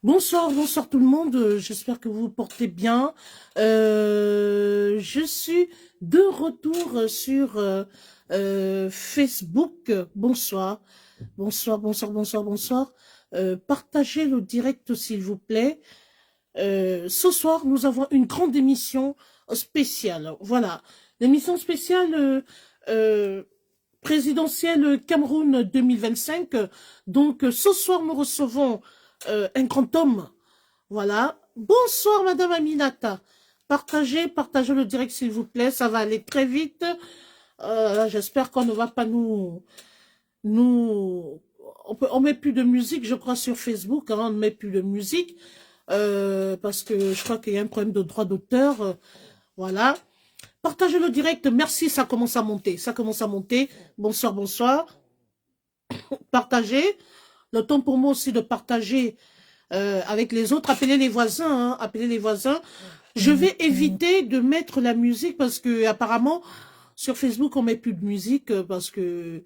Bonsoir, bonsoir tout le monde. J'espère que vous vous portez bien. Je suis de retour sur Facebook. Bonsoir, bonsoir, bonsoir, bonsoir, bonsoir. Partagez le direct s'il vous plaît. Ce soir, nous avons une grande émission spéciale. Voilà, l'émission spéciale présidentielle Cameroun 2025. Donc, ce soir, nous recevons un grand homme. Voilà. Bonsoir, Madame Aminata. Partagez le direct, s'il vous plaît. Ça va aller très vite. J'espère qu'on ne va pas on met plus de musique, je crois, sur Facebook. Hein, on ne met plus de musique. Parce que je crois qu'il y a un problème de droit d'auteur. Voilà. Partagez le direct. Merci, ça commence à monter. Ça commence à monter. Bonsoir, bonsoir. Partagez. Le temps pour moi aussi de partager avec les autres. Appelez les voisins. Hein, appelez les voisins. Je vais éviter de mettre la musique parce que apparemment sur Facebook on met plus de musique parce que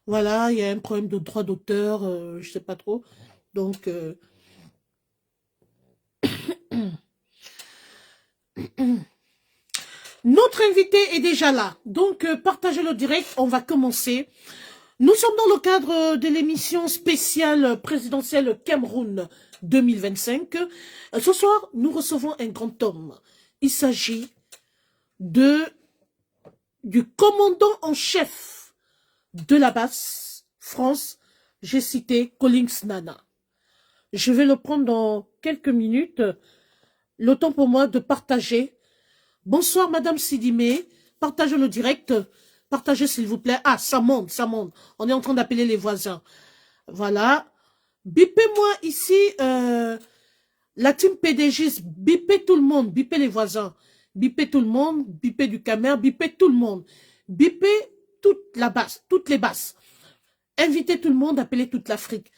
voilà, il y a un problème de droit d'auteur. Je sais pas trop. Donc notre invité est déjà là. Donc, partagez le direct. On va commencer. Nous sommes dans le cadre de l'émission spéciale présidentielle Cameroun 2025. Ce soir, nous recevons un grand homme. Il s'agit du commandant en chef de la base France. J'ai cité Collins Nana. Je vais le prendre dans quelques minutes. Le temps pour moi de partager. Bonsoir, Madame Sidimé. Partagez le direct. Partagez, s'il vous plaît. Ah, ça monte, ça monte. On est en train d'appeler les voisins. Voilà. Bipez-moi ici, la team PDG. Bipez tout le monde. Bipez les voisins. Bipez tout le monde. Bipez du Camer. Bipez tout le monde. Bipez toute la basse, toutes les basses. Invitez tout le monde. Appelez toute l'Afrique.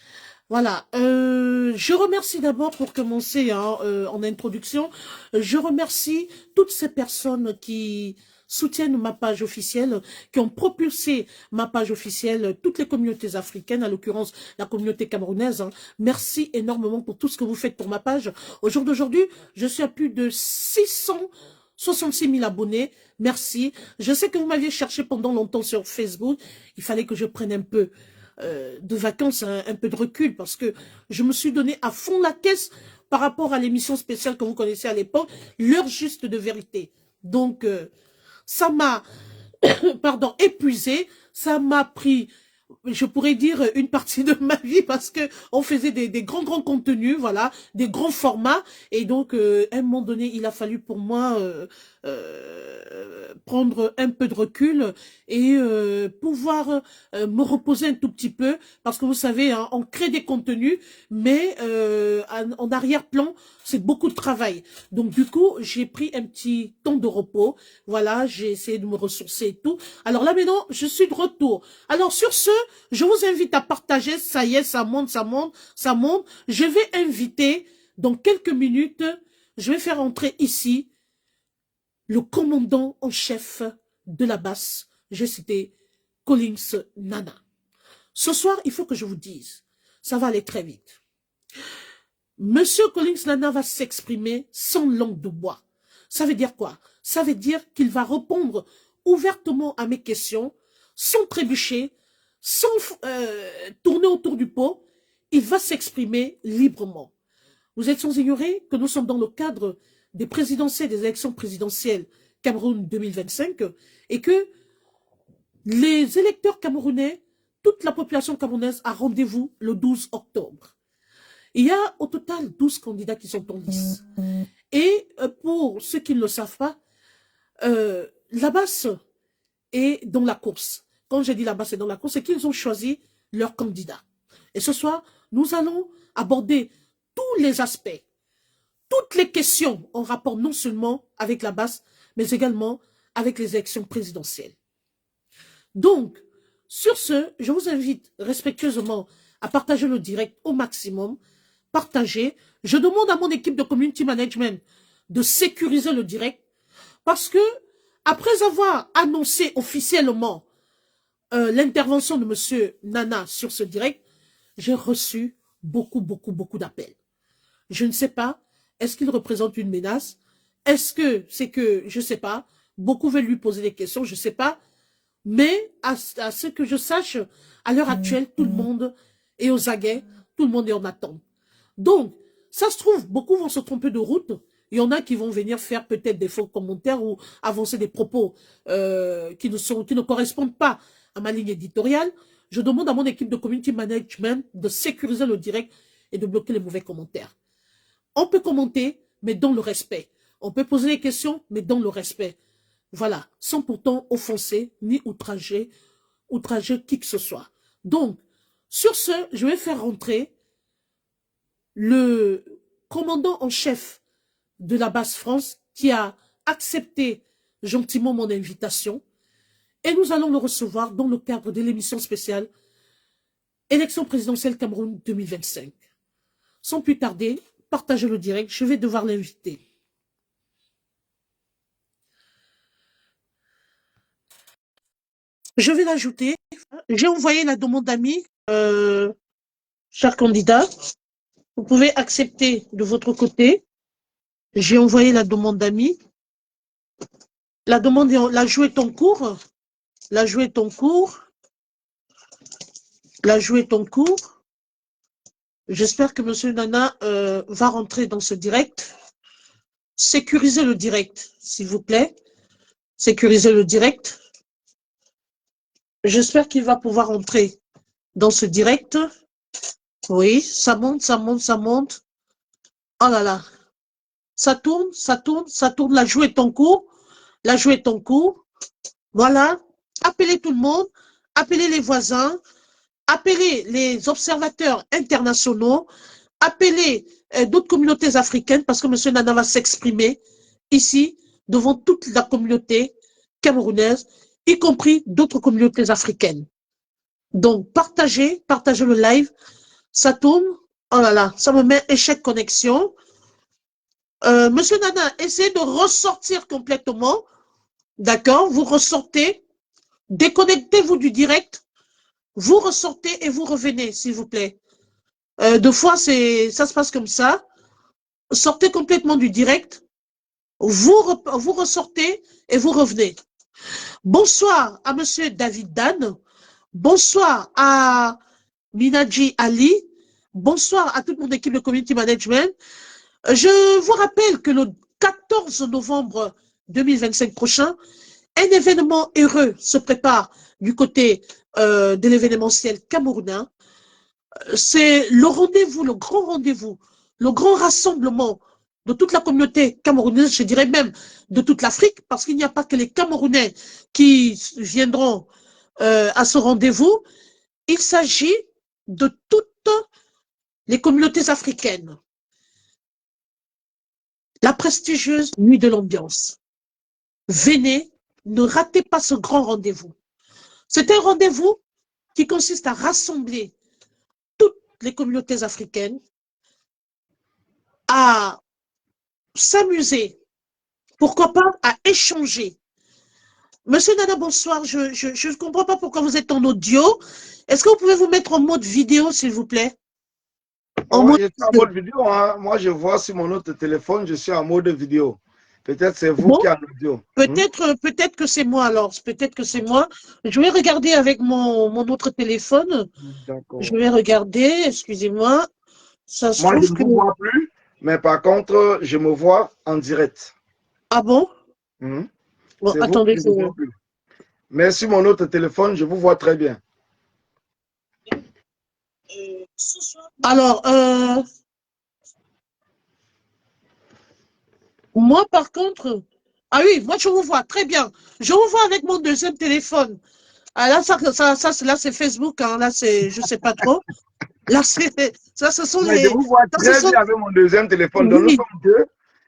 Voilà, je remercie d'abord pour commencer en introduction, je remercie toutes ces personnes qui soutiennent ma page officielle, qui ont propulsé ma page officielle, toutes les communautés africaines, à l'occurrence la communauté camerounaise. Hein. Merci énormément pour tout ce que vous faites pour ma page. Au jour d'aujourd'hui, je suis à plus de 666 000 abonnés. Merci. Je sais que vous m'aviez cherché pendant longtemps sur Facebook. Il fallait que je prenne un peu de vacances, un peu de recul, parce que je me suis donné à fond la caisse par rapport à l'émission spéciale que vous connaissez à l'époque, l'heure juste de vérité. Donc, ça m'a, pardon, épuisé, ça m'a pris, je pourrais dire, une partie de ma vie, parce que on faisait des grands contenus, voilà, des grands formats, et donc, à un moment donné, il a fallu pour moi prendre un peu de recul et pouvoir me reposer un tout petit peu, parce que vous savez, hein, on crée des contenus, mais en arrière-plan, c'est beaucoup de travail. Donc du coup, j'ai pris un petit temps de repos, voilà, j'ai essayé de me ressourcer et tout. Alors là maintenant, je suis de retour. Alors sur ce, je vous invite à partager, ça y est, ça monte, ça monte, ça monte. Je vais inviter, dans quelques minutes, je vais faire entrer ici le commandant en chef de la basse, j'ai cité Collins Nana. Ce soir, il faut que je vous dise, ça va aller très vite. Monsieur Collins Nana va s'exprimer sans langue de bois. Ça veut dire quoi? Ça veut dire qu'il va répondre ouvertement à mes questions, sans trébucher, sans tourner autour du pot. Il va s'exprimer librement. Vous êtes sans ignorer que nous sommes dans le cadre des présidentielles, des élections présidentielles Cameroun 2025, et que les électeurs camerounais, toute la population camerounaise a rendez-vous le 12 octobre. Il y a au total 12 candidats qui sont en lice. Et pour ceux qui ne le savent pas, la basse est dans la course. Quand j'ai dit la basse est dans la course, c'est qu'ils ont choisi leur candidat. Et ce soir, nous allons aborder tous les aspects, toutes les questions en rapport non seulement avec la basse, mais également avec les élections présidentielles. Donc, sur ce, je vous invite respectueusement à partager le direct au maximum. Partagez. Je demande à mon équipe de community management de sécuriser le direct parce que, après avoir annoncé officiellement l'intervention de monsieur Nana sur ce direct, j'ai reçu beaucoup, beaucoup, beaucoup d'appels. Je ne sais pas, est-ce qu'il représente une menace? Est-ce que c'est que, je ne sais pas, beaucoup veulent lui poser des questions, je ne sais pas, mais à ce que je sache, à l'heure actuelle, tout le monde est aux aguets, tout le monde est en attente. Donc, ça se trouve, beaucoup vont se tromper de route. Il y en a qui vont venir faire peut-être des faux commentaires ou avancer des propos qui ne correspondent pas à ma ligne éditoriale. Je demande à mon équipe de community management de sécuriser le direct et de bloquer les mauvais commentaires. On peut commenter, mais dans le respect. On peut poser des questions, mais dans le respect. Voilà, sans pourtant offenser ni outrager qui que ce soit. Donc, sur ce, je vais faire rentrer le commandant en chef de la base France qui a accepté gentiment mon invitation et nous allons le recevoir dans le cadre de l'émission spéciale Élection présidentielle Cameroun 2025. Sans plus tarder, partagez le direct, je vais devoir l'inviter. Je vais l'ajouter. J'ai envoyé la demande d'amis, cher candidat. Vous pouvez accepter de votre côté. J'ai envoyé la demande d'amis. La demande, l'ajout est en cours. L'ajout est en cours. L'ajout est en cours. J'espère que M. Nana va rentrer dans ce direct. Sécurisez le direct, s'il vous plaît. Sécurisez le direct. J'espère qu'il va pouvoir entrer dans ce direct. Oui, ça monte, ça monte, ça monte. Oh là là. Ça tourne, ça tourne, ça tourne. La joue est en cours. La joue est en cours. Voilà. Appelez tout le monde. Appelez les voisins. Appelez les observateurs internationaux. Appelez d'autres communautés africaines parce que M. Nana va s'exprimer ici devant toute la communauté camerounaise, y compris d'autres communautés africaines. Donc, partagez le live. Ça tourne. Oh là là, ça me met échec connexion. Monsieur Nana, essayez de ressortir complètement. D'accord? Vous ressortez. Déconnectez-vous du direct. Vous ressortez et vous revenez, s'il vous plaît. Deux fois, ça se passe comme ça. Sortez complètement du direct. Vous ressortez et vous revenez. Bonsoir à monsieur David Dan. Bonsoir à Minadji Ali. Bonsoir à toute mon équipe de community management. Je vous rappelle que le 14 novembre 2025 prochain, un événement heureux se prépare du côté de l'événementiel camerounais. C'est le rendez-vous, le grand rassemblement de toute la communauté camerounaise, je dirais même de toute l'Afrique, parce qu'il n'y a pas que les Camerounais qui viendront à ce rendez-vous. Il s'agit de toutes les communautés africaines. La prestigieuse Nuit de l'Ambiance. Venez, ne ratez pas ce grand rendez-vous. C'est un rendez-vous qui consiste à rassembler toutes les communautés africaines, à s'amuser, pourquoi pas à échanger. Monsieur Nana, bonsoir. Je ne comprends pas pourquoi vous êtes en audio. Est-ce que vous pouvez vous mettre en mode vidéo, s'il vous plaît? Oui, je suis en mode vidéo. Hein. Moi, je vois sur mon autre téléphone, je suis en mode vidéo. Peut-être c'est vous qui êtes en audio. Peut-être que c'est moi alors. Peut-être que c'est moi. Je vais regarder avec mon autre téléphone. Je vais regarder, excusez-moi. Ça se moi, trouve je ne vous vois plus, mais par contre, je me vois en direct. Ah bon? Bon, attendez. Mais sur mon autre téléphone, je vous vois très bien. Alors, moi, par contre, ah oui, moi, je vous vois très bien. Je vous vois avec mon deuxième téléphone. Ah, là, là, c'est Facebook. Hein. Là, c'est, je sais pas trop. Là, ça, ce sont mais les. Je vous vois très bien avec mon deuxième téléphone. Donc, oui.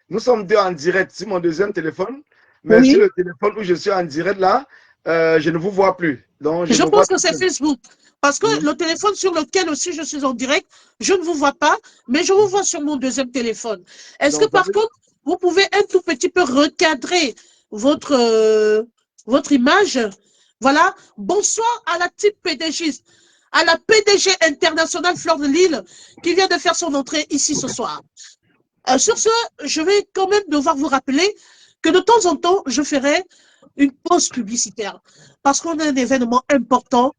nous sommes deux en direct sur mon deuxième téléphone. Mais sur le téléphone où je suis en direct, là, je ne vous vois plus. Donc, je pense que c'est Facebook. Parce que le téléphone sur lequel aussi je suis en direct, je ne vous vois pas, mais je vous vois sur mon deuxième téléphone. Est-ce que par contre, vous pouvez un tout petit peu recadrer votre image? Voilà. Bonsoir à la type pédagiste. à la PDG internationale Fleur de Lille qui vient de faire son entrée ici ce soir. Sur ce, je vais quand même devoir vous rappeler que de temps en temps, je ferai une pause publicitaire parce qu'on a un événement important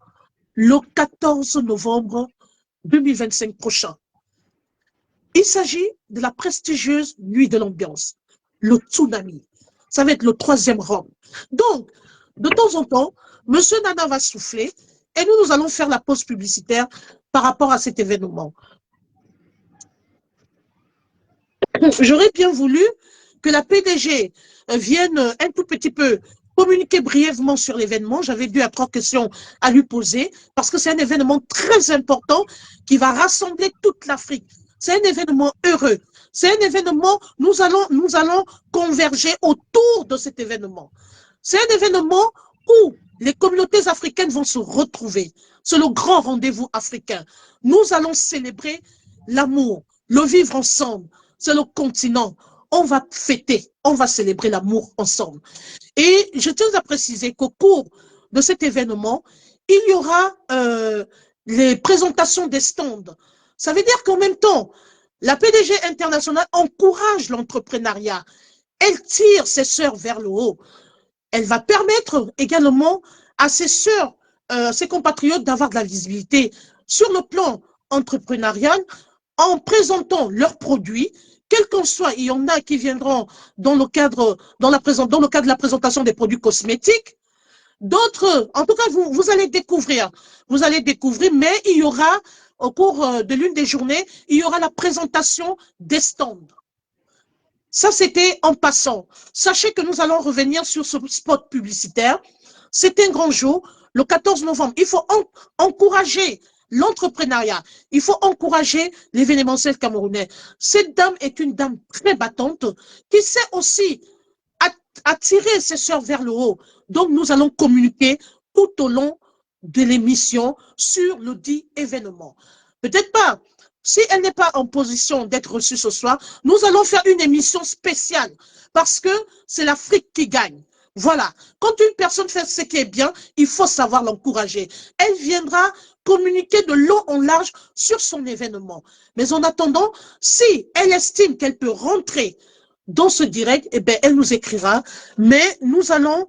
le 14 novembre 2025 prochain. Il s'agit de la prestigieuse Nuit de l'Ambiance, le tsunami. Ça va être le 3e round. Donc, de temps en temps, M. Nana va souffler et nous allons faire la pause publicitaire par rapport à cet événement. J'aurais bien voulu que la PDG vienne un tout petit peu communiquer brièvement sur l'événement. J'avais 2 à 3 questions à lui poser parce que c'est un événement très important qui va rassembler toute l'Afrique. C'est un événement heureux. C'est un événement, nous allons converger autour de cet événement. C'est un événement où les communautés africaines vont se retrouver. C'est le grand rendez-vous africain. Nous allons célébrer l'amour, le vivre ensemble. C'est le continent. On va fêter, on va célébrer l'amour ensemble. Et je tiens à préciser qu'au cours de cet événement, il y aura les présentations des stands. Ça veut dire qu'en même temps, la PDG internationale encourage l'entrepreneuriat. Elle tire ses sœurs vers le haut. Elle va permettre également à ses sœurs, ses compatriotes d'avoir de la visibilité sur le plan entrepreneurial en présentant leurs produits, quel qu'en soit. Il y en a qui viendront dans le cadre de la présentation des produits cosmétiques. D'autres, en tout cas, vous allez découvrir, mais il y aura, au cours de l'une des journées, il y aura la présentation des stands. Ça, c'était en passant. Sachez que nous allons revenir sur ce spot publicitaire. C'est un grand jour, le 14 novembre. Il faut encourager l'entrepreneuriat. Il faut encourager l'événementiel camerounais. Cette dame est une dame très battante qui sait aussi attirer ses sœurs vers le haut. Donc, nous allons communiquer tout au long de l'émission sur le dit événement. Peut-être pas. Si elle n'est pas en position d'être reçue ce soir, nous allons faire une émission spéciale parce que c'est l'Afrique qui gagne. Voilà. Quand une personne fait ce qui est bien, il faut savoir l'encourager. Elle viendra communiquer de long en large sur son événement. Mais en attendant, si elle estime qu'elle peut rentrer dans ce direct, eh bien, elle nous écrira, mais nous allons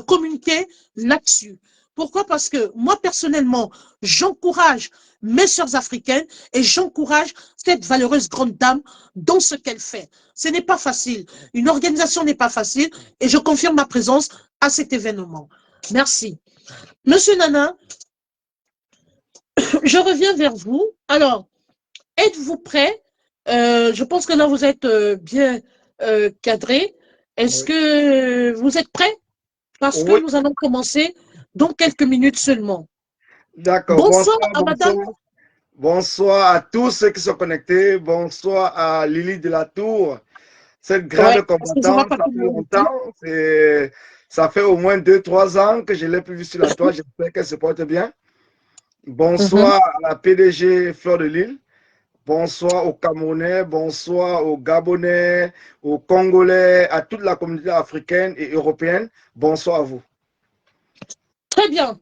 communiquer là-dessus. Pourquoi? Parce que moi, personnellement, j'encourage mes sœurs africaines et j'encourage cette valeureuse grande dame dans ce qu'elle fait. Ce n'est pas facile. Une organisation n'est pas facile et je confirme ma présence à cet événement. Merci. Monsieur Nana, je reviens vers vous. Alors, êtes-vous prêt? Je pense que là, vous êtes bien cadré. Est-ce que vous êtes prêt? Parce que nous allons commencer dans quelques minutes seulement. D'accord. Bonsoir à madame. Bonsoir à tous ceux qui sont connectés. Bonsoir à Lily de la Tour. Cette grande combattante, ça fait longtemps. Ça fait au moins 2-3 ans que je l'ai plus vue sur la toile. J'espère qu'elle se porte bien. Bonsoir à la PDG Fleur de Lille. Bonsoir aux Camerounais, bonsoir aux Gabonais, aux Congolais, à toute la communauté africaine et européenne. Bonsoir à vous. Très bien.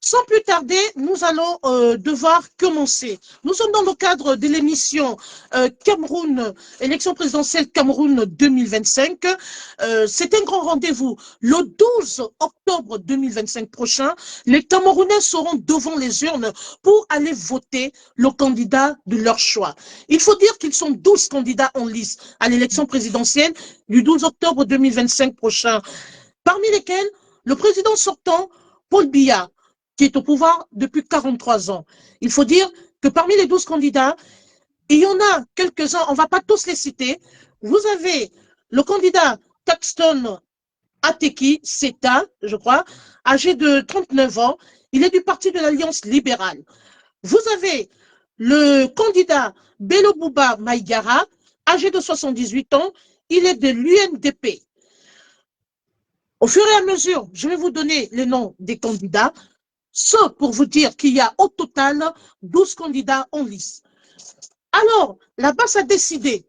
Sans plus tarder, nous allons devoir commencer. Nous sommes dans le cadre de l'émission Cameroun, élection présidentielle Cameroun 2025. C'est un grand rendez-vous. Le 12 octobre 2025 prochain, les Camerounais seront devant les urnes pour aller voter le candidat de leur choix. Il faut dire qu'ils sont 12 candidats en lice à l'élection présidentielle du 12 octobre 2025 prochain, parmi lesquels le président sortant, Paul Biya, qui est au pouvoir depuis 43 ans. Il faut dire que parmi les 12 candidats, il y en a quelques-uns, on ne va pas tous les citer. Vous avez le candidat Caxton Ateki Seta, je crois, âgé de 39 ans. Il est du parti de l'Alliance libérale. Vous avez le candidat Bello Bouba Maïgara, âgé de 78 ans. Il est de l'UNDP. Au fur et à mesure, je vais vous donner les noms des candidats. Ce pour vous dire qu'il y a au total 12 candidats en lice. Alors, la base a décidé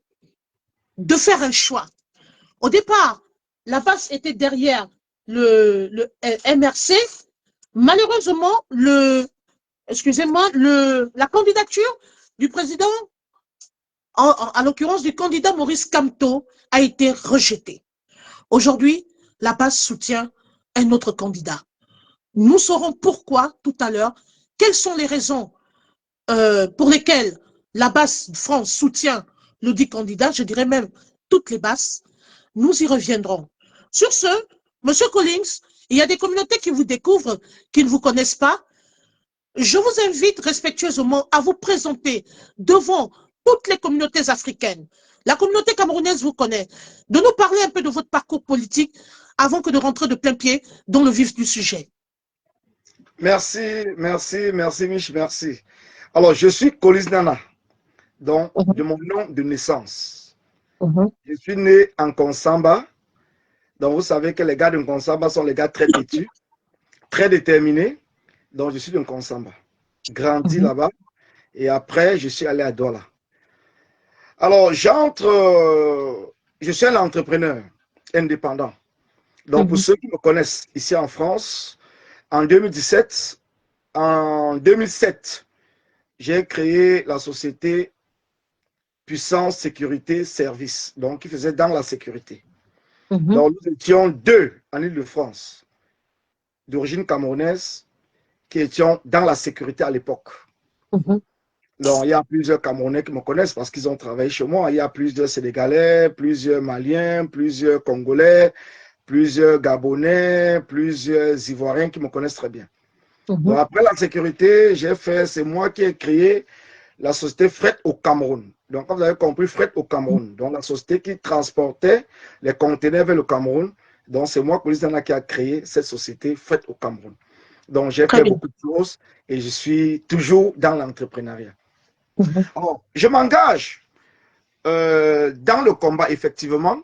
de faire un choix. Au départ, la base était derrière le MRC. Malheureusement, excusez-moi, la candidature du président, à l'occurrence du candidat Maurice Kamto, a été rejetée. Aujourd'hui, la base soutient un autre candidat. Nous saurons pourquoi tout à l'heure, quelles sont les raisons pour lesquelles la base France soutient le dit candidat, je dirais même toutes les bases. Nous y reviendrons. Sur ce, Monsieur Collins, il y a des communautés qui vous découvrent, qui ne vous connaissent pas. Je vous invite respectueusement à vous présenter devant toutes les communautés africaines. La communauté camerounaise vous connaît. De nous parler un peu de votre parcours politique avant que de rentrer de plein pied dans le vif du sujet. Merci, Mich, merci. Alors, je suis Collins Nana, donc de mon nom de naissance. Je suis né en Konsamba. Donc, vous savez que les gars de Konsamba sont les gars très têtus, très déterminés. Donc, je suis de Konsamba. Grandi là-bas. Et après, je suis allé à Douala. Alors, je suis un entrepreneur indépendant. Donc, pour ceux qui me connaissent ici en France, en 2017, en 2007, j'ai créé la société Puissance Sécurité Service, donc qui faisait dans la sécurité. Donc, nous étions deux en Île-de-France, d'origine camerounaise, qui étions dans la sécurité à l'époque. Donc, il y a plusieurs Camerounais qui me connaissent parce qu'ils ont travaillé chez moi. Il y a plusieurs Sénégalais, plusieurs Maliens, plusieurs Congolais, plusieurs Gabonais, plusieurs Ivoiriens qui me connaissent très bien. Donc, après la sécurité, c'est moi qui ai créé la société Fret au Cameroun. Donc, comme vous avez compris, Fret au Cameroun. Donc, la société qui transportait les conteneurs vers le Cameroun. Donc, c'est moi, Collins Nana, qui a créé cette société Fret au Cameroun. Donc, j'ai fait beaucoup de choses et je suis toujours dans l'entrepreneuriat. Alors, je m'engage dans le combat, effectivement.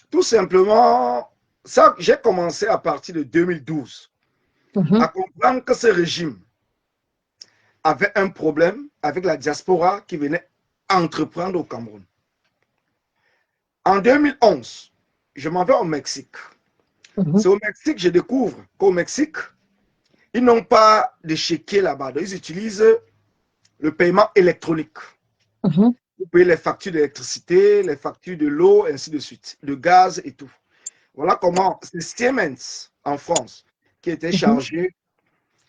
Tout simplement, ça, j'ai commencé à partir de 2012 à comprendre que ce régime avait un problème avec la diaspora qui venait entreprendre au Cameroun. En 2011, je m'en vais au Mexique. C'est au Mexique que je découvre qu'au Mexique, ils n'ont pas de chéquier là-bas. Ils utilisent le paiement électronique. Vous payez les factures d'électricité, les factures de l'eau, ainsi de suite, de gaz et tout. Voilà comment c'est Siemens en France qui était chargé,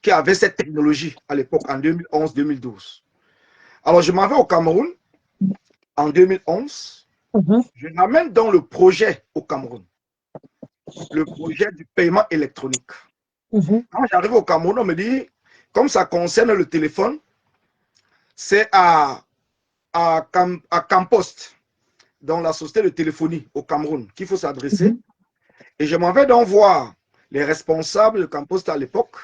qui avait cette technologie à l'époque, en 2011-2012. Alors, je m'en vais au Cameroun en 2011. Je ramène donc le projet au Cameroun, le projet du paiement électronique. Quand j'arrive au Cameroun, on me dit, comme ça concerne le téléphone, c'est à Campost, dans la société de téléphonie au Cameroun, qu'il faut s'adresser. Et je m'en vais donc voir les responsables de Campost à l'époque.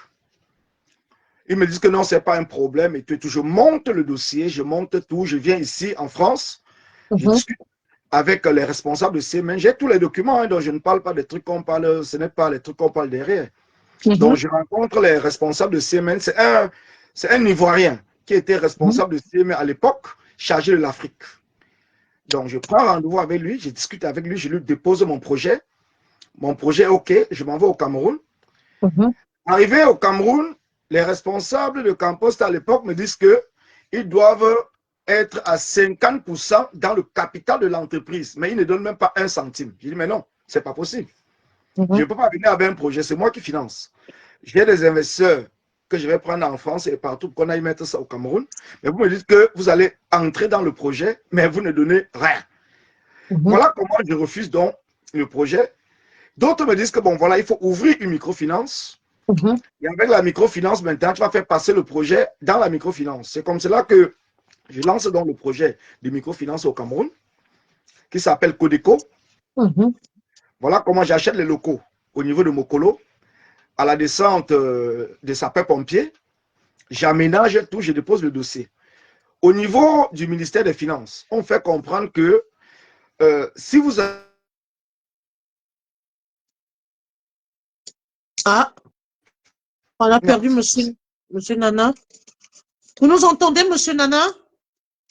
Ils me disent que non, ce n'est pas un problème et tout. Je monte le dossier, je monte tout. Je viens ici en France, je discute avec les responsables de Siemens. J'ai tous les documents, hein, donc je ne parle pas des trucs qu'on parle, ce n'est pas les trucs qu'on parle derrière. Donc je rencontre les responsables de Siemens. C'est un Ivoirien qui était responsable de Siemens à l'époque, chargé de l'Afrique. Donc je prends rendez-vous avec lui, je discute avec lui, je lui dépose mon projet. Mon projet est OK, je m'en vais au Cameroun. Arrivé au Cameroun, les responsables de Campost à l'époque me disent qu'ils doivent être à 50% dans le capital de l'entreprise, mais ils ne donnent même pas un centime. Je dis, mais non, ce n'est pas possible. Je ne peux pas venir avec un projet, c'est moi qui finance. J'ai des investisseurs que je vais prendre en France et partout pour qu'on aille mettre ça au Cameroun. Mais vous me dites que vous allez entrer dans le projet, mais vous ne donnez rien. Voilà comment je refuse donc le projet. D'autres me disent que bon, voilà, il faut ouvrir une microfinance. Et avec la microfinance, maintenant, tu vas faire passer le projet dans la microfinance. C'est comme cela que je lance donc le projet de microfinance au Cameroun, qui s'appelle Codeco. Voilà comment j'achète les locaux au niveau de Mokolo, à la descente des sapeurs-pompiers. J'aménage tout, je dépose le dossier. Au niveau du ministère des Finances, on fait comprendre que si vous avez... Ah, on a perdu monsieur Nana. Vous nous entendez, monsieur Nana?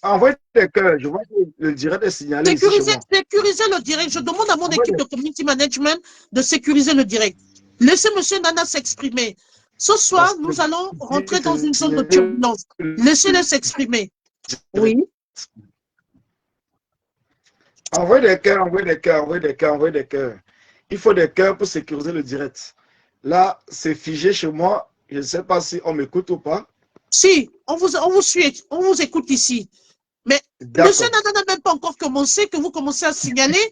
Envoyez des cœurs, je vois que le direct est signalé ici chez moi. Sécuriser le direct. Je demande à mon équipe de community management de sécuriser le direct. Laissez monsieur Nana s'exprimer. Ce soir, nous allons rentrer dans une zone de turbulence. Laissez-le s'exprimer. Oui. Envoyez des cœurs, envoyez des cœurs, envoyez des cœurs, envoyez des cœurs. Il faut des cœurs pour sécuriser le direct. Là, c'est figé chez moi. Je ne sais pas si on m'écoute ou pas. Si, on vous suit, on vous écoute ici. Mais monsieur Nana n'a même pas encore commencé, que vous commencez à signaler.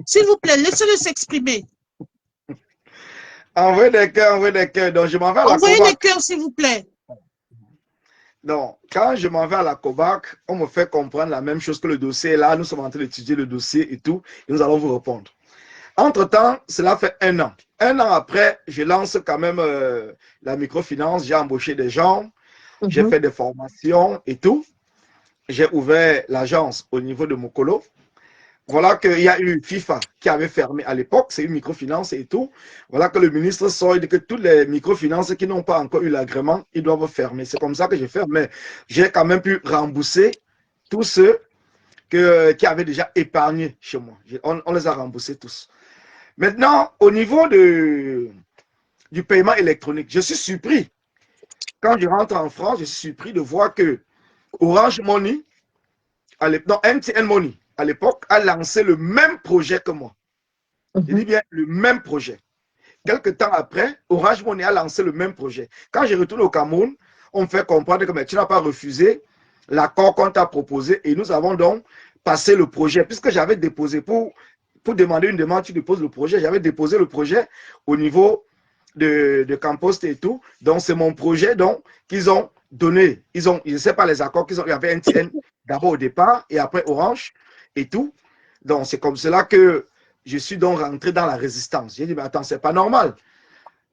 S'il vous plaît, laissez-le s'exprimer. Envoyez des cœurs, envoyez des cœurs. Donc, je m'en vais à la COBAC. Envoyez des cœurs, s'il vous plaît. Donc, quand je m'en vais à la COBAC, on me fait comprendre la même chose que le dossier est là. Nous sommes en train d'étudier le dossier et tout. Et nous allons vous répondre. Entre-temps, cela fait 1 an. 1 an après, je lance quand même la microfinance. J'ai embauché des gens. J'ai fait des formations et tout. J'ai ouvert l'agence au niveau de Mokolo. Voilà qu'il y a eu FIFA qui avait fermé à l'époque, c'est une microfinance et tout. Voilà que le ministre sort et dit que toutes les microfinances qui n'ont pas encore eu l'agrément, ils doivent fermer. C'est comme ça que j'ai fait, mais j'ai quand même pu rembourser tous ceux qui avaient déjà épargné chez moi. On les a remboursés tous. Maintenant, au niveau du paiement électronique, je suis surpris. Quand je rentre en France, je suis surpris de voir que Orange Money, MTN Money, à l'époque, a lancé le même projet que moi. Je dis bien le même projet. Quelque temps après, Orange Money a lancé le même projet. Quand je retourne au Cameroun, on me fait comprendre que tu n'as pas refusé l'accord qu'on t'a proposé et nous avons donc passé le projet. Puisque j'avais déposé pour demander une demande, tu déposes le projet. J'avais déposé le projet au niveau de Campost et tout. Donc, c'est mon projet qu'ils ont donné. Je ne sais pas les accords qu'ils ont. Il y avait NTN d'abord au départ et après Orange et tout. Donc, c'est comme cela que je suis donc rentré dans la résistance. J'ai dit, mais attends, c'est pas normal.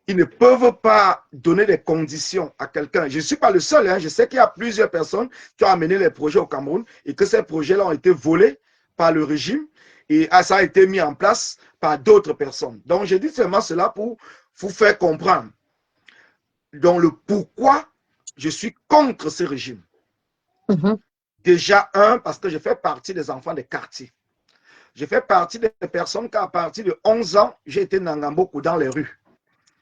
Ils ne peuvent pas donner des conditions à quelqu'un. Je ne suis pas le seul. Hein. Je sais qu'il y a plusieurs personnes qui ont amené les projets au Cameroun et que ces projets-là ont été volés par le régime et ça a été mis en place par d'autres personnes. Donc, je dis seulement cela pour vous faire comprendre donc le pourquoi je suis contre ce régime. Déjà, parce que je fais partie des enfants des quartiers. Je fais partie des personnes qui, à partir de 11 ans, j'ai été Nangamboku dans les rues.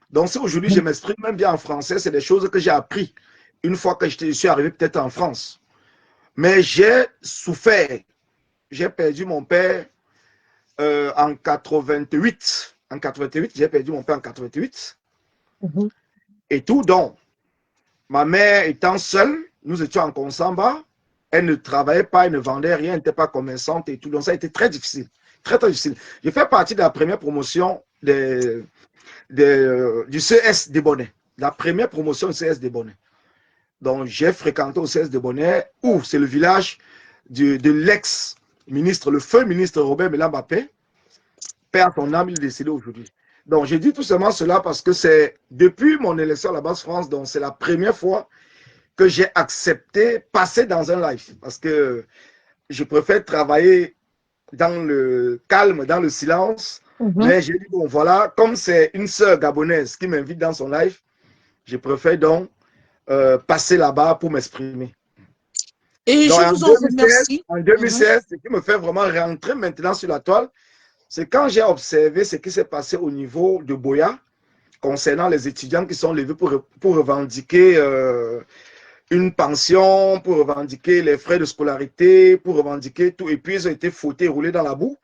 Donc, si aujourd'hui je m'exprime même bien en français, c'est des choses que j'ai appris une fois que je suis arrivé peut-être en France. Mais j'ai souffert. J'ai perdu mon père en 88. En 88, j'ai perdu mon père en 88. Et tout, donc, ma mère étant seule, nous étions en Consamba. Elle ne travaillait pas, elle ne vendait rien, elle n'était pas commerçante et tout. Donc, ça a été très difficile. Très, très difficile. J'ai fait partie de la première promotion du CS des Bonnets. La première promotion du CS des Bonnets. Donc, j'ai fréquenté au CS des Bonnets, où c'est le village de l'ex-ministre, le feu ministre Robert Mela-Mbappé. Père son âme, il est décédé aujourd'hui. Donc, j'ai dit tout simplement cela parce que c'est depuis mon élection à la base France, donc c'est la première fois que j'ai accepté passer dans un live. Parce que je préfère travailler dans le calme, dans le silence. Mais j'ai dit, bon, voilà, comme c'est une sœur gabonaise qui m'invite dans son live, je préfère donc passer là-bas pour m'exprimer. Et donc, je vous en remercie. En 2016, ce qui me fait vraiment rentrer maintenant sur la toile, c'est quand j'ai observé ce qui s'est passé au niveau de Boya, concernant les étudiants qui sont levés pour revendiquer une pension, pour revendiquer les frais de scolarité, pour revendiquer tout. Et puis, ils ont été fouettés, roulés dans la boue.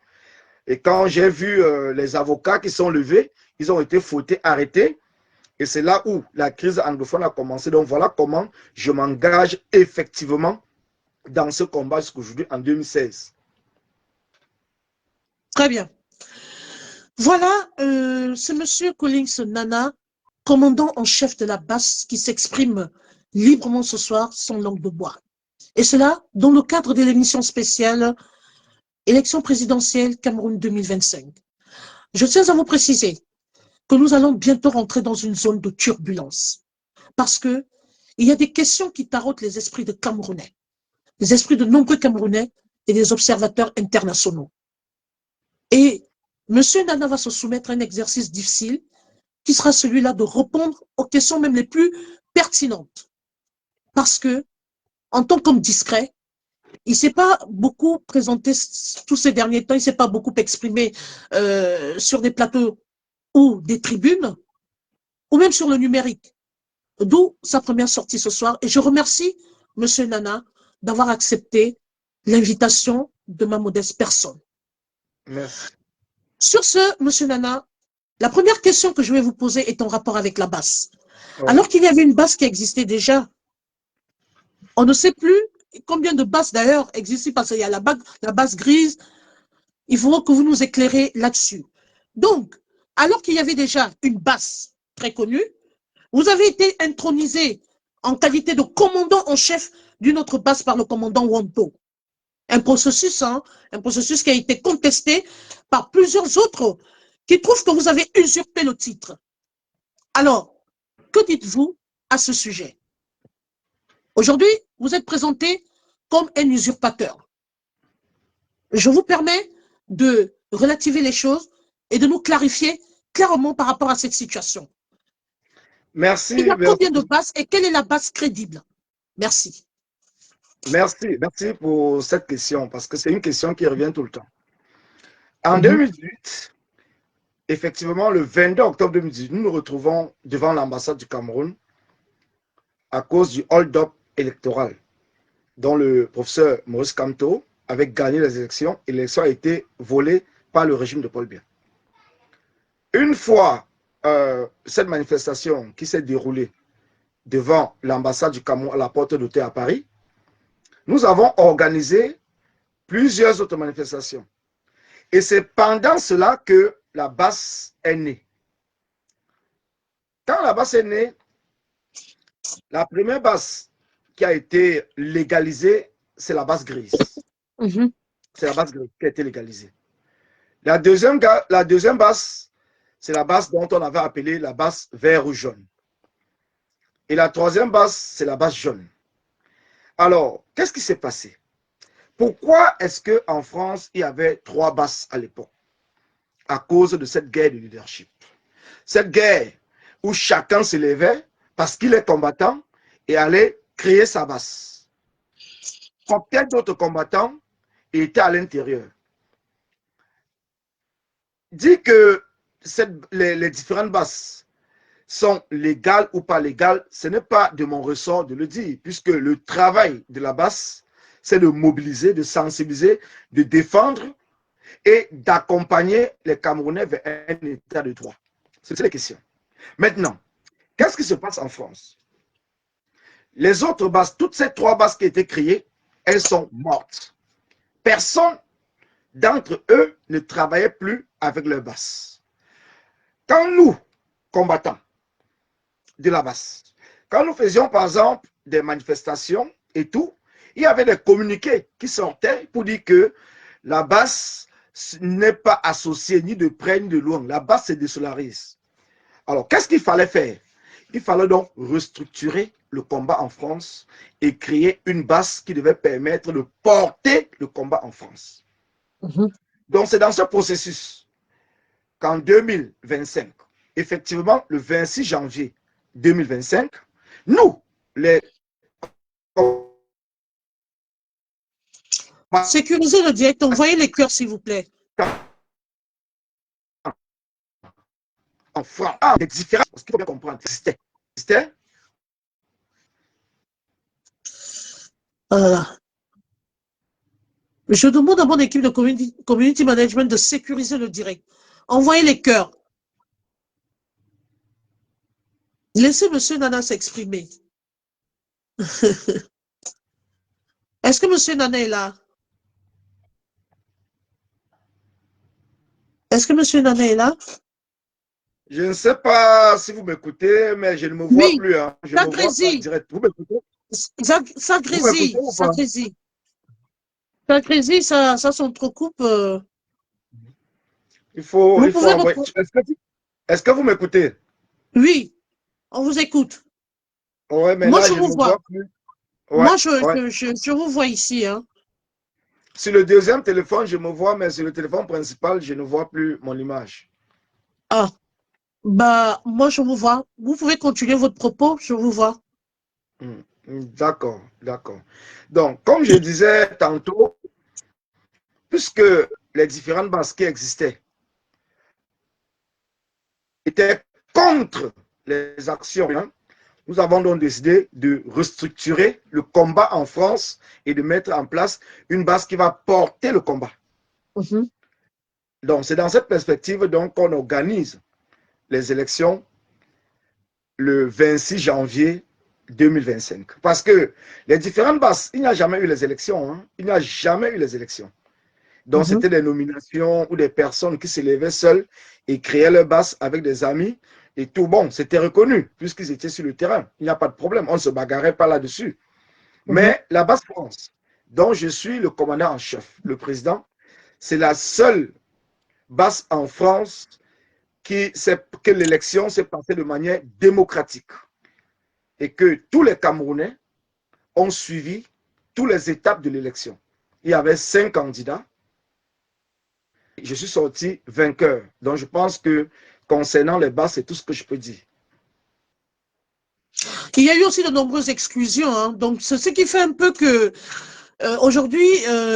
Et quand j'ai vu les avocats qui sont levés, ils ont été fouettés, arrêtés. Et c'est là où la crise anglophone a commencé. Donc, voilà comment je m'engage effectivement dans ce combat jusqu'aujourd'hui en 2016. Très bien. Voilà, c'est M. Collins Nana, commandant en chef de la BAS, qui s'exprime librement ce soir sans langue de bois. Et cela dans le cadre de l'émission spéciale Élection présidentielle Cameroun 2025. Je tiens à vous préciser que nous allons bientôt rentrer dans une zone de turbulence parce que il y a des questions qui tarautent les esprits de Camerounais, les esprits de nombreux Camerounais et des observateurs internationaux. Et M. Nana va se soumettre à un exercice difficile qui sera celui-là de répondre aux questions même les plus pertinentes. Parce que, en tant qu'homme discret, il ne s'est pas beaucoup présenté tous ces derniers temps, il ne s'est pas beaucoup exprimé sur des plateaux ou des tribunes, ou même sur le numérique. D'où sa première sortie ce soir. Et je remercie Monsieur Nana d'avoir accepté l'invitation de ma modeste personne. Merci. Sur ce, Monsieur Nana, la première question que je vais vous poser est en rapport avec la basse. Ouais. Alors qu'il y avait une basse qui existait déjà, on ne sait plus combien de basses d'ailleurs existent parce qu'il y a la basse grise. Il faut que vous nous éclairez là-dessus. Donc, alors qu'il y avait déjà une basse très connue, vous avez été intronisé en qualité de commandant en chef d'une autre base par le commandant Wampo. Un processus qui a été contesté par plusieurs autres qui trouvent que vous avez usurpé le titre. Alors, que dites-vous à ce sujet? Aujourd'hui, vous êtes présenté comme un usurpateur. Je vous permets de relativiser les choses et de nous clarifier clairement par rapport à cette situation. Merci. Il y a combien de bases et quelle est la base crédible? Merci. Merci pour cette question parce que c'est une question qui revient tout le temps. En 2018, effectivement, le 22 octobre 2018, nous nous retrouvons devant l'ambassade du Cameroun à cause du hold-up électoral dont le professeur Maurice Kamto avait gagné les élections et l'élection a été volée par le régime de Paul Biya. Une fois cette manifestation qui s'est déroulée devant l'ambassade du Cameroun à la porte d'Hôtel à Paris, nous avons organisé plusieurs autres manifestations. Et c'est pendant cela que la basse est née. Quand la basse est née, la première basse qui a été légalisée, c'est la basse grise. C'est la basse grise qui a été légalisée. La deuxième basse, c'est la basse dont on avait appelé la basse vert ou jaune. Et la troisième basse, c'est la basse jaune. Alors, qu'est-ce qui s'est passé? Pourquoi est-ce qu'en France, il y avait 3 basses à l'époque? À cause de cette guerre de leadership. Cette guerre où chacun se levait parce qu'il est combattant et allait créer sa basse. Combien d'autres combattants étaient à l'intérieur? Dit que les différentes basses sont légales ou pas légales, ce n'est pas de mon ressort de le dire, puisque le travail de la basse, c'est de mobiliser, de sensibiliser, de défendre et d'accompagner les Camerounais vers un état de droit. C'est la question. Maintenant, qu'est-ce qui se passe en France? Les autres basses, toutes ces 3 basses qui ont été créées, elles sont mortes. Personne d'entre eux ne travaillait plus avec leurs basses. Quand nous, combattants de la basse, quand nous faisions par exemple des manifestations et tout, il y avait des communiqués qui sortaient pour dire que la basse n'est pas associée ni de près ni de loin. La basse se désolarise. Alors, qu'est-ce qu'il fallait faire? Il fallait donc restructurer le combat en France et créer une base qui devait permettre de porter le combat en France. Donc, c'est dans ce processus qu'en 2025, effectivement, le 26 janvier 2025, nous, les... Sécurisez le direct, envoyez les cœurs, s'il vous plaît. En France, des différences, parce qu'il faut bien comprendre, existait. Je demande à mon équipe de community management de sécuriser le direct. Envoyez les cœurs. Laissez M. Nana s'exprimer. Est-ce que M. Nana est là? Est-ce que M. Nana est là? Je ne sais pas si vous m'écoutez, mais je ne me vois plus. Hein. Je ça me vois pas direct. Vous m'écoutez? Ça grésille, ça grésille. Ça grésille, ça s'entrecoupe. Il faut envoyer. Est-ce que vous m'écoutez? Oui, on vous écoute. Ouais, mais moi, là, je vous vois. Plus. Ouais, moi, je vous vois ici. Hein. Sur le deuxième téléphone, je me vois, mais sur le téléphone principal, je ne vois plus mon image. Ah, bah, moi, je vous vois. Vous pouvez continuer votre propos, je vous vois. D'accord, d'accord. Donc, comme je disais tantôt, puisque les différentes bases qui existaient étaient contre les actions, hein, Nous avons donc décidé de restructurer le combat en France et de mettre en place une base qui va porter le combat. Donc, c'est dans cette perspective qu'on organise les élections le 26 janvier 2025. Parce que les différentes bases, il n'y a jamais eu les élections. Hein. Il n'y a jamais eu les élections. Donc, c'était des nominations ou des personnes qui se levaient seules et créaient leur base avec des amis. Et tout bon, c'était reconnu puisqu'ils étaient sur le terrain. Il n'y a pas de problème. On ne se bagarrait pas là-dessus. Mais la base France, dont je suis le commandant en chef, le président, c'est la seule base en France que l'élection s'est passée de manière démocratique et que tous les Camerounais ont suivi toutes les étapes de l'élection. Il y avait 5 candidats. Je suis sorti vainqueur. Donc, je pense que concernant les bases, c'est tout ce que je peux dire. Il y a eu aussi de nombreuses exclusions. Hein. Donc, c'est ce qui fait un peu que aujourd'hui,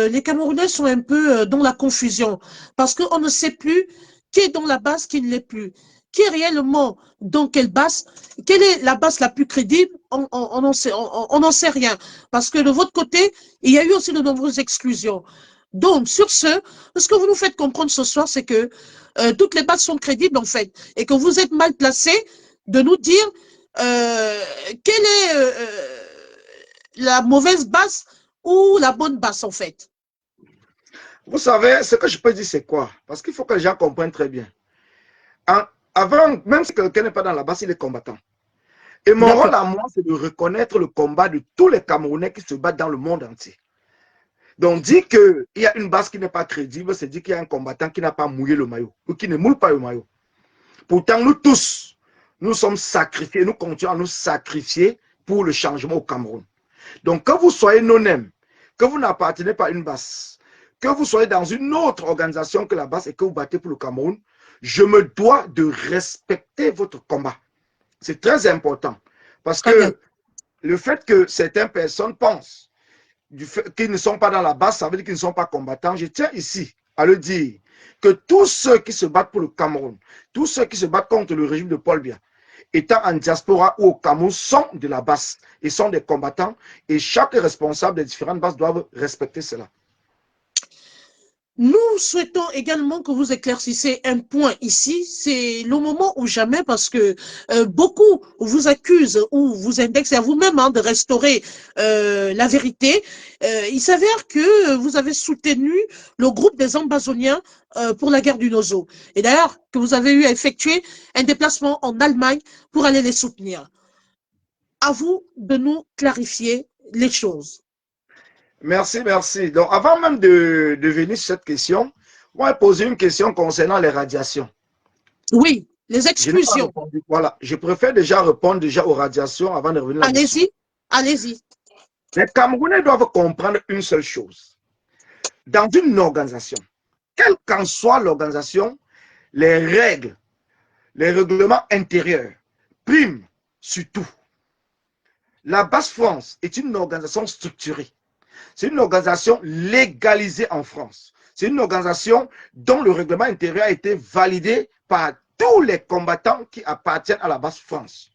les Camerounais sont un peu dans la confusion parce qu'on ne sait plus qui est dans la base, qui ne l'est plus. Qui est réellement dans quelle base? Quelle est la base la plus crédible? On n'en sait rien. Parce que de votre côté, il y a eu aussi de nombreuses exclusions. Donc, sur ce que vous nous faites comprendre ce soir, c'est que toutes les bases sont crédibles, en fait, et que vous êtes mal placé de nous dire quelle est la mauvaise base ou la bonne base, en fait. Vous savez, ce que je peux dire, c'est quoi? Parce qu'il faut que les gens comprennent très bien. Avant, même si quelqu'un n'est pas dans la base, il est combattant. Et mon rôle à moi, c'est de reconnaître le combat de tous les Camerounais qui se battent dans le monde entier. Donc, dire qu'il y a une base qui n'est pas crédible, c'est dire qu'il y a un combattant qui n'a pas mouillé le maillot, ou qui ne moule pas le maillot. Pourtant, nous tous, nous sommes sacrifiés, nous continuons à nous sacrifier pour le changement au Cameroun. Donc, que vous soyez non-aime, que vous n'appartenez pas à une base, que vous soyez dans une autre organisation que la base et que vous battez pour le Cameroun, je me dois de respecter votre combat. C'est très important. Parce que le fait que certaines personnes pensent qu'ils ne sont pas dans la base, ça veut dire qu'ils ne sont pas combattants. Je tiens ici à le dire que tous ceux qui se battent pour le Cameroun, tous ceux qui se battent contre le régime de Paul Biya, étant en diaspora ou au Cameroun, sont de la base et sont des combattants. Et chaque responsable des différentes bases doit respecter cela. Nous souhaitons également que vous éclaircissiez un point ici, c'est le moment ou jamais parce que beaucoup vous accusent ou vous indexent à vous-même de restaurer la vérité. Il s'avère que vous avez soutenu le groupe des Ambazoniens pour la guerre du Nozo. Et d'ailleurs, que vous avez eu à effectuer un déplacement en Allemagne pour aller les soutenir. À vous de nous clarifier les choses. Merci, merci. Donc, avant même de venir sur cette question, on va poser une question concernant les radiations. Oui, les exclusions. Voilà, je préfère déjà répondre aux radiations avant de revenir là-dessus. Allez-y, allez-y. Les Camerounais doivent comprendre une seule chose. Dans une organisation, quelle qu'en soit l'organisation, les règles, les règlements intérieurs priment sur tout. La Base France est une organisation structurée. C'est une organisation légalisée en France. C'est une organisation dont le règlement intérieur a été validé par tous les combattants qui appartiennent à la Base France.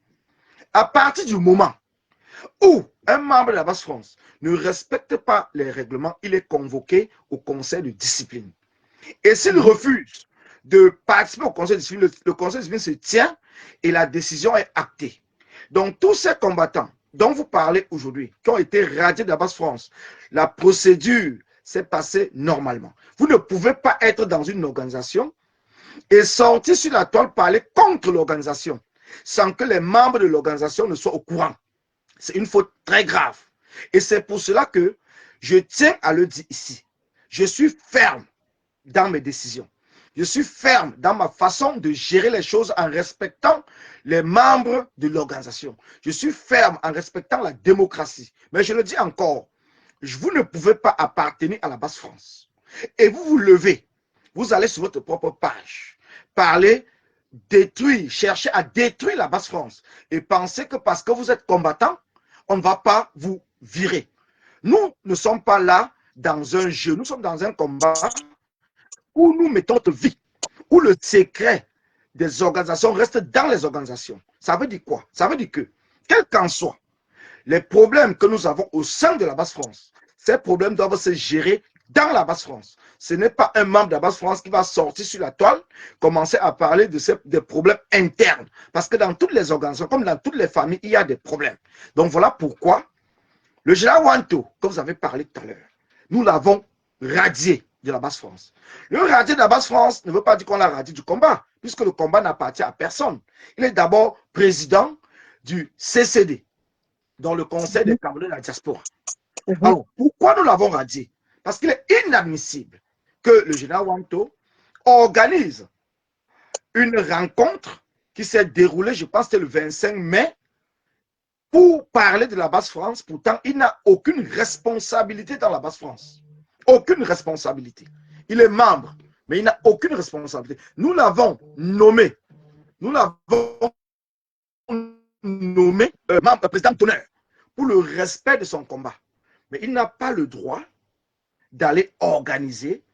À partir du moment où un membre de la Base France ne respecte pas les règlements, il est convoqué au conseil de discipline. Et s'il refuse de participer au conseil de discipline, le conseil de discipline se tient et la décision est actée. Donc tous ces combattants dont vous parlez aujourd'hui, qui ont été radiés de la Base France, la procédure s'est passée normalement. Vous ne pouvez pas être dans une organisation et sortir sur la toile parler contre l'organisation sans que les membres de l'organisation ne soient au courant. C'est une faute très grave. Et c'est pour cela que je tiens à le dire ici. Je suis ferme dans mes décisions. Je suis ferme dans ma façon de gérer les choses en respectant les membres de l'organisation. Je suis ferme en respectant la démocratie. Mais je le dis encore, vous ne pouvez pas appartenir à la Base France. Et vous vous levez, vous allez sur votre propre page, parler, détruire, chercher à détruire la Base France et penser que parce que vous êtes combattant, on ne va pas vous virer. Nous ne sommes pas là dans un jeu, nous sommes dans un combat où nous mettons notre vie, où le secret des organisations reste dans les organisations. Ça veut dire quoi? Ça veut dire que quel qu'en soit les problèmes que nous avons au sein de la Basse-France, ces problèmes doivent se gérer dans la Basse-France. Ce n'est pas un membre de la Basse-France qui va sortir sur la toile, commencer à parler des problèmes internes. Parce que dans toutes les organisations, comme dans toutes les familles, il y a des problèmes. Donc voilà pourquoi le général Wanto, comme vous avez parlé tout à l'heure, nous l'avons radié de la Basse-France. Le radier de la Basse-France ne veut pas dire qu'on l'a radié du combat, puisque le combat n'appartient à personne. Il est d'abord président du CCD, dans le Conseil des Camerounais de la diaspora. Alors, pourquoi nous l'avons radié? Parce qu'il est inadmissible que le général Wanto organise une rencontre qui s'est déroulée, je pense que c'était le 25 mai, pour parler de la Basse-France. Pourtant, il n'a aucune responsabilité dans la Basse-France. Aucune responsabilité. Il est membre, mais il n'a aucune responsabilité. Nous l'avons nommé. Nous l'avons nommé membre, président d'honneur pour le respect de son combat. Mais il n'a pas le droit d'aller organiser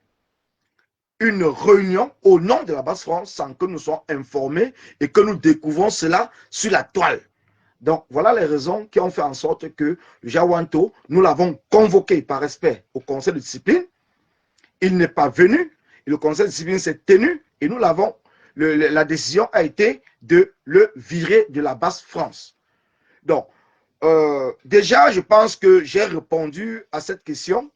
une réunion au nom de la Basse-France sans que nous soyons informés et que nous découvrons cela sur la toile. Donc, voilà les raisons qui ont fait en sorte que le Jawanto, nous l'avons convoqué par respect au conseil de discipline. Il n'est pas venu, et le conseil de discipline s'est tenu, et nous l'avons, la décision a été de le virer de la Basse-France. Donc, déjà, je pense que j'ai répondu à cette question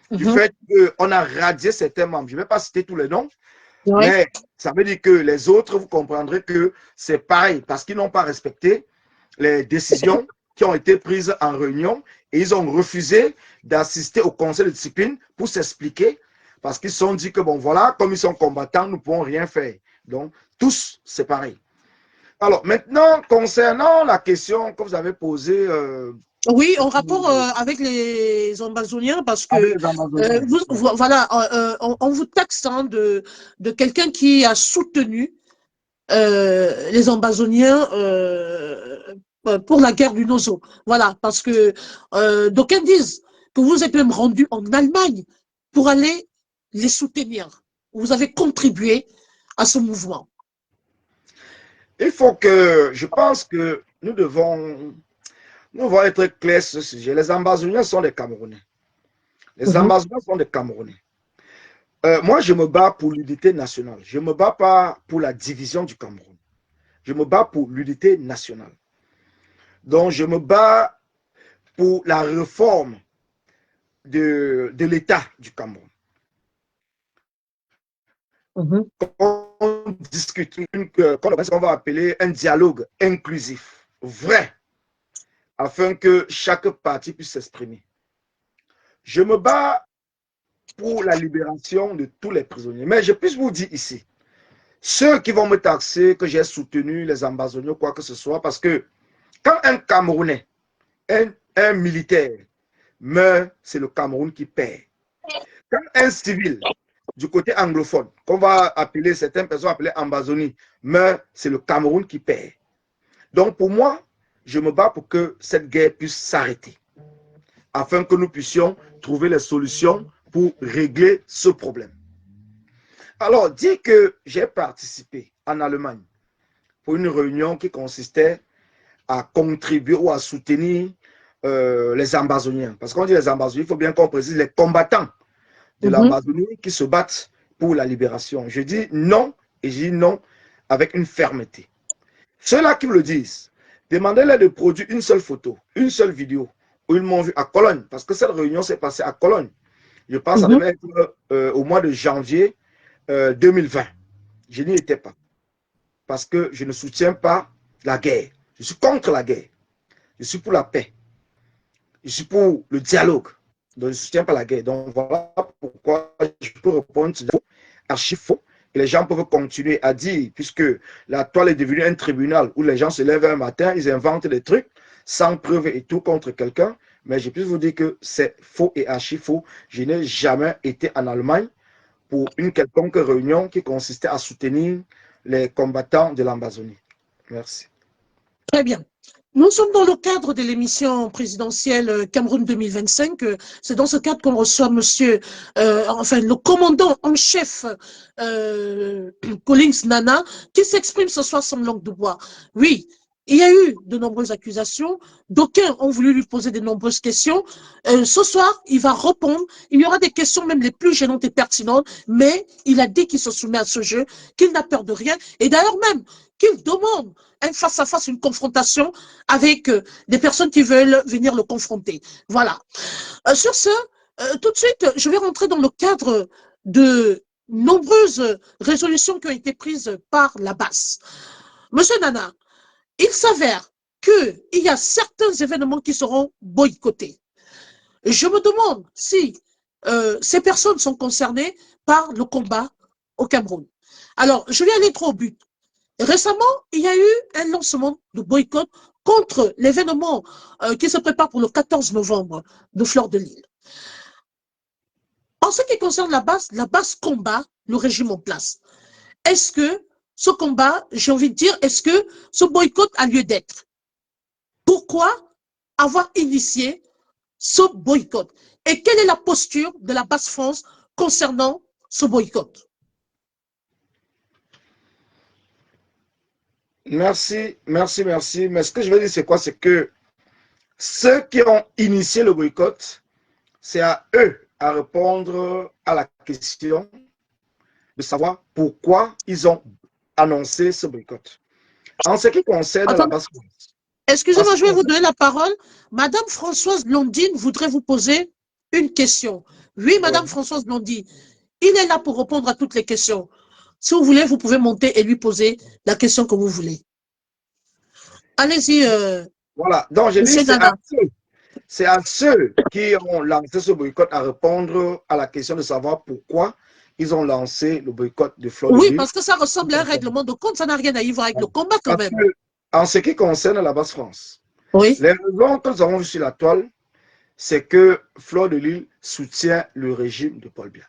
du fait qu'on a radié certains membres. Je ne vais pas citer tous les noms, mais ça veut dire que les autres, vous comprendrez que c'est pareil, parce qu'ils n'ont pas respecté les décisions qui ont été prises en réunion et ils ont refusé d'assister au conseil de discipline pour s'expliquer parce qu'ils se sont dit que bon voilà, comme ils sont combattants, nous ne pouvons rien faire. Donc, tous, c'est pareil. Alors, maintenant, concernant la question que vous avez posée... oui, en rapport avec les Ambazoniens, parce que voilà, on vous taxe hein, de quelqu'un qui a soutenu les Ambazoniens pour la guerre du Nozo. Voilà, parce que d'aucuns disent que vous êtes même rendu en Allemagne pour aller les soutenir. Vous avez contribué à ce mouvement. Il faut que, je pense que nous devons être clairs sur ce sujet. Les Ambazoniens sont des Camerounais. Les Ambazoniens sont des Camerounais. Moi, je me bats pour l'unité nationale. Je ne me bats pas pour la division du Cameroun. Je me bats pour l'unité nationale. Donc, je me bats pour la réforme de l'État du Cameroun. On discute, qu'on va appeler un dialogue inclusif, vrai, afin que chaque parti puisse s'exprimer. Je me bats pour la libération de tous les prisonniers. Mais je puisse vous dire ici, ceux qui vont me taxer que j'ai soutenu les Ambazoniens, quoi que ce soit, parce que quand un Camerounais, un militaire meurt, c'est le Cameroun qui perd. Quand un civil du côté anglophone, qu'on va appeler, certaines personnes appelées Ambazonie, meurt, c'est le Cameroun qui perd. Donc pour moi, je me bats pour que cette guerre puisse s'arrêter, afin que nous puissions trouver les solutions pour régler ce problème. Alors, dire que j'ai participé en Allemagne pour une réunion qui consistait à contribuer ou à soutenir les Ambazoniens. Parce qu'on dit les Ambazoniens, il faut bien qu'on précise les combattants de l'Ambazonie qui se battent pour la libération. Je dis non, et je dis non avec une fermeté. Ceux-là qui me le disent, demandez-leur de produire une seule photo, une seule vidéo, où ils m'ont vu à Cologne, parce que cette réunion s'est passée à Cologne. Je pense à devait être au mois de janvier 2020. Je n'y étais pas, parce que je ne soutiens pas la guerre. Je suis contre la guerre. Je suis pour la paix. Je suis pour le dialogue. Donc, je ne soutiens pas la guerre. Donc, voilà pourquoi je peux répondre archi faux. Et les gens peuvent continuer à dire, puisque la toile est devenue un tribunal où les gens se lèvent un matin, ils inventent des trucs sans preuve et tout contre quelqu'un. Mais je peux vous dire que c'est faux et archi faux. Je n'ai jamais été en Allemagne pour une quelconque réunion qui consistait à soutenir les combattants de l'Ambazonie. Merci. Très bien. Nous sommes dans le cadre de l'émission présidentielle Cameroun 2025. C'est dans ce cadre qu'on reçoit monsieur, le commandant en chef Collins Nana, qui s'exprime ce soir sans langue de bois. Oui, il y a eu de nombreuses accusations. D'aucuns ont voulu lui poser de nombreuses questions. Ce soir, il va répondre. Il y aura des questions même les plus gênantes et pertinentes, mais il a dit qu'il se soumet à ce jeu, qu'il n'a peur de rien. Et d'ailleurs même, qu'il demande un face-à-face, une confrontation avec des personnes qui veulent venir le confronter. Voilà. Sur ce, tout de suite, je vais rentrer dans le cadre de nombreuses résolutions qui ont été prises par la BAS. Monsieur Nana, il s'avère qu'il y a certains événements qui seront boycottés. Je me demande si ces personnes sont concernées par le combat au Cameroun. Alors, je vais aller trop au but. Récemment, il y a eu un lancement de boycott contre l'événement qui se prépare pour le 14 novembre de Fleur de Lille. En ce qui concerne la base combat le régime en place. Est-ce que ce combat, j'ai envie de dire, est-ce que ce boycott a lieu d'être? Pourquoi avoir initié ce boycott? Et quelle est la posture de la base France concernant ce boycott? Merci. Mais ce que je veux dire, c'est quoi? C'est que ceux qui ont initié le boycott, c'est à eux à répondre à la question de savoir pourquoi ils ont annoncé ce boycott. En ce qui concerne la base France. Excusez-moi, je vais vous donner la parole. Madame Françoise Blondine voudrait vous poser une question. Oui, Madame Françoise Blondine, il est là pour répondre à toutes les questions. Si vous voulez, vous pouvez monter et lui poser la question que vous voulez. Allez-y. Voilà, donc je dis c'est à ceux qui ont lancé ce boycott à répondre à la question de savoir pourquoi ils ont lancé le boycott de Fleur de Lille. Oui, parce que ça ressemble à un règlement de compte, ça n'a rien à y voir avec le combat quand même. En ce qui concerne la base France, oui. Les raisons que nous avons vues sur la toile, c'est que Fleur de Lille soutient le régime de Paul Biya.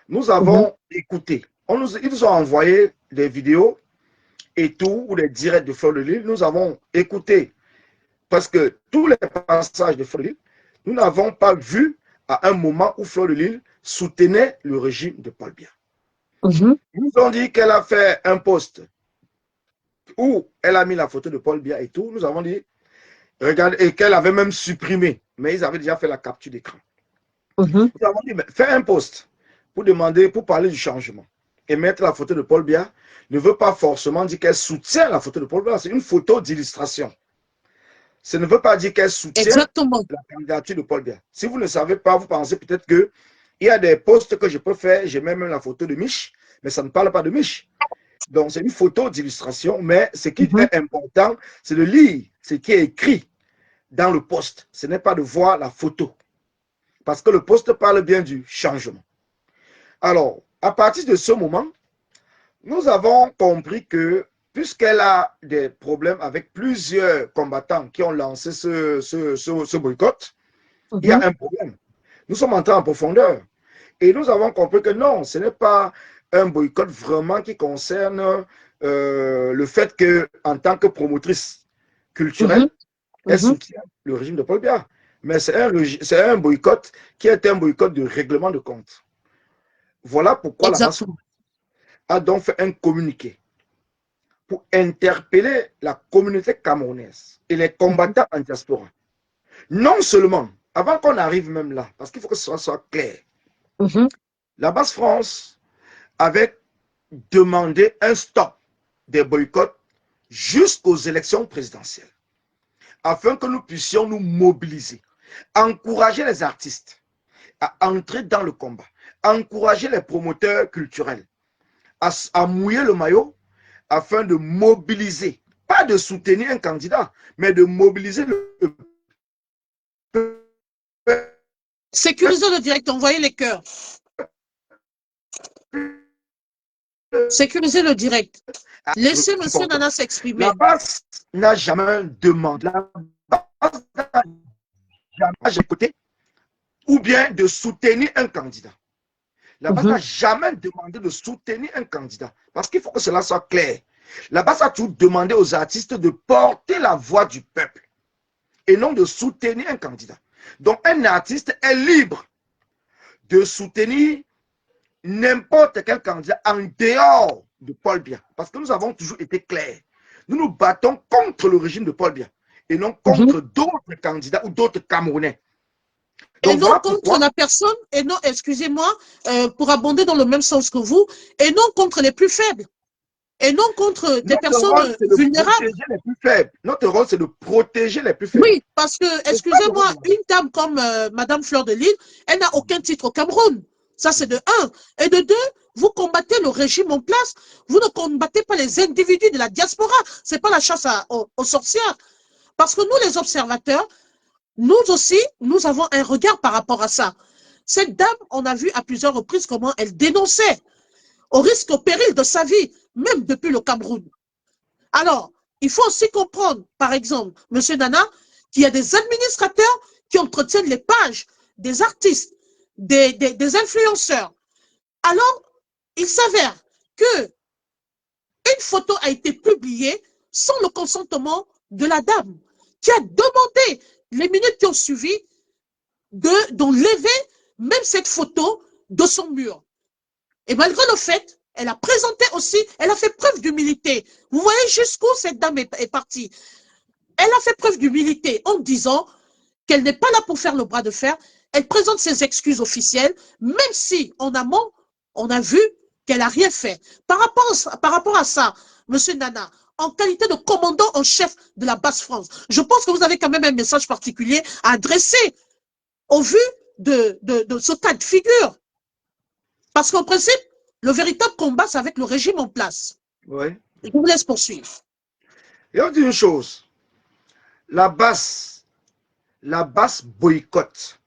Nous avons écouté, ils nous ont envoyé des vidéos et tout, ou des directs de Fleur de Lille. Nous avons écouté, parce que tous les passages de Fleur de Lille, nous n'avons pas vu à un moment où Fleur de Lille soutenait le régime de Paul Biya. Ils nous ont dit qu'elle a fait un post où elle a mis la photo de Paul Biya et tout. Nous avons dit, regarde, et qu'elle avait même supprimé, mais ils avaient déjà fait la capture d'écran. Nous avons dit, fais un post pour demander, pour parler du changement. Et mettre la photo de Paul Biya ne veut pas forcément dire qu'elle soutient la photo de Paul Biya. C'est une photo d'illustration. Ça ne veut pas dire qu'elle soutient la candidature de Paul Biya. Si vous ne savez pas, vous pensez peut-être qu'il y a des posts que je peux faire, je mets même la photo de Mich, mais ça ne parle pas de Mich. Donc, c'est une photo d'illustration, mais ce qui est important, c'est de lire ce qui est écrit dans le post. Ce n'est pas de voir la photo. Parce que le post parle bien du changement. Alors, à partir de ce moment, nous avons compris que, puisqu'elle a des problèmes avec plusieurs combattants qui ont lancé ce boycott, il y a un problème. Nous sommes entrés en profondeur. Et nous avons compris que non, ce n'est pas un boycott vraiment qui concerne le fait qu'en tant que promotrice culturelle, elle soutient le régime de Paul Biya. Mais c'est un boycott qui est un boycott de règlement de compte. Voilà pourquoi la base a donc fait un communiqué pour interpeller la communauté camerounaise et les combattants en diaspora. Non seulement, avant qu'on arrive même là, parce qu'il faut que ce soit clair, la base France avait demandé un stop des boycotts jusqu'aux élections présidentielles, afin que nous puissions nous mobiliser, encourager les artistes à entrer dans le combat, encourager les promoteurs culturels à mouiller le maillot afin de mobiliser, pas de soutenir un candidat, mais de mobiliser le sécuriser le direct, envoyer les cœurs. Sécuriser le direct. Laissez M. Nana s'exprimer. La base n'a jamais demandé, la base n'a jamais écouté, ou bien de soutenir un candidat. La base n'a jamais demandé de soutenir un candidat. Parce qu'il faut que cela soit clair. La base a toujours demandé aux artistes de porter la voix du peuple et non de soutenir un candidat. Donc, un artiste est libre de soutenir n'importe quel candidat en dehors de Paul Biya. Parce que nous avons toujours été clairs. nous nous battons contre le régime de Paul Biya et non contre d'autres candidats ou d'autres Camerounais. Donc, et non voilà contre la personne, et non, excusez-moi, pour abonder dans le même sens que vous, et non contre les plus faibles. Et non contre des personnes vulnérables. Protéger les plus faibles. Notre rôle, c'est de protéger les plus faibles. Oui, parce que, excusez-moi, une dame comme Madame Fleur de Lys, elle n'a aucun titre au Cameroun. Ça, c'est de un. Et de deux, vous combattez le régime en place. Vous ne combattez pas les individus de la diaspora. Ce n'est pas la chasse aux sorcières. Parce que nous, les observateurs, nous aussi, nous avons un regard par rapport à ça. Cette dame, on a vu à plusieurs reprises comment elle dénonçait, au risque, au péril de sa vie, même depuis le Cameroun. Alors, il faut aussi comprendre, par exemple, M. Nana, qu'il y a des administrateurs qui entretiennent les pages des artistes, des influenceurs. Alors, il s'avère que une photo a été publiée sans le consentement de la dame, qui a demandé, les minutes qui ont suivi, d'enlever même cette photo de son mur. Et malgré le fait, elle a présenté aussi, elle a fait preuve d'humilité. Vous voyez jusqu'où cette dame est partie. Elle a fait preuve d'humilité en disant qu'elle n'est pas là pour faire le bras de fer. Elle présente ses excuses officielles, même si en amont, on a vu qu'elle n'a rien fait. Par rapport à ça, M. Nana, en qualité de commandant en chef de la Basse-France, je pense que vous avez quand même un message particulier à adresser au vu de ce cas de figure. Parce qu'en principe, le véritable combat, c'est avec le régime en place. Oui. Je vous laisse poursuivre. Et on dit une chose. La basse boycotte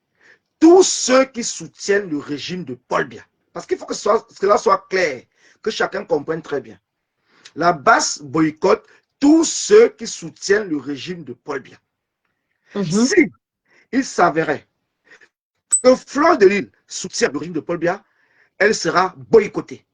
tous ceux qui soutiennent le régime de Paul Biya. Parce qu'il faut que cela soit clair, que chacun comprenne très bien. La basse boycotte tous ceux qui soutiennent le régime de Paul Biya. Si il s'avérait que Fleur de Lys soutient le régime de Paul Biya, elle sera boycottée,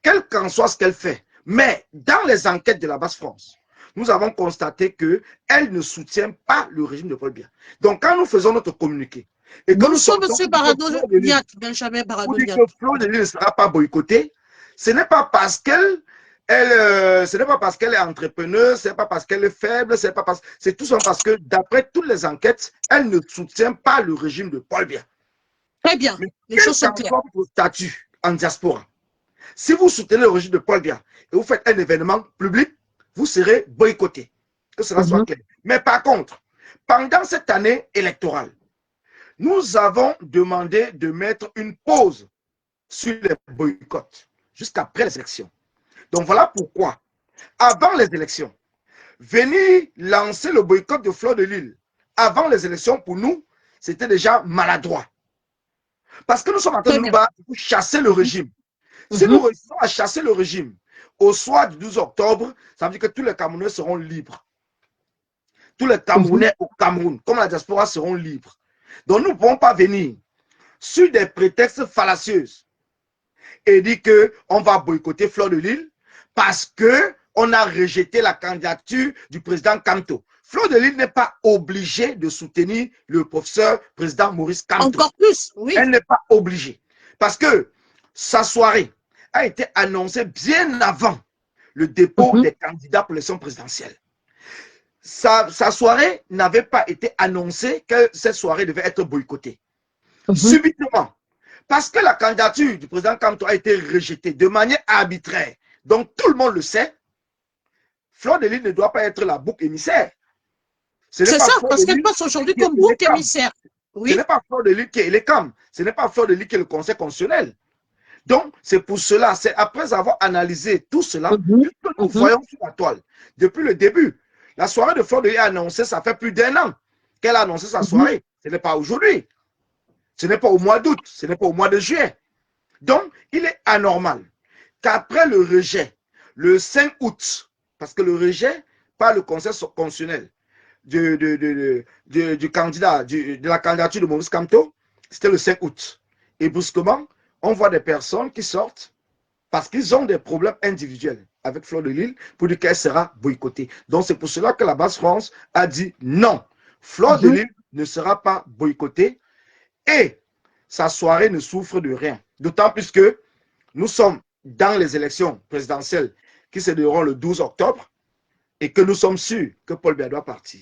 quel qu'en soit ce qu'elle fait. Mais dans les enquêtes de la Basse-France, nous avons constaté qu'elle ne soutient pas le régime de Paul Biya. Donc, quand nous faisons notre communiqué, et que nous sommes M. Barado-Niat, Benjamin Barado-Niat, que Fleur de Lys ne sera pas boycottée, ce n'est pas parce qu'elle est entrepreneuse, ce n'est pas parce qu'elle est faible, c'est tout simplement parce que d'après toutes les enquêtes, elle ne soutient pas le régime de Paul Biya. Très bien, mais les choses sont claires. Votre statut en diaspora, si vous soutenez le régime de Paul Biya et vous faites un événement public, vous serez boycotté. Que cela soit clair. Mais par contre, pendant cette année électorale, nous avons demandé de mettre une pause sur les boycotts jusqu'après les élections. Donc voilà pourquoi, avant les élections, venir lancer le boycott de Fleur de Lys avant les élections, pour nous, c'était déjà maladroit. Parce que nous sommes en train de nous battre pour chasser le régime. Si nous réussissons à chasser le régime au soir du 12 octobre, ça veut dire que tous les Camerounais seront libres. Tous les Camerounais au Cameroun, comme la diaspora, seront libres. Donc nous ne pouvons pas venir sur des prétextes fallacieux et dire qu'on va boycotter Fleur de Lys parce qu'on a rejeté la candidature du président Kamto. Fleur de Lys n'est pas obligée de soutenir le professeur président Maurice Kamto. Encore plus, oui. Elle n'est pas obligée. Parce que sa soirée a été annoncée bien avant le dépôt des candidats pour l'élection présidentielle. Sa soirée n'avait pas été annoncée que cette soirée devait être boycottée. Subitement, parce que la candidature du président Kamto a été rejetée de manière arbitraire, donc tout le monde le sait, Fleur de Lys ne doit pas être la bouc émissaire. C'est ça, parce qu'elle passe aujourd'hui comme bouc émissaire. Oui. Ce n'est pas Fleur de Lys qui est l'ECAM, ce n'est pas Fleur de Lys qui est le Conseil constitutionnel. Donc, c'est pour cela, c'est après avoir analysé tout cela, que nous voyons sur la toile. Depuis le début, la soirée de Fleur de Lys a annoncé, ça fait plus d'1 an qu'elle a annoncé sa soirée. Ce n'est pas aujourd'hui. Ce n'est pas au mois d'août, ce n'est pas au mois de juillet. Donc, il est anormal qu'après le rejet, le 5 août, parce que le rejet par le Conseil constitutionnel du candidat, de la candidature de Maurice Kamto, c'était le 5 août. Et brusquement, on voit des personnes qui sortent parce qu'ils ont des problèmes individuels avec Fleur de Lys pour dire qu'elle sera boycottée. Donc, c'est pour cela que la Basse-France a dit non. Fleur de Lys ne sera pas boycottée et sa soirée ne souffre de rien. D'autant plus que nous sommes dans les élections présidentielles qui se dérouleront le 12 octobre. et que nous sommes sûrs que Paul Biya doit partir.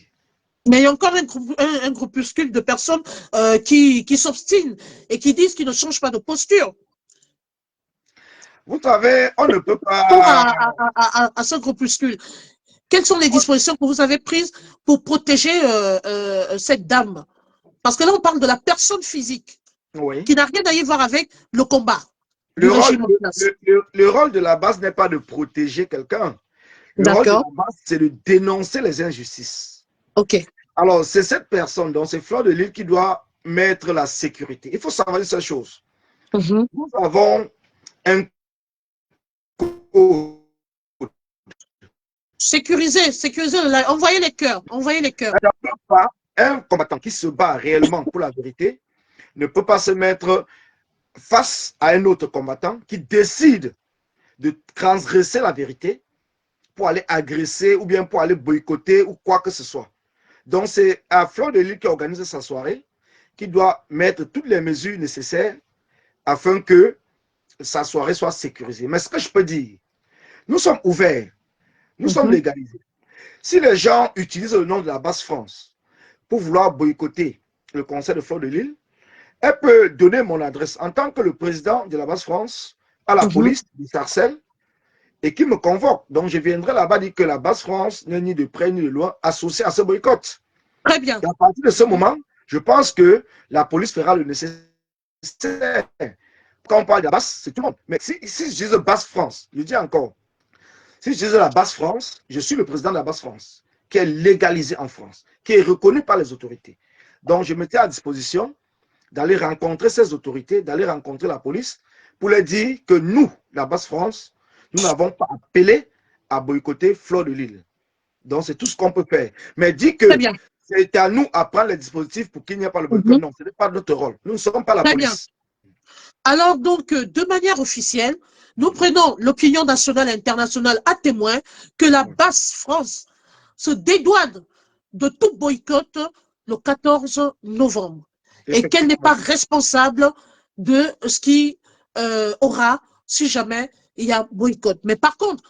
Mais il y a encore un groupuscule de personnes qui s'obstinent et qui disent qu'ils ne changent pas de posture. Vous savez, on ne peut Pour pas... à ce groupuscule, quelles sont les dispositions que vous avez prises pour protéger cette dame? Parce que là, on parle de la personne physique Oui. qui n'a rien à y voir avec le combat du Le régime en place. rôle de la base n'est pas de protéger quelqu'un. Le rôle de la base, c'est de dénoncer les injustices. OK. Alors, c'est cette personne, donc c'est Fleur de Lys, qui doit mettre la sécurité. Il faut savoir ces choses. Nous avons un code. Sécuriser, envoyer les cœurs, envoyer les cœurs. Un combattant qui se bat réellement pour la vérité ne peut pas se mettre face à un autre combattant qui décide de transgresser la vérité pour aller agresser ou bien pour aller boycotter ou quoi que ce soit. Donc, c'est à Fleur de Lys qui organise sa soirée, qui doit mettre toutes les mesures nécessaires afin que sa soirée soit sécurisée. Mais ce que je peux dire, nous sommes ouverts, nous sommes légalisés. Si les gens utilisent le nom de la Basse France pour vouloir boycotter le concert de Fleur de Lys, elle peut donner mon adresse en tant que le président de la Basse France à la police du Sarcelles et qui me convoque. Donc, je viendrai là-bas dire que la Basse France n'est ni de près ni de loin associée à ce boycott. Très bien. Et à partir de ce moment, je pense que la police fera le nécessaire. Quand on parle de la Basse, c'est tout le monde. Mais si je dis Basse France, je dis encore, si je dis la Basse France, je suis le président de la Basse France, qui est légalisé en France, qui est reconnu par les autorités. Donc, je mettais à disposition d'aller rencontrer ces autorités, d'aller rencontrer la police, pour leur dire que nous, la Basse France, nous n'avons pas appelé à boycotter Fleur de Lys. Donc, c'est tout ce qu'on peut faire. Mais dire que c'est à nous à prendre les dispositifs pour qu'il n'y ait pas le boycott, non, ce n'est pas notre rôle. Nous ne sommes pas la police. Bien. Alors, donc, de manière officielle, nous prenons l'opinion nationale et internationale à témoin que la Basse France se dédouane de tout boycott le 14 novembre et qu'elle n'est pas responsable de ce qui aura si jamais il y a boycott. Mais par contre,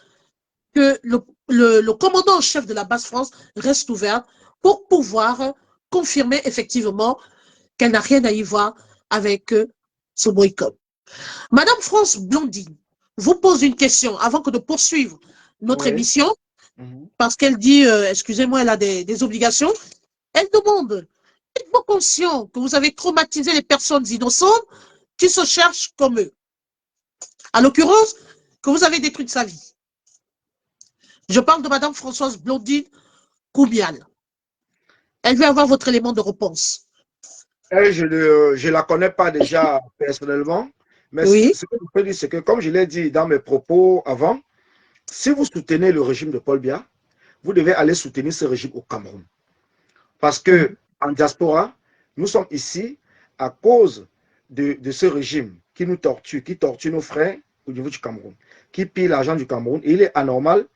que le commandant en chef de la Basse France reste ouvert pour pouvoir confirmer effectivement qu'elle n'a rien à y voir avec ce boycott. Madame France Blondine vous pose une question avant que de poursuivre notre émission, parce qu'elle dit, excusez-moi, elle a des obligations. Elle demande, êtes-vous conscient que vous avez traumatisé les personnes innocentes qui se cherchent comme eux? À l'occurrence, que vous avez détruit sa vie. Je parle de Madame Françoise Blondine Koumial. Elle veut avoir votre élément de réponse. Je ne la connais pas déjà personnellement, mais ce que je peux dire, c'est que, comme je l'ai dit dans mes propos avant, si vous soutenez le régime de Paul Biya, vous devez aller soutenir ce régime au Cameroun. Parce que en diaspora, nous sommes ici à cause de ce régime qui nous torture, qui torture nos frères au niveau du Cameroun, qui pille l'argent du Cameroun. Et il est anormal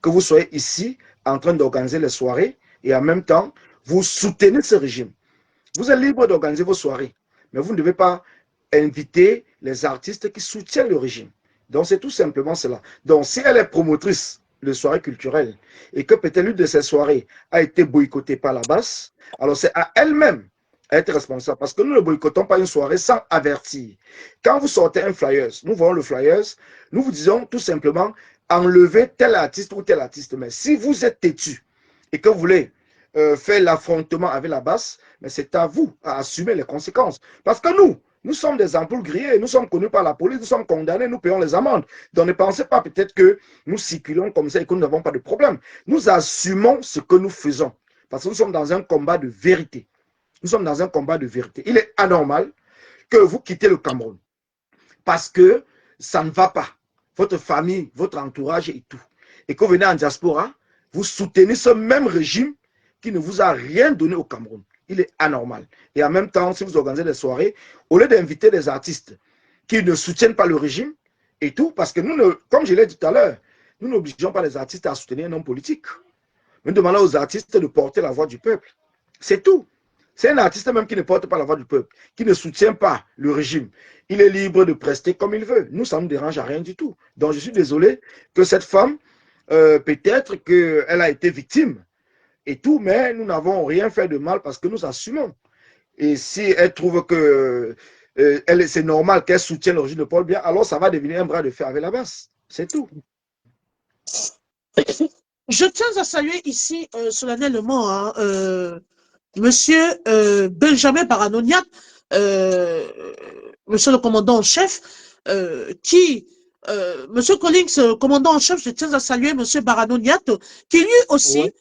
que vous soyez ici en train d'organiser les soirées et en même temps, vous soutenez ce régime. Vous êtes libre d'organiser vos soirées, mais vous ne devez pas inviter les artistes qui soutiennent le régime. Donc, c'est tout simplement cela. Donc, si elle est promotrice de soirées culturelles et que peut-être l'une de ces soirées a été boycottée par la Basse, alors c'est à elle-même à être responsable parce que nous ne boycottons pas une soirée sans avertir. Quand vous sortez un flyers, nous voyons le flyers, nous vous disons tout simplement enlevez tel artiste ou tel artiste. Mais si vous êtes têtu et que vous voulez faire l'affrontement avec la Basse, mais c'est à vous à assumer les conséquences. Parce que nous sommes des ampoules grillées, nous sommes connus par la police, nous sommes condamnés, nous payons les amendes. Donc ne pensez pas peut-être que nous circulons comme ça et que nous n'avons pas de problème. Nous assumons ce que nous faisons. Parce que nous sommes dans un combat de vérité. Nous sommes dans un combat de vérité. Il est anormal que vous quittez le Cameroun. Parce que ça ne va pas. Votre famille, votre entourage et tout. Et que vous venez en diaspora, vous soutenez ce même régime qui ne vous a rien donné au Cameroun. Il est anormal. Et en même temps, si vous organisez des soirées, au lieu d'inviter des artistes qui ne soutiennent pas le régime et tout, parce que nous, comme je l'ai dit tout à l'heure, nous n'obligeons pas les artistes à soutenir un homme politique. Nous demandons aux artistes de porter la voix du peuple. C'est tout. C'est un artiste même qui ne porte pas la voix du peuple, qui ne soutient pas le régime. Il est libre de prester comme il veut. Nous, ça ne nous dérange à rien du tout. Donc, je suis désolé que cette femme peut-être qu'elle a été victime et tout, mais nous n'avons rien fait de mal parce que nous assumons. Et si elle trouve que c'est normal qu'elle soutienne le régime de Paul Biya, alors ça va devenir un bras de fer avec la base. C'est tout. Je tiens à saluer ici solennellement hein, Monsieur Benjamin Baranoniat, Monsieur le commandant en chef, Monsieur Collins, commandant en chef, je tiens à saluer Monsieur Baranoniat, qui lui aussi, Ouais.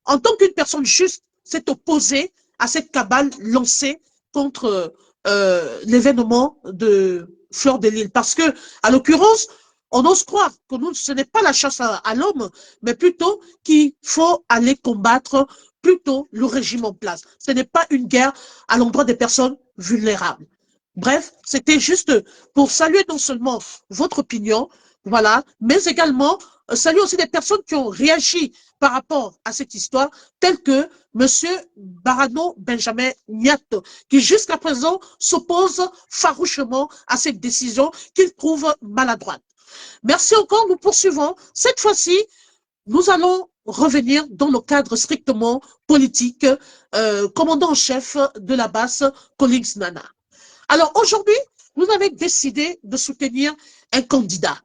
en tant qu'une personne juste, s'est opposé à cette cabale lancée contre l'événement de Fleur de Lille. Parce que, à l'occurrence, on ose croire que nous, ce n'est pas la chasse à l'homme, mais plutôt qu'il faut aller combattre plutôt le régime en place. Ce n'est pas une guerre à l'endroit des personnes vulnérables. Bref, c'était juste pour saluer non seulement votre opinion, voilà, mais également saluer aussi des personnes qui ont réagi par rapport à cette histoire, tels que Monsieur Barano Benjamin Niato, qui jusqu'à présent s'oppose farouchement à cette décision qu'il trouve maladroite. Merci encore, nous poursuivons. Cette fois-ci, nous allons revenir dans le cadre strictement politique, commandant en chef de la base, Collins Nana. Alors aujourd'hui, vous avez décidé de soutenir un candidat,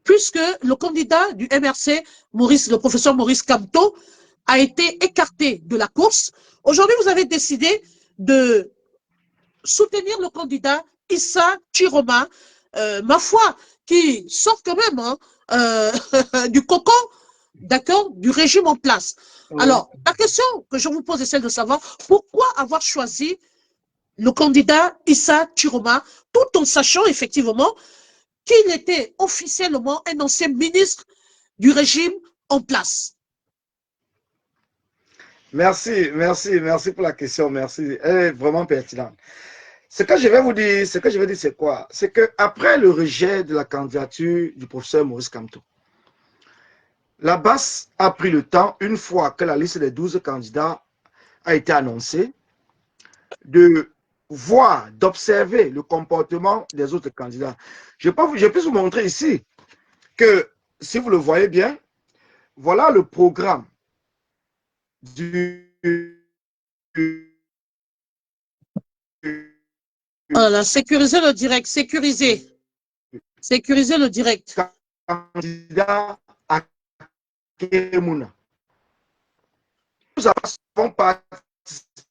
puisque le candidat du MRC, le professeur Maurice Kamto, a été écarté de la course. Aujourd'hui, vous avez décidé de soutenir le candidat Issa Chiroma, ma foi, qui sort quand même du cocon, d'accord, du régime en place. Ouais. Alors, la question que je vous pose est celle de savoir pourquoi avoir choisi le candidat Issa Chiroma, tout en sachant effectivement qu'il était officiellement un ancien ministre du régime en place. Merci pour la question, merci. Elle est vraiment pertinente. Ce que je vais vous dire, c'est quoi? C'est qu'après le rejet de la candidature du professeur Maurice Kamto, la base a pris le temps, une fois que la liste des 12 candidats a été annoncée, de voir, d'observer le comportement des autres candidats. Je peux vous montrer ici que, si vous le voyez bien, voilà le programme du... Voilà, sécuriser le direct, sécuriser le direct. Candidat à Kémouna. Nous avons participé.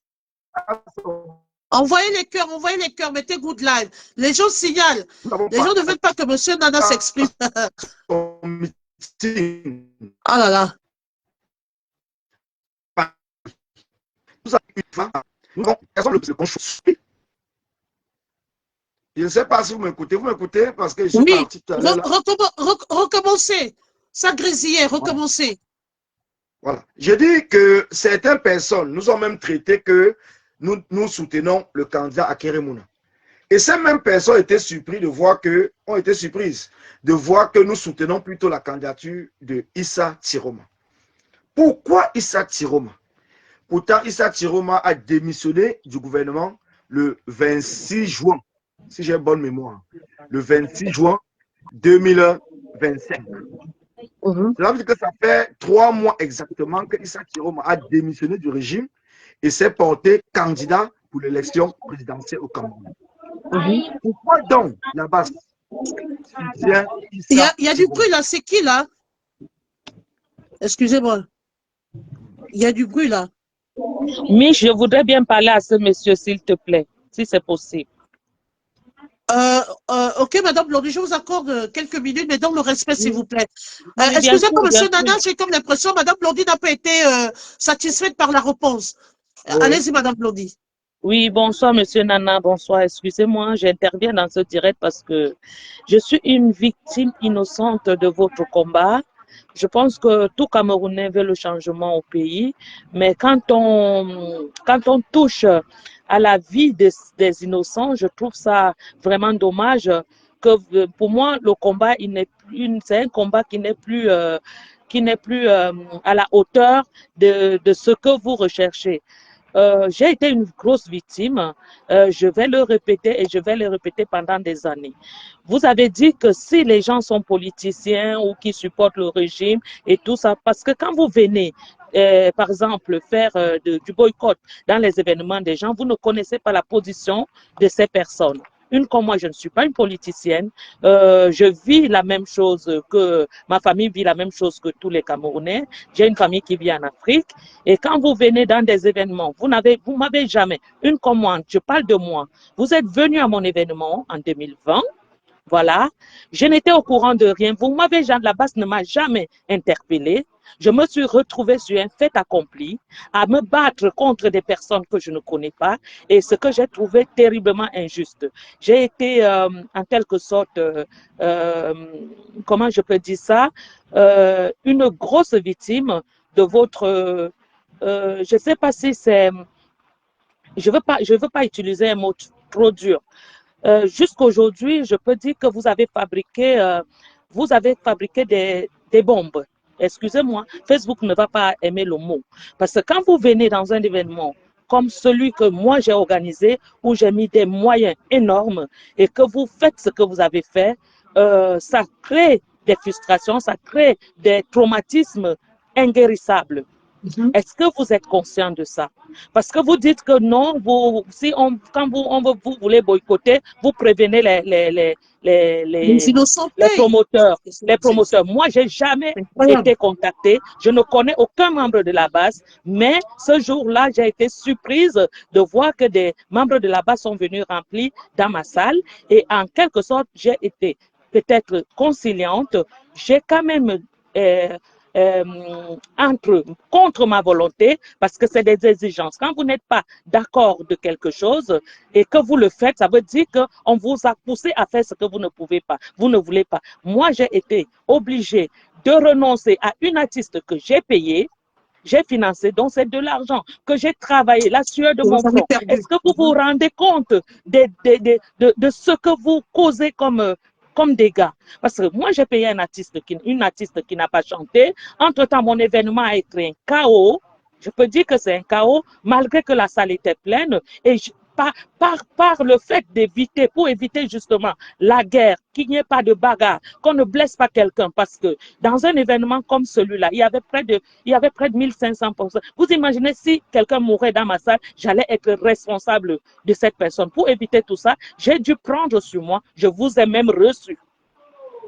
Envoyez les cœurs, mettez good live. Les gens signalent. Les gens ne veulent pas que M. Nana s'exprime. Ah là là. Je ne sais pas si vous m'écoutez parce que je suis parti tout à l'heure. Recommencez. Ça grésillait, recommencez. Voilà. Je dis que certaines personnes nous ont même traité que nous soutenons le candidat à Kérémouna. Et ces mêmes personnes ont été surprises de voir que nous soutenons plutôt la candidature de Issa Tiroma. Pourquoi Issa Tiroma? Pourtant, Issa Tiroma a démissionné du gouvernement le 26 juin, si j'ai bonne mémoire, le 26 juin 2025. Cela veut dire que ça fait 3 mois exactement que Issa Tiroma a démissionné du régime et s'est porté candidat pour l'élection présidentielle au Cameroun. Pourquoi donc la base? Il y a du bruit là, c'est qui là? Excusez-moi. Il y a du bruit là. Mais je voudrais bien parler à ce monsieur, s'il te plaît, si c'est possible. Ok, Madame Blondy, je vous accorde quelques minutes, mais dans le respect, s'il vous plaît. Excusez-moi, Monsieur Nana, j'ai comme l'impression Madame Blondy n'a pas été satisfaite par la réponse. Oui. Allez-y, Madame Blondy. Oui, bonsoir, Monsieur Nana, bonsoir. Excusez-moi, j'interviens dans ce direct parce que je suis une victime innocente de votre combat. Je pense que tout Camerounais veut le changement au pays, mais quand on touche à la vie des innocents, je trouve ça vraiment dommage que pour moi, le combat, c'est un combat qui n'est plus à la hauteur de ce que vous recherchez. j'ai été une grosse victime. Je vais le répéter et je vais le répéter pendant des années. Vous avez dit que si les gens sont politiciens ou qui supportent le régime et tout ça, parce que quand vous venez, par exemple, faire du boycott dans les événements des gens, vous ne connaissez pas la position de ces personnes. Une comme moi, je ne suis pas une politicienne. Je vis la même chose que ma famille vit la même chose que tous les Camerounais. J'ai une famille qui vit en Afrique. Et quand vous venez dans des événements, vous m'avez jamais, une comme moi, je parle de moi. Vous êtes venu à mon événement en 2020. Voilà, je n'étais au courant de rien. Vous m'avez, la base ne m'a jamais interpellé. Je me suis retrouvée sur un fait accompli, à me battre contre des personnes que je ne connais pas et ce que j'ai trouvé terriblement injuste. J'ai été en quelque sorte, comment je peux dire ça, une grosse victime de votre, je ne sais pas si c'est, je veux pas utiliser un mot trop dur. Jusqu'aujourd'hui, je peux dire que vous avez fabriqué des bombes. Excusez-moi, Facebook ne va pas aimer le mot. Parce que quand vous venez dans un événement comme celui que moi j'ai organisé, où j'ai mis des moyens énormes et que vous faites ce que vous avez fait, ça crée des frustrations, ça crée des traumatismes inguérissables. Est-ce que vous êtes conscient de ça? Parce que vous dites que non, quand vous voulez boycotter, vous prévenez Les innocents les payent. promoteurs. Les promoteurs. Moi, j'ai jamais été contactée. Je ne connais aucun membre de la base, mais ce jour-là, j'ai été surprise de voir que des membres de la base sont venus remplir dans ma salle et en quelque sorte, j'ai été peut-être conciliante. J'ai quand même contre ma volonté, parce que c'est des exigences. Quand vous n'êtes pas d'accord de quelque chose et que vous le faites, ça veut dire qu'on vous a poussé à faire ce que vous ne pouvez pas, vous ne voulez pas. Moi, j'ai été obligée de renoncer à une artiste que j'ai payée, j'ai financé, donc c'est de l'argent que j'ai travaillé, la sueur de mon front. Est-ce que vous vous rendez compte de ce que vous causez comme dégâts? Parce que moi, j'ai payé une artiste qui n'a pas chanté. Entre-temps, mon événement a été un chaos. Je peux dire que c'est un chaos, malgré que la salle était pleine. Et par le fait d'éviter, pour éviter justement la guerre, qu'il n'y ait pas de bagarre, qu'on ne blesse pas quelqu'un, parce que dans un événement comme celui-là, il y avait près de 1500 personnes. Vous imaginez si quelqu'un mourait dans ma salle, j'allais être responsable de cette personne. Pour éviter tout ça, j'ai dû prendre sur moi, je vous ai même reçu.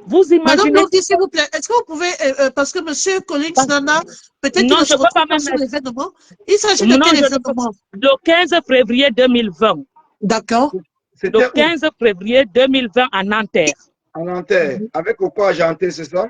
Vous imaginez... Madame Lodi, s'il vous plaît, est-ce que vous pouvez, parce que Monsieur Collins Nana, peut-être qu'il ne se retrouve pas sur l'événement. Il s'agit de quel événement? Le 15 février 2020. D'accord. Le 15 février 2020 à Nanterre. À Nanterre, avec Coco Argenté, c'est ça?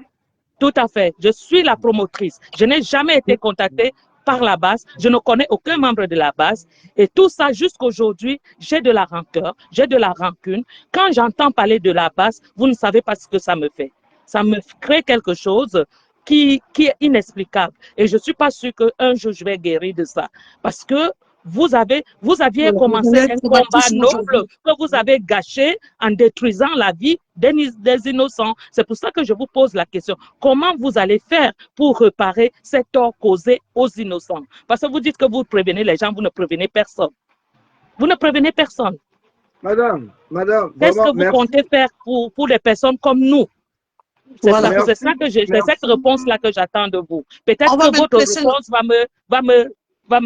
Tout à fait. Je suis la promotrice. Je n'ai jamais été contactée par la base. Je ne connais aucun membre de la base. Et tout ça, jusqu'aujourd'hui, j'ai de la rancœur, j'ai de la rancune. Quand j'entends parler de la base, vous ne savez pas ce que ça me fait. Ça me crée quelque chose qui est inexplicable. Et je ne suis pas sûre qu'un jour, je vais guérir de ça. Parce que vous aviez commencé un combat noble que vous avez gâché en détruisant la vie des innocents. C'est pour ça que je vous pose la question. Comment vous allez faire pour réparer cet tort causé aux innocents? Parce que vous dites que vous prévenez les gens, vous ne prévenez personne. Vous ne prévenez personne. Madame, qu'est-ce que vous comptez faire pour les personnes comme nous? C'est cette réponse-là que j'attends de vous. Peut-être que votre réponse va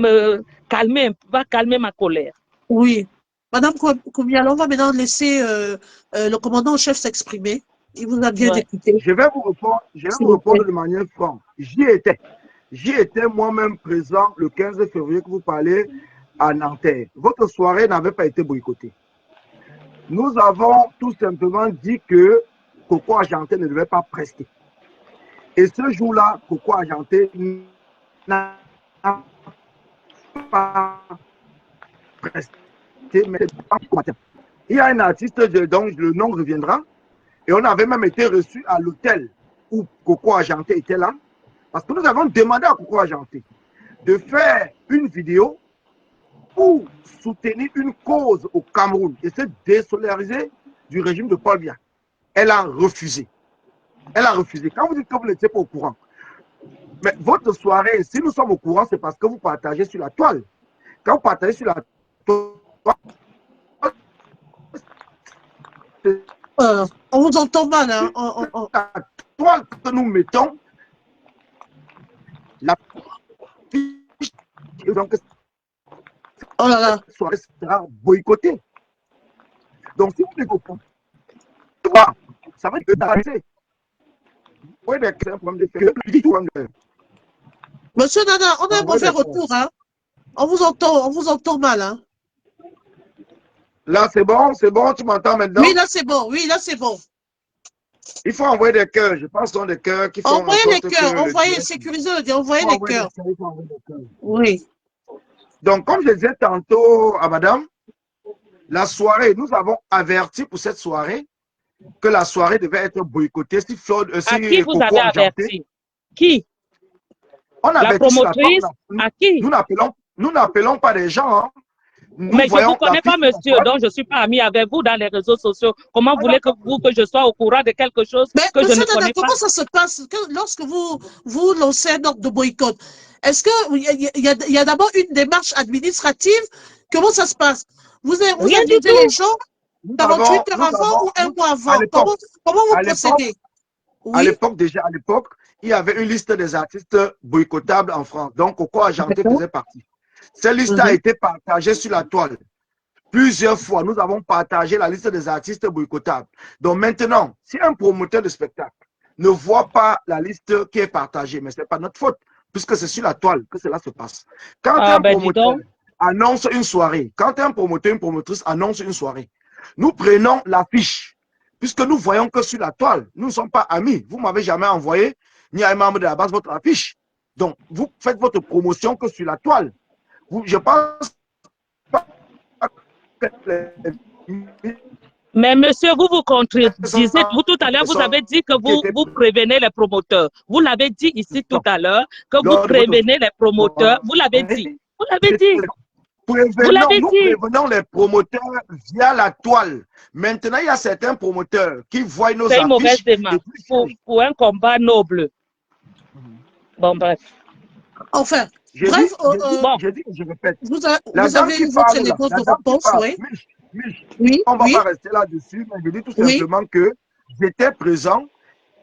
calmer ma colère. Oui. Madame Koumiala, on va maintenant laisser le commandant en chef s'exprimer. Il vous a bien écouté. Je vais vous répondre de manière franche. J'y étais moi-même présent le 15 février que vous parlez à Nanterre. Votre soirée n'avait pas été boycottée. Nous avons tout simplement dit que Coco Argenté ne devait pas prester. Et ce jour-là, Coco Argenté n'a pas presté. Mais il y a un artiste dont le nom reviendra. Et on avait même été reçu à l'hôtel où Coco Argenté était là. Parce que nous avons demandé à Coco Argenté de faire une vidéo pour soutenir une cause au Cameroun et se désolidariser du régime de Paul Biya. Elle a refusé. Elle a refusé. Quand vous dites que vous n'étiez pas au courant, mais votre soirée, si nous sommes au courant, c'est parce que vous partagez sur la toile. Quand on partageait sur la toile, on vous entend mal. Hein? La toile que nous mettons, la fiche, donc, oh là là. cette soirée sera boycottée. Donc, si vous dites au fond, toi, ça va être passé. Oui, c'est un problème de Monsieur Nana, on a un mauvais retour. Hein? On vous entend mal. Hein? Là, c'est bon, tu m'entends maintenant? Oui, là, c'est bon. Oui, là, c'est bon. Il faut envoyer des cœurs. Je pense que ce sont des cœurs qui font. Envoyez les cœurs. Envoyez, sécurisez le dire. Envoyez les cœurs. Oui. Donc, comme je disais tantôt à madame, la soirée, nous avons averti pour cette soirée que la soirée devait être boycottée. Si Claude, à qui vous avez averti? Qui? On la promotrice? À qui? Nous n'appelons pas des gens. Hein. Mais je ne vous connais pas, monsieur, donc je ne suis pas ami avec vous dans les réseaux sociaux. Comment voulez-que je sois au courant de quelque chose que je ne connais pas? Comment ça se passe lorsque vous lancez un ordre de boycott? Est-ce qu'il y a d'abord une démarche administrative? Comment ça se passe? Vous invitez les gens 48 heures avant ou un mois avant? Comment vous procédez? À l'époque, il y avait une liste des artistes boycottables en France. Donc, Coco Argenté faisait partie. Cette liste a été partagée sur la toile. Plusieurs fois, nous avons partagé la liste des artistes boycottables. Donc maintenant, si un promoteur de spectacle ne voit pas la liste qui est partagée, mais ce n'est pas notre faute, puisque c'est sur la toile que cela se passe. Quand un promoteur annonce une soirée, quand un promoteur, une promotrice annonce une soirée, nous prenons l'affiche, puisque nous voyons que sur la toile, nous ne sommes pas amis. Vous ne m'avez jamais envoyé, ni à un membre de la base, votre affiche. Donc, vous faites votre promotion que sur la toile. Je pense pas que... Mais monsieur, vous vous contredisez. Vous, tout à l'heure, vous avez dit que vous prévenez les promoteurs. Vous l'avez dit ici tout à l'heure, que vous prévenez les promoteurs. Vous l'avez dit. Vous l'avez dit. Nous prévenons les promoteurs via la toile. Maintenant, il y a certains promoteurs qui voient nos affiches. C'est une mauvaise démarche pour un combat noble. Bon, bref. Enfin, bref, je répète. Vous avez eu votre élément de réponse, oui. Oui, on ne va pas rester là-dessus, mais je dis tout simplement que j'étais présent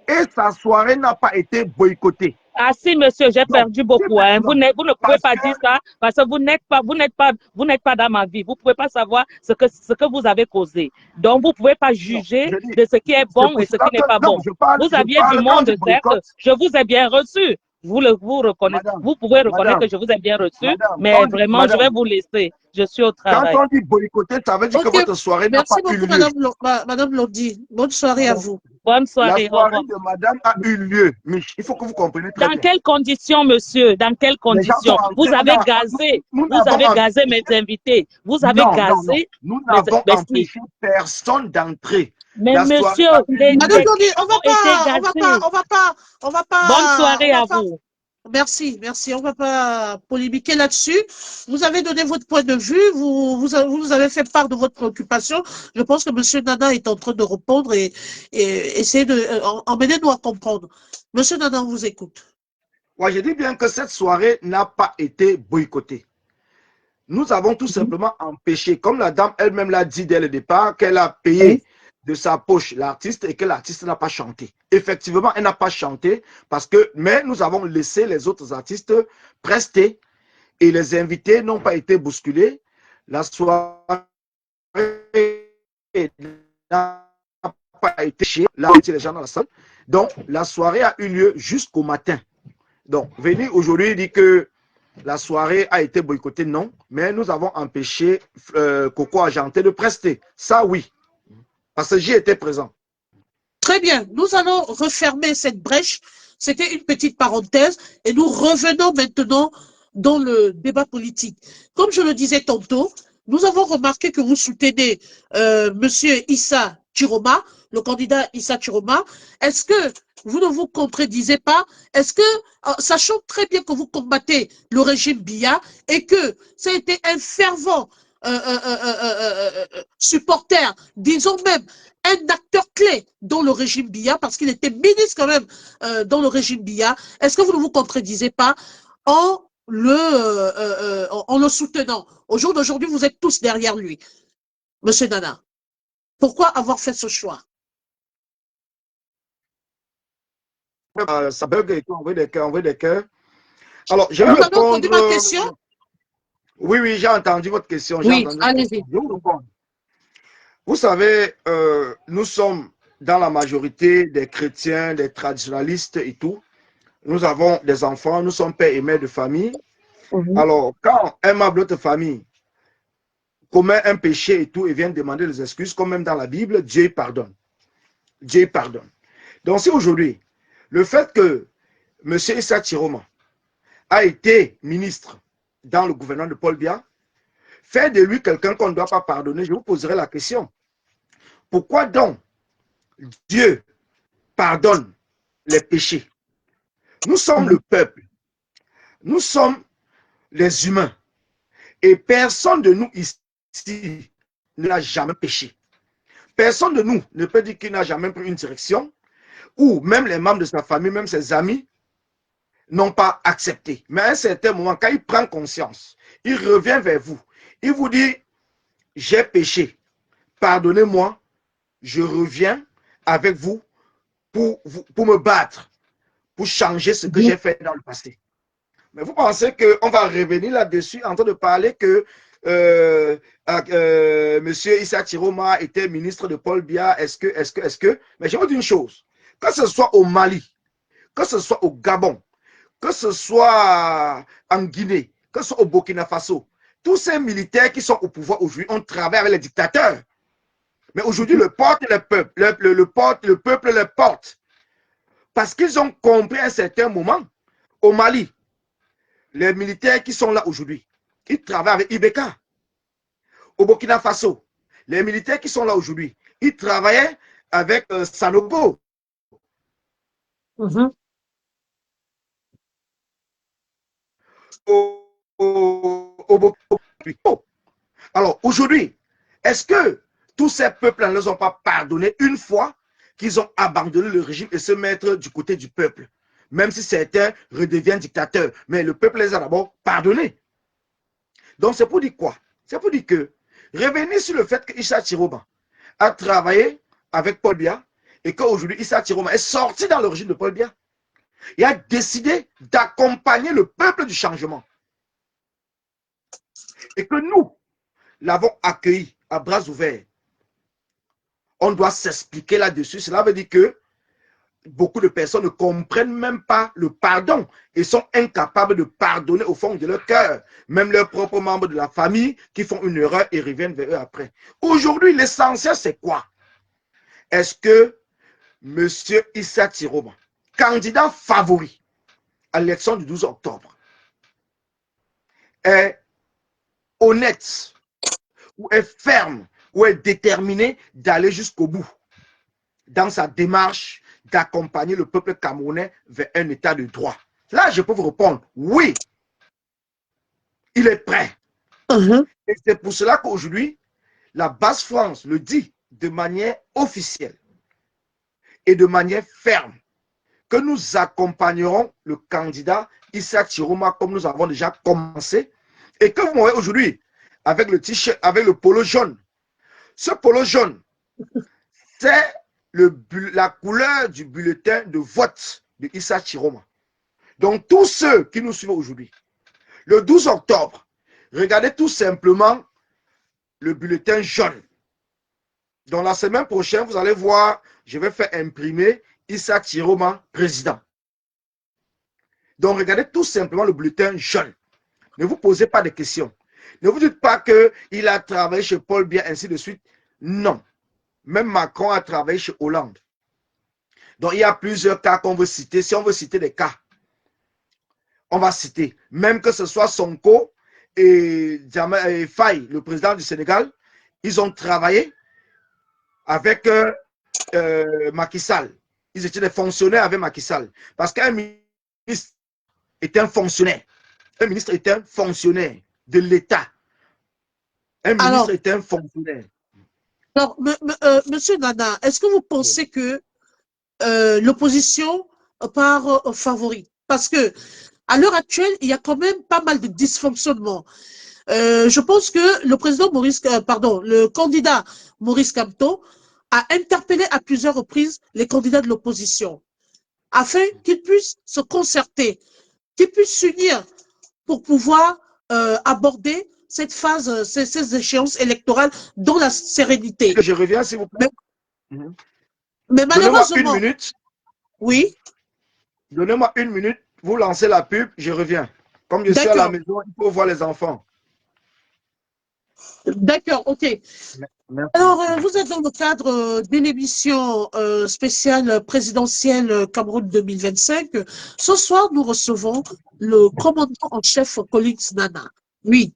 et sa soirée n'a pas été boycottée. Ah si, monsieur, j'ai perdu beaucoup. Hein. Vous ne pouvez pas dire ça parce que vous n'êtes pas dans ma vie. Vous ne pouvez pas savoir ce que vous avez causé. Donc, vous ne pouvez pas juger de ce qui est bon et ce qui n'est pas bon. Vous aviez du monde, certes. Je vous ai bien reçu. Vous pouvez reconnaître que je vous ai bien reçu, mais vraiment, je vais vous laisser. Je suis au travail. Quand on dit boycotter, ça veut dire que votre soirée n'a pas eu lieu. Merci beaucoup, Madame Lodi. Bonne soirée à vous. Bonne soirée. La soirée de madame a eu lieu. Mais il faut que vous compreniez très bien. Dans quelles conditions, monsieur? Dans quelles conditions? Vous avez gazé mes invités. Vous avez gazé. Nous n'avons empêché personne d'entrer. Mais monsieur, Madame Lodi, on va pas. Bonne soirée à vous. Merci. On ne va pas polémiquer là-dessus. Vous avez donné votre point de vue, vous avez fait part de votre préoccupation. Je pense que M. Nana est en train de répondre et essayer d'emmener-nous à comprendre. M. Nana, on vous écoute. Ouais, je dis bien que cette soirée n'a pas été boycottée. Nous avons tout simplement empêché, comme la dame elle-même l'a dit dès le départ, qu'elle a payé de sa poche l'artiste et que l'artiste n'a pas chanté. Effectivement, elle n'a pas chanté, mais nous avons laissé les autres artistes prester et les invités n'ont pas été bousculés. La soirée n'a pas été chiée, là, les gens dans la salle. Donc, la soirée a eu lieu jusqu'au matin. Donc, venir aujourd'hui dire que la soirée a été boycottée, non, mais nous avons empêché Coco Argenté de prester. Ça, oui. Parce que j'y étais présent. Très bien. Nous allons refermer cette brèche. C'était une petite parenthèse et nous revenons maintenant dans le débat politique. Comme je le disais tantôt, nous avons remarqué que vous soutenez Monsieur Issa Chiroma, le candidat Issa Chiroma. Est-ce que vous ne vous contredisez pas? Est-ce que, sachant très bien que vous combattez le régime Biya et que ça a été un fervent supporter, disons même un acteur clé dans le régime Biya, parce qu'il était ministre quand même dans le régime Biya, est-ce que vous ne vous contredisez pas en en le soutenant. Au jour d'aujourd'hui, vous êtes tous derrière lui. Monsieur Nana, pourquoi avoir fait ce choix? Ça bug et tout, envoyer des cœurs, envoyer des cœurs. Alors, je vais Vous avez entendu ma répondre. question? Oui, oui, j'ai entendu votre question. J'ai Oui, entendu votre question. allez-y. Je vous réponds. Vous savez, nous sommes dans la majorité des chrétiens, des traditionnalistes et tout. Nous avons des enfants, nous sommes pères et mères de famille. Alors, quand un membre de notre famille commet un péché et tout et vient demander des excuses, comme même dans la Bible, Dieu pardonne. Dieu pardonne. Donc, si aujourd'hui, le fait que M. Issa Chiroma a été ministre dans le gouvernement de Paul Biya, fait de lui quelqu'un qu'on ne doit pas pardonner, je vous poserai la question. Pourquoi donc Dieu pardonne les péchés? Nous sommes le peuple. Nous sommes les humains. Et personne de nous ici n'a jamais péché. Personne de nous ne peut dire qu'il n'a jamais pris une direction, ou même les membres de sa famille, même ses amis, n'ont pas accepté. Mais à un certain moment, quand il prend conscience, il revient vers vous. Il vous dit, j'ai péché, pardonnez-moi, je reviens avec vous pour me battre, pour changer ce que j'ai fait dans le passé. Mais vous pensez qu'on va revenir là-dessus en train de parler que M. Issa Chiroma était ministre de Paul Biya, est-ce que... Mais je vous dis une chose, que ce soit au Mali, que ce soit au Gabon, que ce soit en Guinée, que ce soit au Burkina Faso, tous ces militaires qui sont au pouvoir aujourd'hui, on travaille avec les dictateurs. Mais aujourd'hui, le peuple le porte. Parce qu'ils ont compris à un certain moment, au Mali, les militaires qui sont là aujourd'hui, ils travaillent avec Ibeka. Au Burkina Faso, les militaires qui sont là aujourd'hui, ils travaillaient avec Sanogo. Alors aujourd'hui, est-ce que tous ces peuples ne les ont pas pardonnés une fois qu'ils ont abandonné le régime et se mettre du côté du peuple? Même si certains redeviennent dictateurs, mais le peuple les a d'abord pardonnés. Donc c'est pour dire quoi? C'est pour dire que revenir sur le fait que Issa Chiroma a travaillé avec Paul Biya et qu'aujourd'hui Issa Chiroma est sorti dans le régime de Paul Biya et a décidé d'accompagner le peuple du changement. Et que nous l'avons accueilli à bras ouverts. On doit s'expliquer là-dessus. Cela veut dire que beaucoup de personnes ne comprennent même pas le pardon et sont incapables de pardonner au fond de leur cœur, même leurs propres membres de la famille qui font une erreur et reviennent vers eux après. Aujourd'hui, l'essentiel, c'est quoi? Est-ce que M. Issa Chiroma, candidat favori à l'élection du 12 octobre, est honnête ou est ferme ou est déterminé d'aller jusqu'au bout dans sa démarche d'accompagner le peuple camerounais vers un état de droit? Là, je peux vous répondre, oui, il est prêt. Et c'est pour cela qu'aujourd'hui, la base France le dit de manière officielle et de manière ferme que nous accompagnerons le candidat Issa Chiroma comme nous avons déjà commencé et que vous voyez aujourd'hui avec le t-shirt, avec le polo jaune. Ce polo jaune, c'est la couleur du bulletin de vote de Issa Chiroma. Donc, tous ceux qui nous suivent aujourd'hui, le 12 octobre, regardez tout simplement le bulletin jaune. Donc, la semaine prochaine, vous allez voir, je vais faire imprimer Issa Chiroma président. Donc, regardez tout simplement le bulletin jaune. Ne vous posez pas de questions. Ne vous dites pas qu'il a travaillé chez Paul Biya, ainsi de suite. Non. Même Macron a travaillé chez Hollande. Donc, il y a plusieurs cas qu'on veut citer. Si on veut citer des cas, on va citer. Même que ce soit Sonko et Faye, le président du Sénégal, ils ont travaillé avec Macky Sall. Ils étaient des fonctionnaires avec Macky Sall. Parce qu'un ministre est un fonctionnaire. Un ministre est un fonctionnaire de l'État. Un ministre est un fonctionnaire. Alors, monsieur Nana, est-ce que vous pensez que l'opposition part favori? Parce que à l'heure actuelle, il y a quand même pas mal de dysfonctionnements. Je pense que le président le candidat Maurice Kamto a interpellé à plusieurs reprises les candidats de l'opposition afin qu'ils puissent se concerter, qu'ils puissent s'unir pour pouvoir aborder cette phase, ces échéances électorales dans la sérénité. Je reviens, s'il vous plaît. Mais Donnez-moi une malheureusement, minute. oui. Donnez-moi une minute. Vous lancez la pub, je reviens. Comme je suis à la maison, il faut voir les enfants. D'accord, ok. Merci. Alors, vous êtes dans le cadre d'une émission spéciale présidentielle Cameroun 2025. Ce soir, nous recevons le commandant en chef Collins Nana. Oui,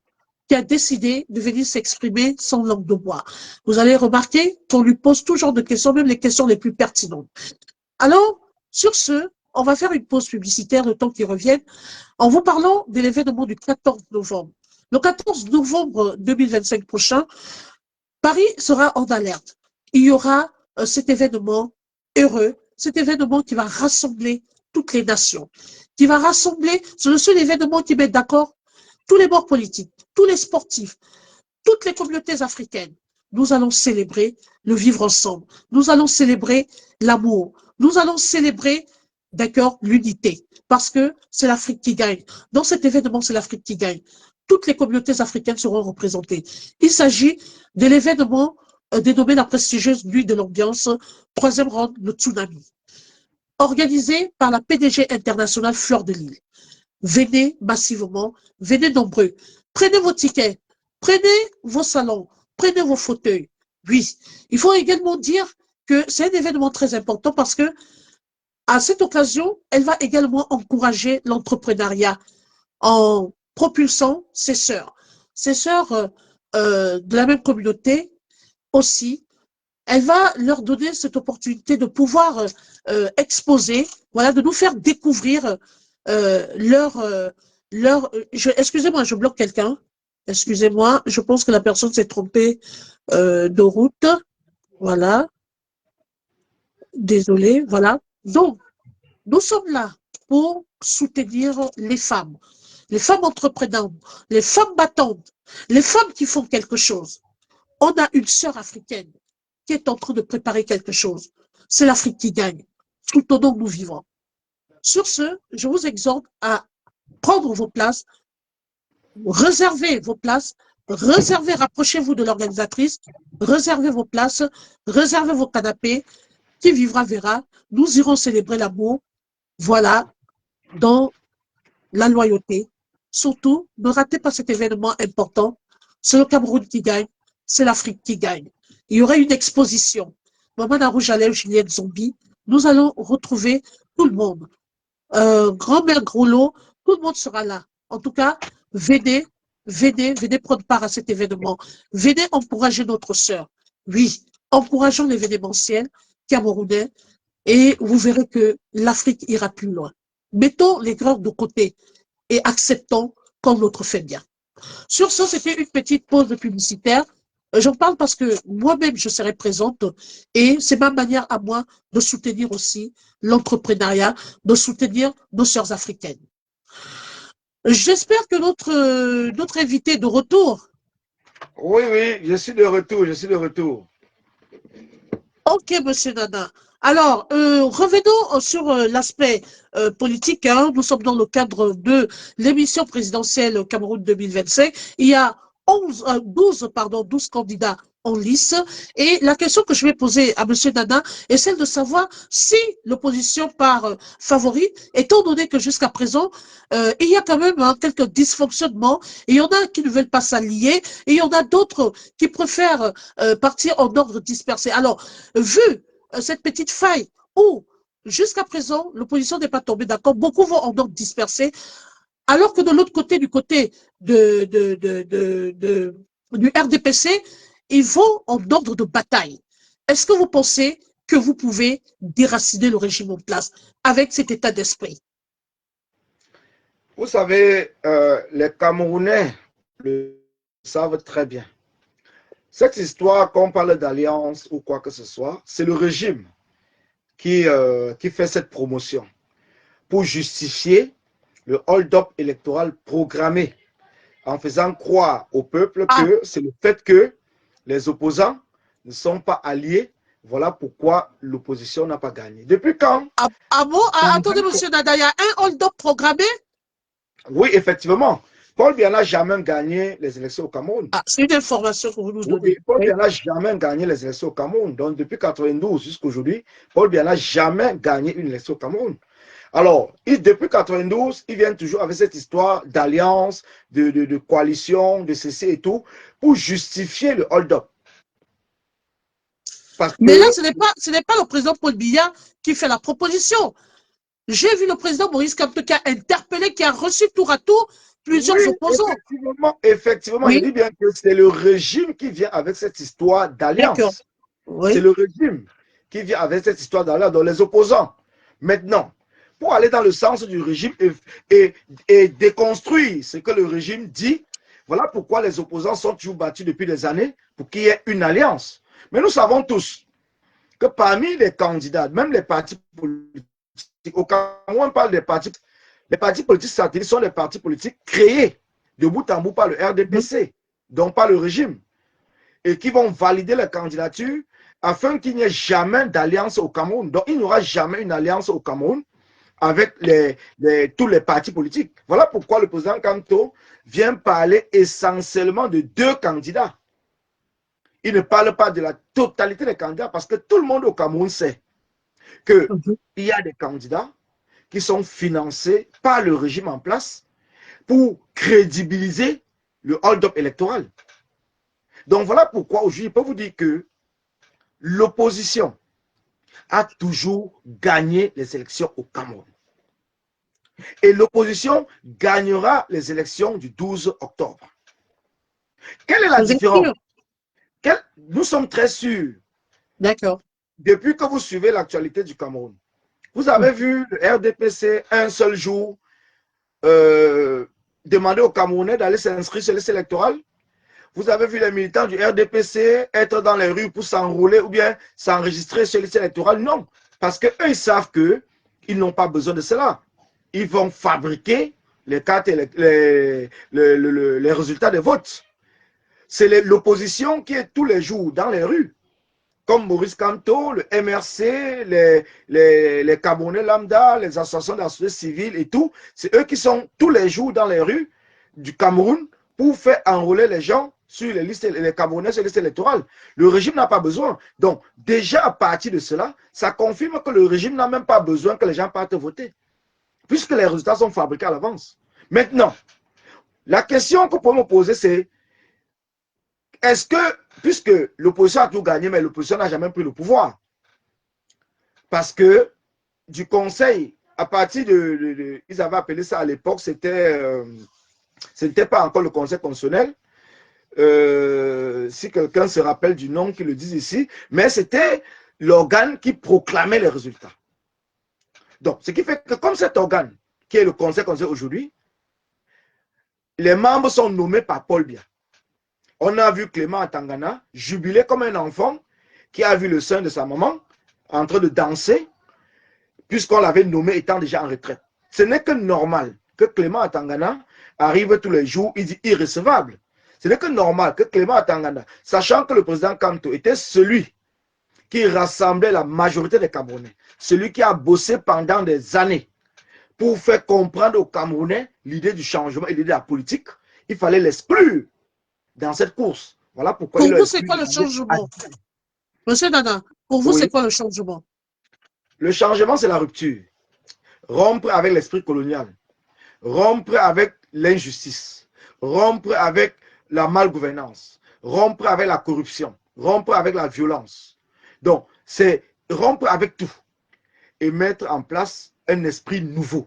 qui a décidé de venir s'exprimer sans langue de bois. Vous allez remarquer qu'on lui pose toujours de questions, même les questions les plus pertinentes. Alors, sur ce, on va faire une pause publicitaire le temps qu'il revienne en vous parlant de l'événement du 14 novembre. Le 14 novembre 2025 prochain, Paris sera en alerte. Il y aura cet événement heureux, cet événement qui va rassembler toutes les nations, qui va rassembler, c'est le seul événement qui met d'accord tous les bords politiques, tous les sportifs, toutes les communautés africaines. Nous allons célébrer le vivre ensemble. Nous allons célébrer l'amour. Nous allons célébrer, d'accord, l'unité. Parce que c'est l'Afrique qui gagne. Dans cet événement, c'est l'Afrique qui gagne. Toutes les communautés africaines seront représentées. Il s'agit de l'événement dénommé la prestigieuse Nuit de l'ambiance, troisième round, le tsunami, organisé par la PDG internationale Fleur de Lille. Venez massivement, venez nombreux. Prenez vos tickets, prenez vos salons, prenez vos fauteuils. Oui, il faut également dire que c'est un événement très important parce que à cette occasion, elle va également encourager l'entrepreneuriat en propulsant ses sœurs. Ses sœurs de la même communauté aussi. Elle va leur donner cette opportunité de pouvoir exposer, voilà, de nous faire découvrir excusez-moi, je bloque quelqu'un. Excusez-moi, je pense que la personne s'est trompée de route. Voilà. Désolé, voilà. Donc, nous sommes là pour soutenir les femmes entreprenantes, les femmes battantes, les femmes qui font quelque chose. On a une sœur africaine qui est en train de préparer quelque chose. C'est l'Afrique qui gagne. Soutenons, nous vivons. Sur ce, je vous exhorte à prendre vos places, réservez vos places, réservez, rapprochez-vous de l'organisatrice, réservez vos places, réservez vos canapés. Qui vivra verra. Nous irons célébrer l'amour. Voilà, dans la loyauté. Surtout, ne ratez pas cet événement important. C'est le Cameroun qui gagne, c'est l'Afrique qui gagne. Il y aura une exposition. Maman la Rouge à lèvres, Juliette Zombie. Nous allons retrouver tout le monde. Grand-mère Grolot, tout le monde sera là. En tout cas, venez prendre part à cet événement. Venez encourager notre sœur. Oui, encourageons l'événementiel camerounais et vous verrez que l'Afrique ira plus loin. Mettons les greurs de côté et acceptons quand l'autre fait bien. Sur ce, c'était une petite pause publicitaire. J'en parle parce que moi-même, je serai présente et c'est ma manière à moi de soutenir aussi l'entrepreneuriat, de soutenir nos sœurs africaines. J'espère que notre invité est de retour. Oui, oui, je suis de retour, je suis de retour. Ok, monsieur Nana. Alors, revenons sur l'aspect politique. Hein. Nous sommes dans le cadre de l'émission présidentielle Cameroun 2025. Il y a 12 candidats en lice. Et la question que je vais poser à monsieur Nana est celle de savoir si l'opposition part favorite, étant donné que jusqu'à présent, il y a quand même quelques dysfonctionnements. Il y en a qui ne veulent pas s'allier et il y en a d'autres qui préfèrent partir en ordre dispersé. Alors, vu cette petite faille où, jusqu'à présent, l'opposition n'est pas tombée d'accord, beaucoup vont en ordre dispersé, alors que de l'autre côté, du côté du RDPC, ils vont en ordre de bataille. Est-ce que vous pensez que vous pouvez déraciner le régime en place avec cet état d'esprit? Vous savez, les Camerounais le savent très bien. Cette histoire, qu'on parle d'alliance ou quoi que ce soit, c'est le régime qui fait cette promotion pour justifier le hold-up électoral programmé, en faisant croire au peuple que c'est le fait que les opposants ne sont pas alliés. Voilà pourquoi l'opposition n'a pas gagné. Depuis quand? Bon, attendez, monsieur Nada, il y a un hold-up programmé? Oui, effectivement. Paul Biya n'a jamais gagné les élections au Cameroun. C'est une information que vous nous donnez. Oui, Paul Biya n'a jamais gagné les élections au Cameroun. Donc, depuis 1992 jusqu'à aujourd'hui, Paul Biya n'a jamais gagné une élection au Cameroun. Alors, depuis 1992, ils viennent toujours avec cette histoire d'alliance, de coalition, de ceci et tout, pour justifier le hold-up. Mais là, ce n'est pas le président Paul Biya qui fait la proposition. J'ai vu le président Maurice Kamto qui a interpellé, qui a reçu tour à tour plusieurs opposants. Effectivement, oui. Je dis bien que c'est le régime qui vient avec cette histoire d'alliance. Oui. C'est le régime qui vient avec cette histoire d'alliance dans les opposants. Maintenant, pour aller dans le sens du régime et déconstruire ce que le régime dit, voilà pourquoi les opposants sont toujours battus depuis des années pour qu'il y ait une alliance. Mais nous savons tous que parmi les candidats, même les partis politiques, au Cameroun, on parle des partis. Les partis politiques satellites sont les partis politiques créés de bout en bout par le RDPC, donc par le régime, et qui vont valider la candidature afin qu'il n'y ait jamais d'alliance au Cameroun. Donc, il n'y aura jamais une alliance au Cameroun avec tous les partis politiques. Voilà pourquoi le président Kamto vient parler essentiellement de 2 candidats. Il ne parle pas de la totalité des candidats parce que tout le monde au Cameroun sait qu'il y a des candidats qui sont financés par le régime en place pour crédibiliser le hold-up électoral. Donc voilà pourquoi aujourd'hui, je peux vous dire que l'opposition a toujours gagné les élections au Cameroun. Et l'opposition gagnera les élections du 12 octobre. Quelle est la différence? Nous sommes très sûrs. D'accord. Depuis que vous suivez l'actualité du Cameroun, vous avez vu le RDPC un seul jour demander aux Camerounais d'aller s'inscrire sur les listes électorales. Vous avez vu les militants du RDPC être dans les rues pour s'enrôler ou bien s'enregistrer sur les listes électorales. Non, parce qu'eux, ils savent qu'ils n'ont pas besoin de cela. Ils vont fabriquer les cartes et les résultats des votes. C'est l'opposition qui est tous les jours dans les rues. Comme Maurice Kamto, le MRC, les Camerounais lambda, les associations de la société civile et tout, c'est eux qui sont tous les jours dans les rues du Cameroun pour faire enrôler les gens sur les listes, les Camerounais sur les listes électorales. Le régime n'a pas besoin. Donc, déjà à partir de cela, ça confirme que le régime n'a même pas besoin que les gens partent voter, puisque les résultats sont fabriqués à l'avance. Maintenant, la question que vous pouvez me poser, c'est est-ce que, puisque l'opposition a tout gagné, mais l'opposition n'a jamais pris le pouvoir, parce que du conseil, à partir ils avaient appelé ça à l'époque, c'était pas encore le conseil constitutionnel, si quelqu'un se rappelle du nom, qu'il le dise ici, mais c'était l'organe qui proclamait les résultats. Donc, ce qui fait que comme cet organe, qui est le conseil constitutionnel aujourd'hui, les membres sont nommés par Paul Biya. On a vu Clément Atangana jubiler comme un enfant qui a vu le sein de sa maman en train de danser, puisqu'on l'avait nommé étant déjà en retraite. Ce n'est que normal que Clément Atangana arrive tous les jours, il dit irrecevable. Ce n'est que normal que Clément Atangana, sachant que le président Kamto était celui qui rassemblait la majorité des Camerounais, celui qui a bossé pendant des années pour faire comprendre aux Camerounais l'idée du changement et l'idée de la politique, il fallait l'exclure dans cette course. Voilà pourquoi. Pour vous, c'est quoi le changement? Monsieur Nana, pour vous, c'est quoi le changement? Le changement, c'est la rupture. Rompre avec l'esprit colonial. Rompre avec l'injustice. Rompre avec la malgouvernance. Rompre avec la corruption. Rompre avec la violence. Donc, c'est rompre avec tout. Et mettre en place un esprit nouveau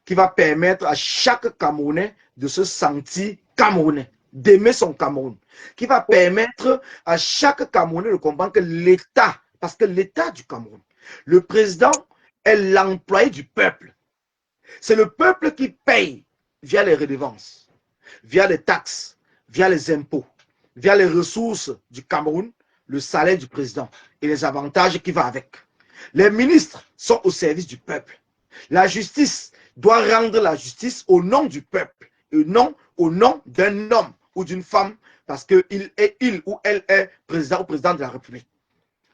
qui va permettre à chaque Camerounais de se sentir Camerounais, d'aimer son Cameroun, qui va permettre à chaque Camerounais de comprendre que l'État, parce que l'État du Cameroun, le président est l'employé du peuple. C'est le peuple qui paye via les redevances, via les taxes, via les impôts, via les ressources du Cameroun, le salaire du président et les avantages qui vont avec. Les ministres sont au service du peuple. La justice doit rendre la justice au nom du peuple et non au nom d'un homme ou d'une femme parce qu'il ou elle est président ou présidente de la République.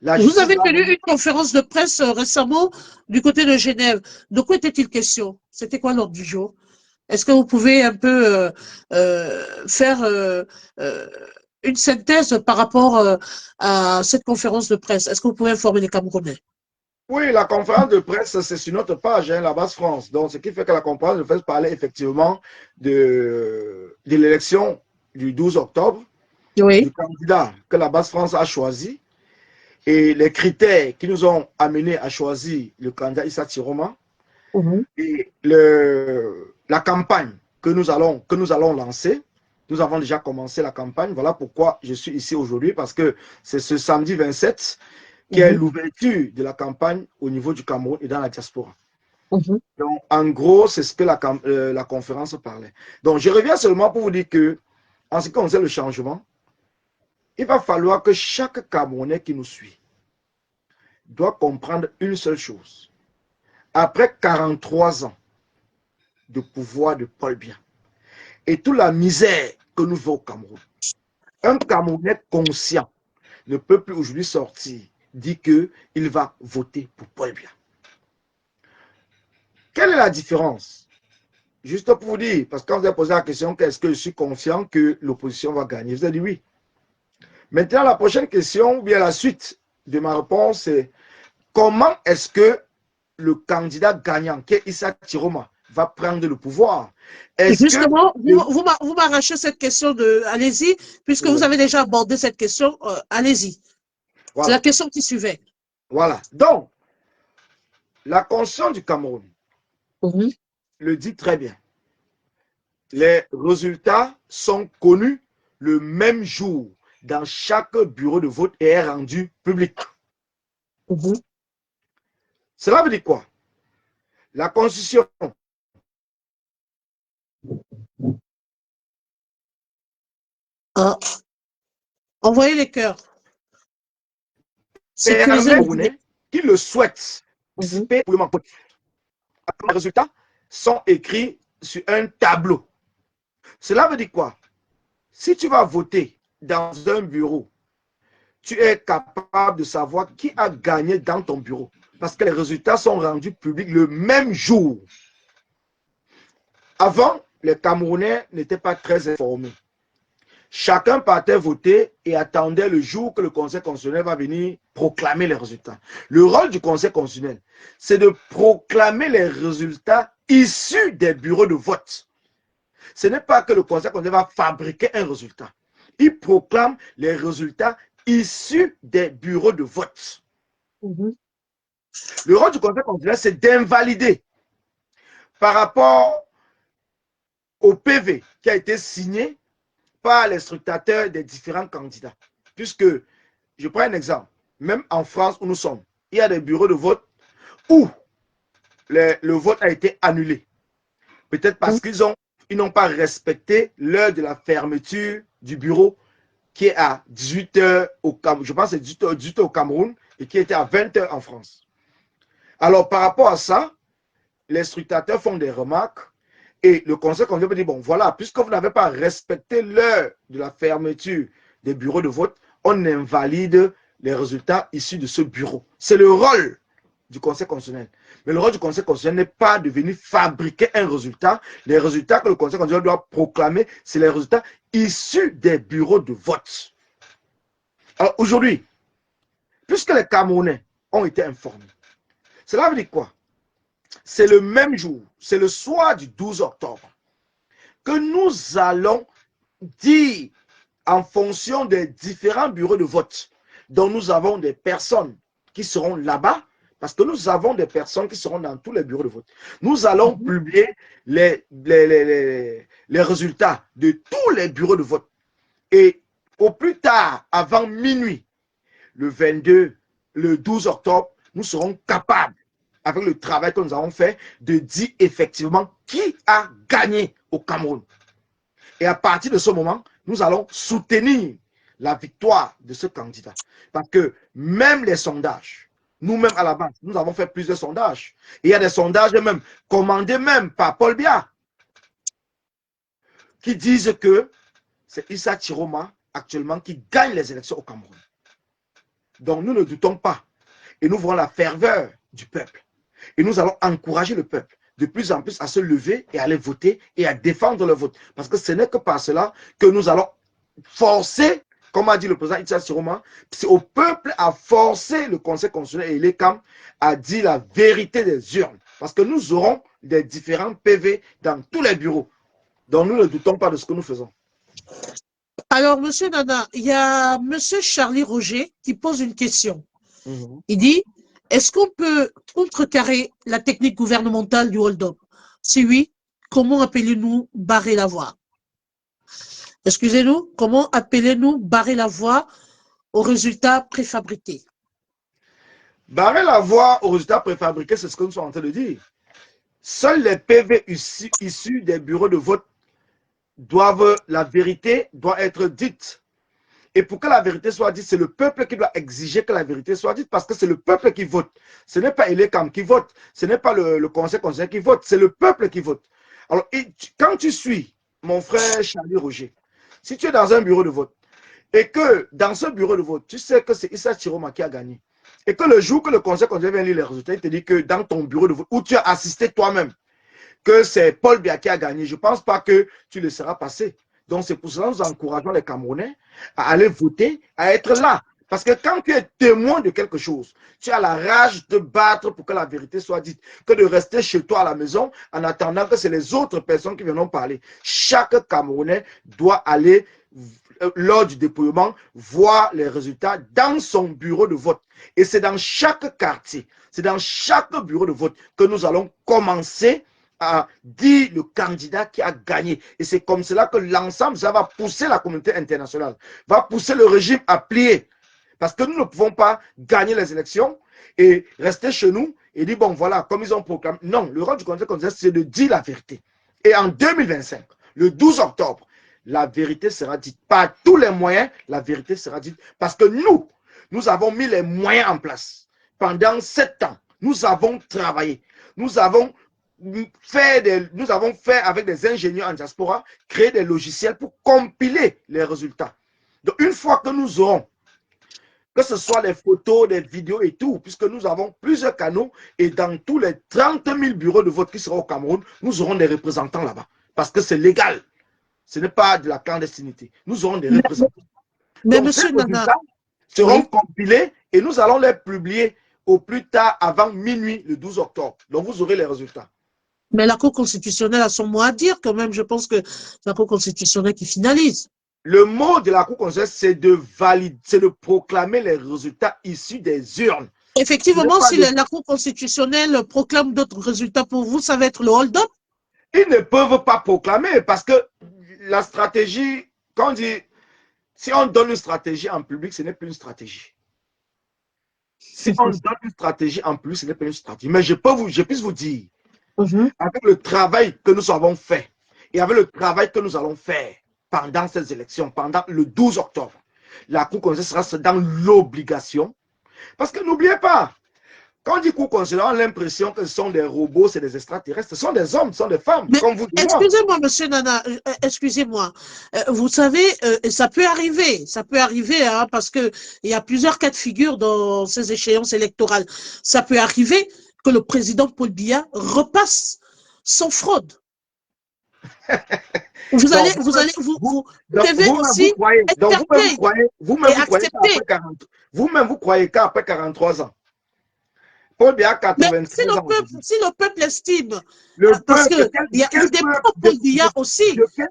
La Vous justice avez doit... tenu une conférence de presse récemment du côté de Genève. De quoi était-il question? C'était quoi l'ordre du jour? Est-ce que vous pouvez un peu faire euh, une synthèse par rapport à cette conférence de presse? Est-ce que vous pouvez informer les Camerounais? Oui, la conférence de presse, c'est sur notre page, hein, la base France. Donc, ce qui fait que la conférence de presse parlait effectivement de l'élection du 12 octobre, Oui. du candidat que la base France a choisi et les critères qui nous ont amenés à choisir le candidat Issa Tiroma et la campagne que nous allons lancer. Nous avons déjà commencé la campagne. Voilà pourquoi je suis ici aujourd'hui, parce que c'est ce samedi 27 qui est l'ouverture de la campagne au niveau du Cameroun et dans la diaspora. Donc, en gros, c'est ce que la conférence parlait. Donc, je reviens seulement pour vous dire que, en ce qui concerne le changement, il va falloir que chaque Camerounais qui nous suit doit comprendre une seule chose. Après 43 ans de pouvoir de Paul Biya et toute la misère que nous vivons au Cameroun, un Camerounais conscient ne peut plus aujourd'hui sortir, dire qu'il va voter pour Paul Biya. Quelle est la différence? Juste pour vous dire, parce que quand vous avez posé la question, est-ce que je suis confiant que l'opposition va gagner? Vous avez dit oui. Maintenant, la prochaine question, ou bien la suite de ma réponse, c'est comment est-ce que le candidat gagnant, qui est Issa Tiroma, va prendre le pouvoir? Est-ce que... Justement, vous m'arrachez cette question de... Allez-y, puisque vous avez déjà abordé cette question, allez-y. C'est la Voilà. question qui suivait. Voilà. Donc, la Constitution du Cameroun le dit très bien. Les résultats sont connus le même jour dans chaque bureau de vote et est rendu public. Cela veut dire quoi? La Constitution Envoyez les cœurs. Sécuriser permet le aux qui le souhaitent participer pour le vote. Les résultats sont écrits sur un tableau. Cela veut dire quoi? Si tu vas voter dans un bureau, tu es capable de savoir qui a gagné dans ton bureau. Parce que les résultats sont rendus publics le même jour. Avant, les Camerounais n'étaient pas très informés. Chacun partait voter et attendait le jour que le Conseil constitutionnel va venir proclamer les résultats. Le rôle du Conseil constitutionnel, c'est de proclamer les résultats issus des bureaux de vote. Ce n'est pas que le Conseil constitutionnel va fabriquer un résultat. Il proclame les résultats issus des bureaux de vote. Le rôle du Conseil constitutionnel, c'est d'invalider par rapport au PV qui a été signé par les scrutateurs des différents candidats. Puisque, je prends un exemple, même en France où nous sommes, il y a des bureaux de vote où le vote a été annulé. Peut-être parce qu'ils n'ont pas respecté l'heure de la fermeture du bureau qui est à 18h au Cameroun. Je pense que c'est 18h au Cameroun et qui était à 20h en France. Alors, par rapport à ça, les scrutateurs font des remarques et le Conseil constitutionnel dit, bon, voilà, puisque vous n'avez pas respecté l'heure de la fermeture des bureaux de vote, on invalide les résultats issus de ce bureau. C'est le rôle du Conseil constitutionnel. Mais le rôle du Conseil constitutionnel n'est pas de venir fabriquer un résultat. Les résultats que le Conseil constitutionnel doit proclamer, c'est les résultats issus des bureaux de vote. Alors aujourd'hui, puisque les Camerounais ont été informés, cela veut dire quoi? C'est le même jour, c'est le soir du 12 octobre, que nous allons dire en fonction des différents bureaux de vote dont nous avons des personnes qui seront là-bas, parce que nous avons des personnes qui seront dans tous les bureaux de vote. Nous allons publier les résultats de tous les bureaux de vote. Et au plus tard, avant minuit, le 22, le 12 octobre, nous serons capables, avec le travail que nous avons fait, de dire effectivement qui a gagné au Cameroun. Et à partir de ce moment, nous allons soutenir la victoire de ce candidat. Parce que même les sondages Nous-mêmes, à la base, nous avons fait plusieurs sondages. Et il y a des sondages même commandés même par Paul Biya qui disent que c'est Issa Chiroma actuellement qui gagne les élections au Cameroun. Donc nous ne doutons pas. Et nous voyons la ferveur du peuple. Et nous allons encourager le peuple de plus en plus à se lever et à aller voter et à défendre le vote. Parce que ce n'est que par cela que nous allons forcer, comme a dit le président Issa Chiroma, c'est au peuple à forcer le Conseil constitutionnel et l'ECAM à dire la vérité des urnes. Parce que nous aurons des différents PV dans tous les bureaux. Donc nous ne doutons pas de ce que nous faisons. Alors, monsieur Nana, il y a monsieur Charlie Roger qui pose une question. Il dit, est-ce qu'on peut contrecarrer la technique gouvernementale du hold-up? Si oui, comment appelez-nous barrer la voie? Excusez-nous, comment appelez-nous barrer la voie aux résultats préfabriqués? Barrer la voie aux résultats préfabriqués, c'est ce que nous sommes en train de dire. Seuls les PV issus des bureaux de vote la vérité doit être dite. Et pour que la vérité soit dite, c'est le peuple qui doit exiger que la vérité soit dite parce que c'est le peuple qui vote. Ce n'est pas Elecam qui vote, ce n'est pas le Conseil constitutionnel qui vote, c'est le peuple qui vote. Alors, quand tu suis mon frère Charlie Roger, si tu es dans un bureau de vote et que dans ce bureau de vote, tu sais que c'est Issa Chiroma qui a gagné et que le jour que le Conseil constitutionnel vient lire les résultats, il te dit que dans ton bureau de vote où tu as assisté toi-même, que c'est Paul Biya qui a gagné, je ne pense pas que tu le seras passé. Donc, c'est pour cela que nous encourageons les Camerounais à aller voter, à être là. Parce que quand tu es témoin de quelque chose, tu as la rage de battre pour que la vérité soit dite, que de rester chez toi à la maison en attendant que c'est les autres personnes qui viendront parler. Chaque Camerounais doit aller, lors du dépouillement, voir les résultats dans son bureau de vote. Et c'est dans chaque quartier, c'est dans chaque bureau de vote que nous allons commencer à dire le candidat qui a gagné. Et c'est comme cela que l'ensemble, ça va pousser la communauté internationale, va pousser le régime à plier. Parce que nous ne pouvons pas gagner les élections et rester chez nous et dire, bon, voilà, comme ils ont proclamé. Non, le rôle du Conseil constitutionnel, c'est de dire la vérité. Et en 2025, le 12 octobre, la vérité sera dite. Par tous les moyens, la vérité sera dite. Parce que nous avons mis les moyens en place. Pendant 7 ans, nous avons travaillé. Nous avons fait avec des ingénieurs en diaspora, créer des logiciels pour compiler les résultats. Donc, une fois que nous aurons, que ce soit les photos, les vidéos et tout, puisque nous avons plusieurs canaux et dans tous les 30 000 bureaux de vote qui seront au Cameroun, nous aurons des représentants là-bas. Parce que c'est légal. Ce n'est pas de la clandestinité. Nous aurons des représentants. Mais donc, monsieur ces résultats seront compilés et nous allons les publier au plus tard avant minuit le 12 octobre. Donc, vous aurez les résultats. Mais la Cour constitutionnelle a son mot à dire quand même. Je pense que c'est la Cour constitutionnelle qui finalise. Le mot de la Cour constitutionnelle, c'est de valider, c'est de proclamer les résultats issus des urnes. Effectivement, si la Cour constitutionnelle proclame d'autres résultats pour vous, ça va être le hold-up? Ils ne peuvent pas proclamer parce que la stratégie, quand on dit, si on donne une stratégie en public, ce n'est plus une stratégie. Si on donne une stratégie en plus, ce n'est pas une stratégie. Mais je puisse vous dire, avec le travail que nous avons fait et avec le travail que nous allons faire pendant ces élections, pendant le 12 octobre, la Cour constitutionnelle sera dans l'obligation. Parce que n'oubliez pas, quand on dit Cour constitutionnelle, on a l'impression que ce sont des robots, c'est des extraterrestres. Ce sont des hommes, ce sont des femmes, mais comme vous et moi. Excusez-moi, monsieur Nana, excusez-moi. Vous savez, ça peut arriver, hein, parce qu'il y a plusieurs cas de figure dans ces échéances électorales. Ça peut arriver que le président Paul Biya repasse sans fraude. Vous devez aussi vous-même vous croyez qu'après 43 ans, Paul Biya a 83 ans. Si le peuple estime, parce qu'il y a des Paul Biya aussi,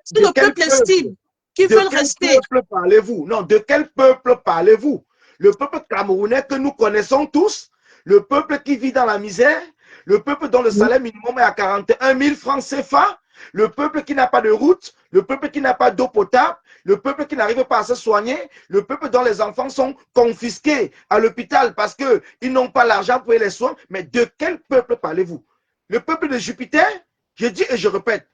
si le peuple estime qu'ils veulent rester. De quel peuple parlez-vous? Non, de quel peuple parlez-vous? Le peuple camerounais que nous connaissons tous, le peuple qui vit dans la misère, le peuple dont le salaire minimum est à 41 000 francs CFA, le peuple qui n'a pas de route, le peuple qui n'a pas d'eau potable, le peuple qui n'arrive pas à se soigner, le peuple dont les enfants sont confisqués à l'hôpital parce qu'ils n'ont pas l'argent pour les soins. Mais de quel peuple parlez-vous? Le peuple de Jupiter? Je dis et je répète,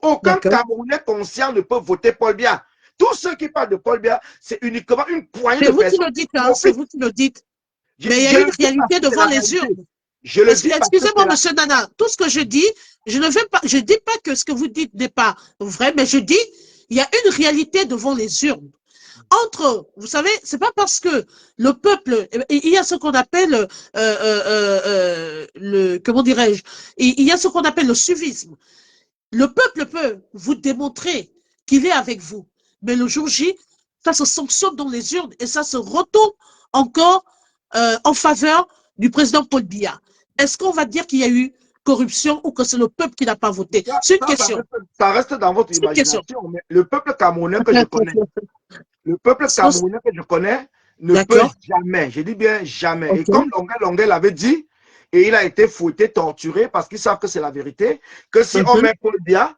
aucun Camerounais conscient ne peut voter Paul Biya. Tous ceux qui parlent de Paul Biya, c'est uniquement une poignée de personnes. C'est vous qui le dites. Mais il y a une réalité devant les urnes. Excusez-moi, monsieur Nana, tout ce que je dis, je ne dis pas que ce que vous dites n'est pas vrai, mais je dis, il y a une réalité devant les urnes. Vous savez, c'est pas parce que le peuple, il y a ce qu'on appelle comment dirais-je, il y a ce qu'on appelle le suivisme. Le peuple peut vous démontrer qu'il est avec vous, mais le jour J, ça se sanctionne dans les urnes et ça se retourne encore en faveur du président Paul Biya. Est-ce qu'on va dire qu'il y a eu corruption ou que c'est le peuple qui n'a pas voté? C'est une question. Ça reste dans votre imagination. Mais le peuple camerounais que je connais, ne peut jamais, je dis bien jamais. Okay. Et comme Longuet l'avait dit, et il a été fouetté, torturé, parce qu'ils savent que c'est la vérité, que si on met Paul Biya,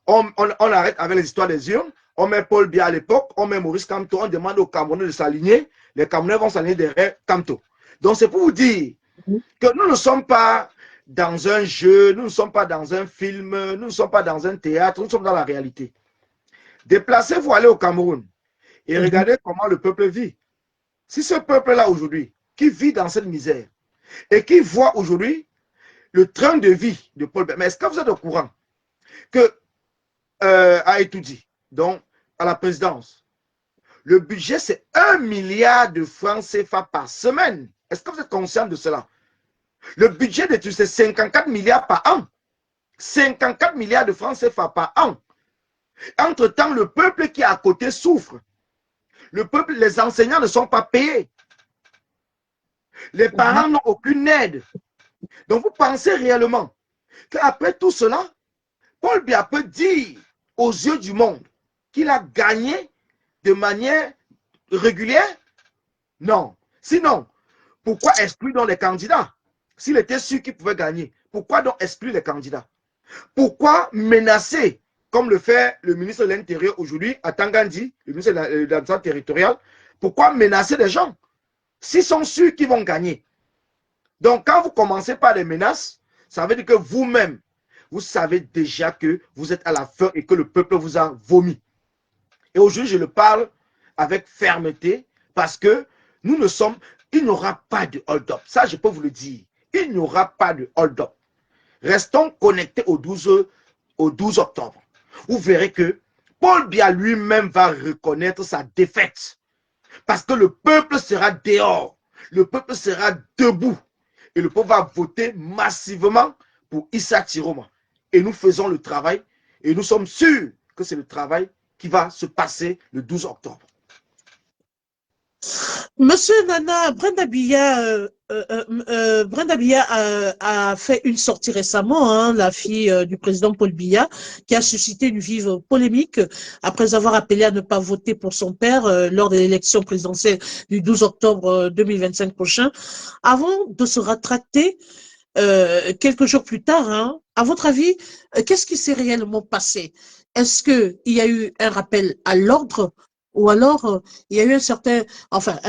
on arrête avec les histoires des urnes, on met Paul Biya à l'époque, on met Maurice Kamto, on demande aux Camerounais de s'aligner, les Camerounais vont s'aligner derrière Kamto. Donc c'est pour vous dire que nous ne sommes pas dans un jeu, nous ne sommes pas dans un film, nous ne sommes pas dans un théâtre, nous sommes dans la réalité. Déplacez-vous, allez au Cameroun et regardez comment le peuple vit. Si ce peuple-là aujourd'hui, qui vit dans cette misère et qui voit aujourd'hui le train de vie de Paul Biya, mais est-ce que vous êtes au courant que a étudié, donc à la présidence, le budget c'est 1 milliard de francs CFA par semaine. Est-ce que vous êtes conscient de cela? Le budget d'études c'est 54 milliards par an. 54 milliards de francs CFA par an. Entre-temps, le peuple qui est à côté souffre. Le peuple, les enseignants ne sont pas payés. Les parents n'ont aucune aide. Donc vous pensez réellement qu'après tout cela, Paul Biya peut dire aux yeux du monde qu'il a gagné de manière régulière? Non. Sinon, pourquoi exclure donc les candidats? S'il était sûr qu'il pouvait gagner, pourquoi donc exclure les candidats? Pourquoi menacer, comme le fait le ministre de l'Intérieur aujourd'hui à Tangandi, le ministre de l'Administration territoriale? Pourquoi menacer les gens s'ils sont sûrs qu'ils vont gagner? Donc, quand vous commencez par les menaces, ça veut dire que vous-même, vous savez déjà que vous êtes à la fin et que le peuple vous a vomi. Et aujourd'hui, je le parle avec fermeté parce que nous ne sommes... Il n'y aura pas de hold-up. Ça, je peux vous le dire. Il n'y aura pas de hold-up. Restons connectés au 12 octobre. Vous verrez que Paul Biya lui-même va reconnaître sa défaite. Parce que le peuple sera dehors. Le peuple sera debout. Et le peuple va voter massivement pour Issa Chiroma. Et nous faisons le travail. Et nous sommes sûrs que c'est le travail qui va se passer le 12 octobre. Monsieur Nana, Brenda Biya a fait une sortie récemment, hein, la fille du président Paul Biya, qui a suscité une vive polémique après avoir appelé à ne pas voter pour son père lors de l'élection présidentielle du 12 octobre 2025 prochain. Avant de se rétracter quelques jours plus tard, hein, à votre avis, qu'est-ce qui s'est réellement passé? Est-ce qu'il y a eu un rappel à l'ordre? Ou alors, il y a eu un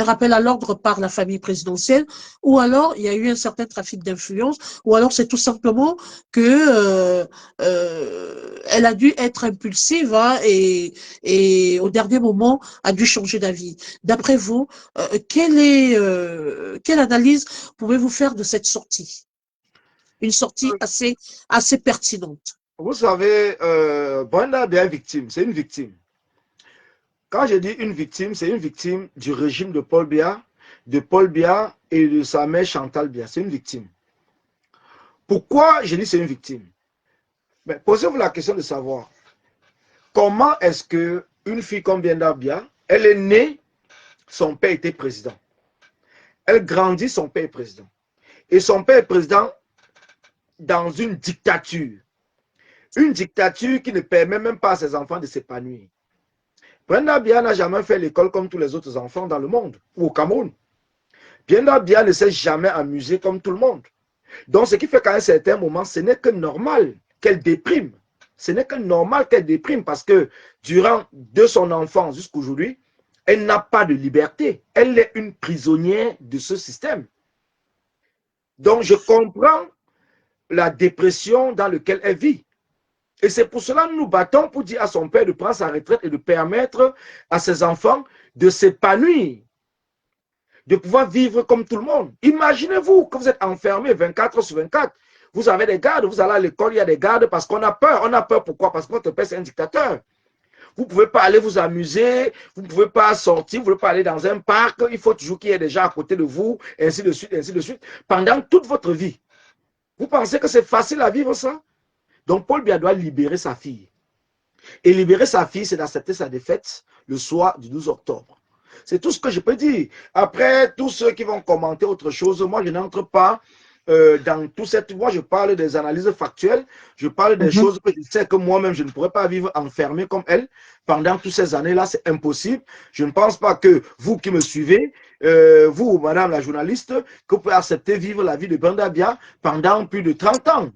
rappel à l'ordre par la famille présidentielle, ou alors il y a eu un certain trafic d'influence, ou alors c'est tout simplement que elle a dû être impulsive, hein, et au dernier moment a dû changer d'avis. D'après vous, quelle analyse pouvez-vous faire de cette sortie? Une sortie assez pertinente. Vous savez, Brenda est bien victime, c'est une victime. Quand je dis une victime, c'est une victime du régime de Paul Biya et de sa mère Chantal Biya. C'est une victime. Pourquoi je dis c'est une victime? Posez-vous la question de savoir comment est-ce qu'une fille comme Brenda Biya, elle est née, son père était président. Elle grandit, son père est président. Et son père est président dans une dictature. Une dictature qui ne permet même pas à ses enfants de s'épanouir. Brenda Biya n'a jamais fait l'école comme tous les autres enfants dans le monde ou au Cameroun. Brenda Biya ne s'est jamais amusée comme tout le monde. Donc, ce qui fait qu'à un certain moment, ce n'est que normal qu'elle déprime. Ce n'est que normal qu'elle déprime parce que durant de son enfance jusqu'à aujourd'hui, elle n'a pas de liberté. Elle est une prisonnière de ce système. Donc, je comprends la dépression dans laquelle elle vit. Et c'est pour cela que nous nous battons pour dire à son père de prendre sa retraite et de permettre à ses enfants de s'épanouir. de pouvoir vivre comme tout le monde. Imaginez-vous que vous êtes enfermé 24 heures sur 24. Vous avez des gardes, vous allez à l'école, il y a des gardes parce qu'on a peur. On a peur pourquoi? Parce que votre père, c'est un dictateur. Vous ne pouvez pas aller vous amuser, vous ne pouvez pas sortir, vous ne pouvez pas aller dans un parc. Il faut toujours qu'il y ait des gens à côté de vous, ainsi de suite, pendant toute votre vie. Vous pensez que c'est facile à vivre ça? Donc Paul Biya doit libérer sa fille. Et libérer sa fille, c'est d'accepter sa défaite le soir du 12 octobre. C'est tout ce que je peux dire. Après, tous ceux qui vont commenter autre chose, moi, je n'entre pas dans tout cette... Moi, je parle des analyses factuelles. Je parle des choses que je sais que moi-même, je ne pourrais pas vivre enfermé comme elle. Pendant toutes ces années-là, c'est impossible. Je ne pense pas que vous qui me suivez, vous, madame la journaliste, que vous pouvez accepter vivre la vie de Brenda Biya pendant plus de 30 ans.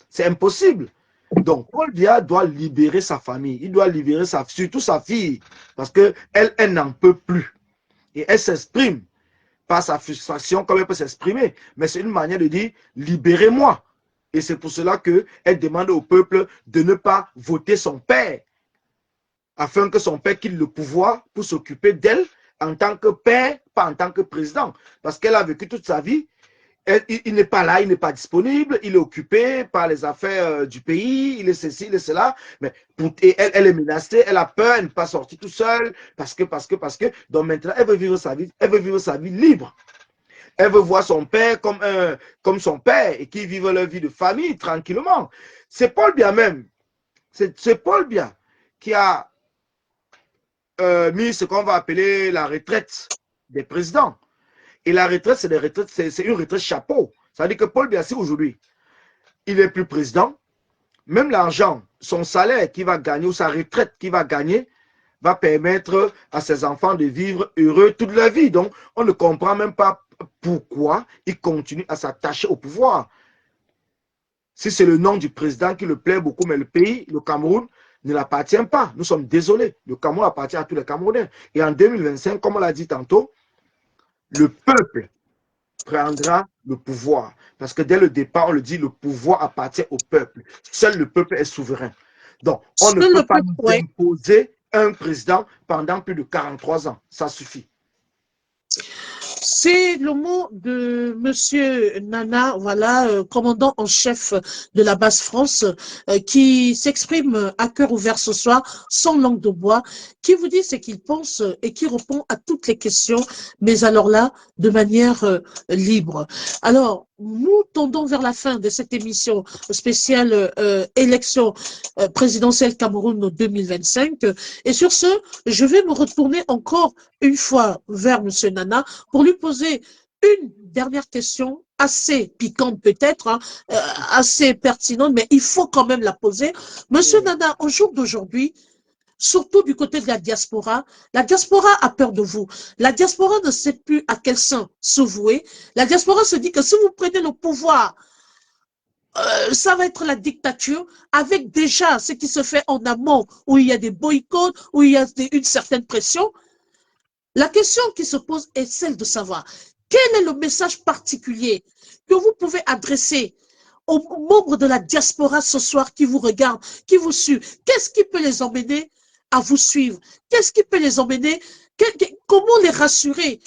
C'est impossible. Donc, Paul Biya doit libérer sa famille. Il doit libérer surtout sa fille. Parce qu'elle n'en peut plus. Et elle s'exprime par sa frustration comme elle peut s'exprimer. Mais c'est une manière de dire, libérez-moi. Et c'est pour cela qu'elle demande au peuple de ne pas voter son père. Afin que son père quitte le pouvoir pour s'occuper d'elle en tant que père, pas en tant que président. Parce qu'elle a vécu toute sa vie. Il n'est pas là, il n'est pas disponible, il est occupé par les affaires du pays, il est ceci, il est cela. Mais elle est menacée, elle a peur, elle n'est pas sortie tout seule, parce que. Donc maintenant, elle veut vivre sa vie libre. Elle veut voir son père comme son père et qu'ils vivent leur vie de famille tranquillement. C'est Paul Biya même. C'est Paul Biya qui a mis ce qu'on va appeler la retraite des présidents. Et la retraite, c'est une retraite chapeau. Ça veut dire que Paul Biya, aujourd'hui, il n'est plus président. Même l'argent, son salaire qu'il va gagner ou sa retraite qu'il va gagner va permettre à ses enfants de vivre heureux toute leur vie. Donc, on ne comprend même pas pourquoi il continue à s'attacher au pouvoir. Si c'est le nom du président qui le plaît beaucoup, mais le pays, le Cameroun, ne l'appartient pas. Nous sommes désolés. Le Cameroun appartient à tous les Camerounais. Et en 2025, comme on l'a dit tantôt, le peuple prendra le pouvoir. Parce que dès le départ, on le dit, le pouvoir appartient au peuple. Seul le peuple est souverain. Donc, on ne peut pas nous imposer un président pendant plus de 43 ans. Ça suffit. C'est le mot de Monsieur Nana, voilà, commandant en chef de la base France, qui s'exprime à cœur ouvert ce soir, sans langue de bois, qui vous dit ce qu'il pense et qui répond à toutes les questions, mais alors là, de manière libre. Alors, nous tendons vers la fin de cette émission spéciale élection présidentielle Cameroun 2025. Et sur ce, je vais me retourner encore une fois vers Monsieur Nana pour lui poser une dernière question assez piquante peut-être, hein, assez pertinente, mais il faut quand même la poser. Monsieur Nana, au jour d'aujourd'hui, surtout du côté de la diaspora a peur de vous. La diaspora ne sait plus à quel sein se vouer. La diaspora se dit que si vous prenez le pouvoir, ça va être la dictature, avec déjà ce qui se fait en amont, où il y a des boycotts, où il y a une certaine pression. La question qui se pose est celle de savoir quel est le message particulier que vous pouvez adresser aux membres de la diaspora ce soir qui vous regardent, qui vous suivent. Qu'est-ce qui peut les emmener à vous suivre? Qu'est-ce qui peut les emmener? Comment les rassurer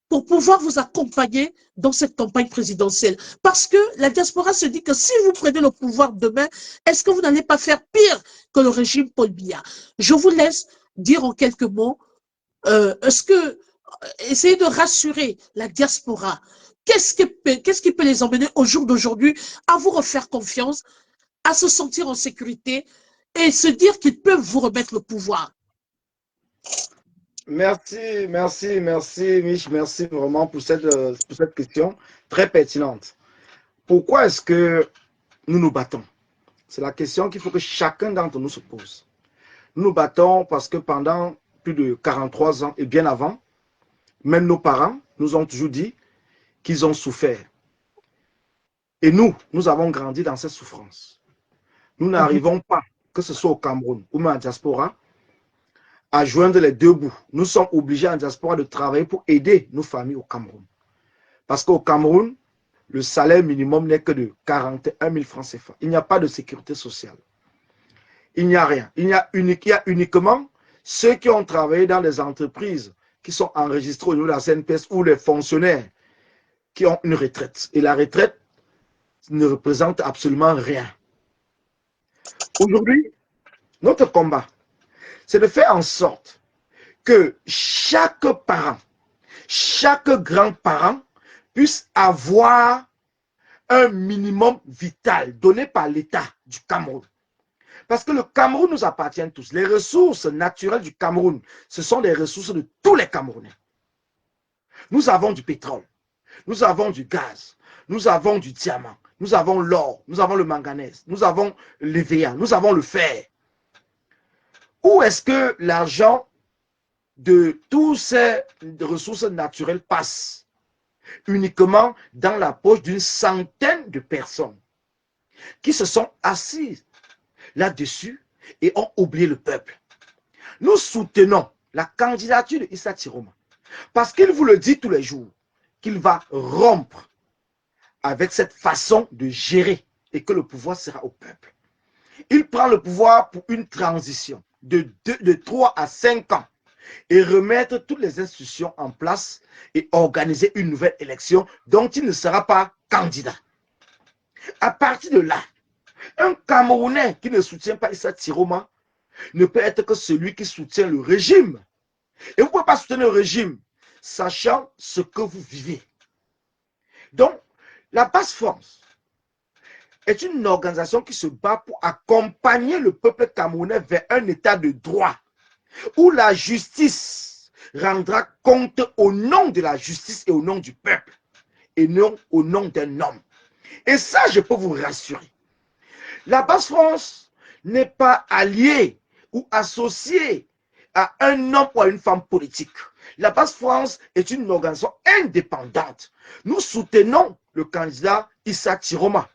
pour pouvoir vous accompagner dans cette campagne présidentielle? Parce que la diaspora se dit que si vous prenez le pouvoir demain, est-ce que vous n'allez pas faire pire que le régime Paul Biya? Je vous laisse dire en quelques mots, essayez de rassurer la diaspora. Qu'est-ce qui peut les emmener au jour d'aujourd'hui à vous refaire confiance, à se sentir en sécurité et se dire qu'ils peuvent vous remettre le pouvoir? Merci, Mich, merci vraiment pour cette question très pertinente. Pourquoi est-ce que nous nous battons? C'est la question qu'il faut que chacun d'entre nous se pose. Nous nous battons parce que pendant plus de 43 ans et bien avant, même nos parents nous ont toujours dit qu'ils ont souffert. Et nous avons grandi dans cette souffrance. Nous n'arrivons pas, que ce soit au Cameroun ou même en diaspora, à joindre les deux bouts. Nous sommes obligés en diaspora de travailler pour aider nos familles au Cameroun. Parce qu'au Cameroun, le salaire minimum n'est que de 41 000 francs CFA. Il n'y a pas de sécurité sociale. Il n'y a rien. Il y a uniquement ceux qui ont travaillé dans des entreprises qui sont enregistrés au niveau de la CNPS ou les fonctionnaires qui ont une retraite. Et la retraite ne représente absolument rien. Aujourd'hui, notre combat, c'est de faire en sorte que chaque parent, chaque grand-parent puisse avoir un minimum vital donné par l'État du Cameroun. Parce que le Cameroun nous appartient tous. Les ressources naturelles du Cameroun, ce sont les ressources de tous les Camerounais. Nous avons du pétrole, nous avons du gaz, nous avons du diamant, nous avons l'or, nous avons le manganèse, nous avons l'EVA, nous avons le fer. Où est-ce que l'argent de tous ces ressources naturelles passe? Uniquement dans la poche d'une centaine de personnes qui se sont assises là-dessus et ont oublié le peuple. Nous soutenons la candidature de Issa Tiroma parce qu'il vous le dit tous les jours qu'il va rompre avec cette façon de gérer et que le pouvoir sera au peuple. Il prend le pouvoir pour une transition de 3 à 5 ans et remettre toutes les institutions en place et organiser une nouvelle élection dont il ne sera pas candidat. À partir de là, un Camerounais qui ne soutient pas Issa Tiroma ne peut être que celui qui soutient le régime. Et vous ne pouvez pas soutenir le régime, sachant ce que vous vivez. Donc, la Basse France est une organisation qui se bat pour accompagner le peuple camerounais vers un état de droit, où la justice rendra compte au nom de la justice et au nom du peuple, et non au nom d'un homme. Et ça, je peux vous rassurer. La Basse-France n'est pas alliée ou associée à un homme ou à une femme politique. La Basse-France est une organisation indépendante. Nous soutenons le candidat Issa Tiroma.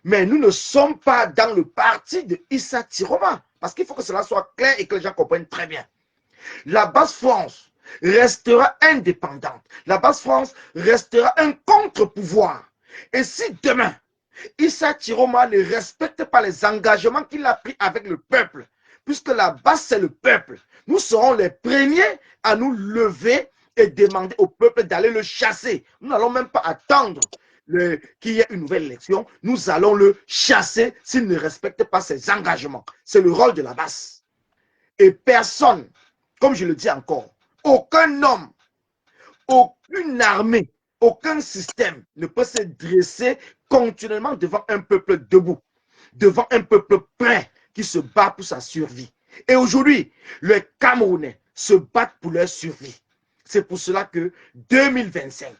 Mais nous ne sommes pas dans le parti de Issa Tiroma. Parce qu'il faut que cela soit clair et que les gens comprennent très bien. La Basse-France restera indépendante. La Basse-France restera un contre-pouvoir. Et si demain, Issa Tiroma ne respecte pas les engagements qu'il a pris avec le peuple, puisque la base c'est le peuple, nous serons les premiers à nous lever et demander au peuple d'aller le chasser. Nous n'allons même pas attendre qu'il y ait une nouvelle élection. Nous allons le chasser s'il ne respecte pas ses engagements. C'est le rôle de la base. Et personne, comme je le dis encore, aucun homme, aucune armée, aucun système ne peut se dresser continuellement devant un peuple debout, devant un peuple prêt qui se bat pour sa survie. Et aujourd'hui, les Camerounais se battent pour leur survie. C'est pour cela que 2025,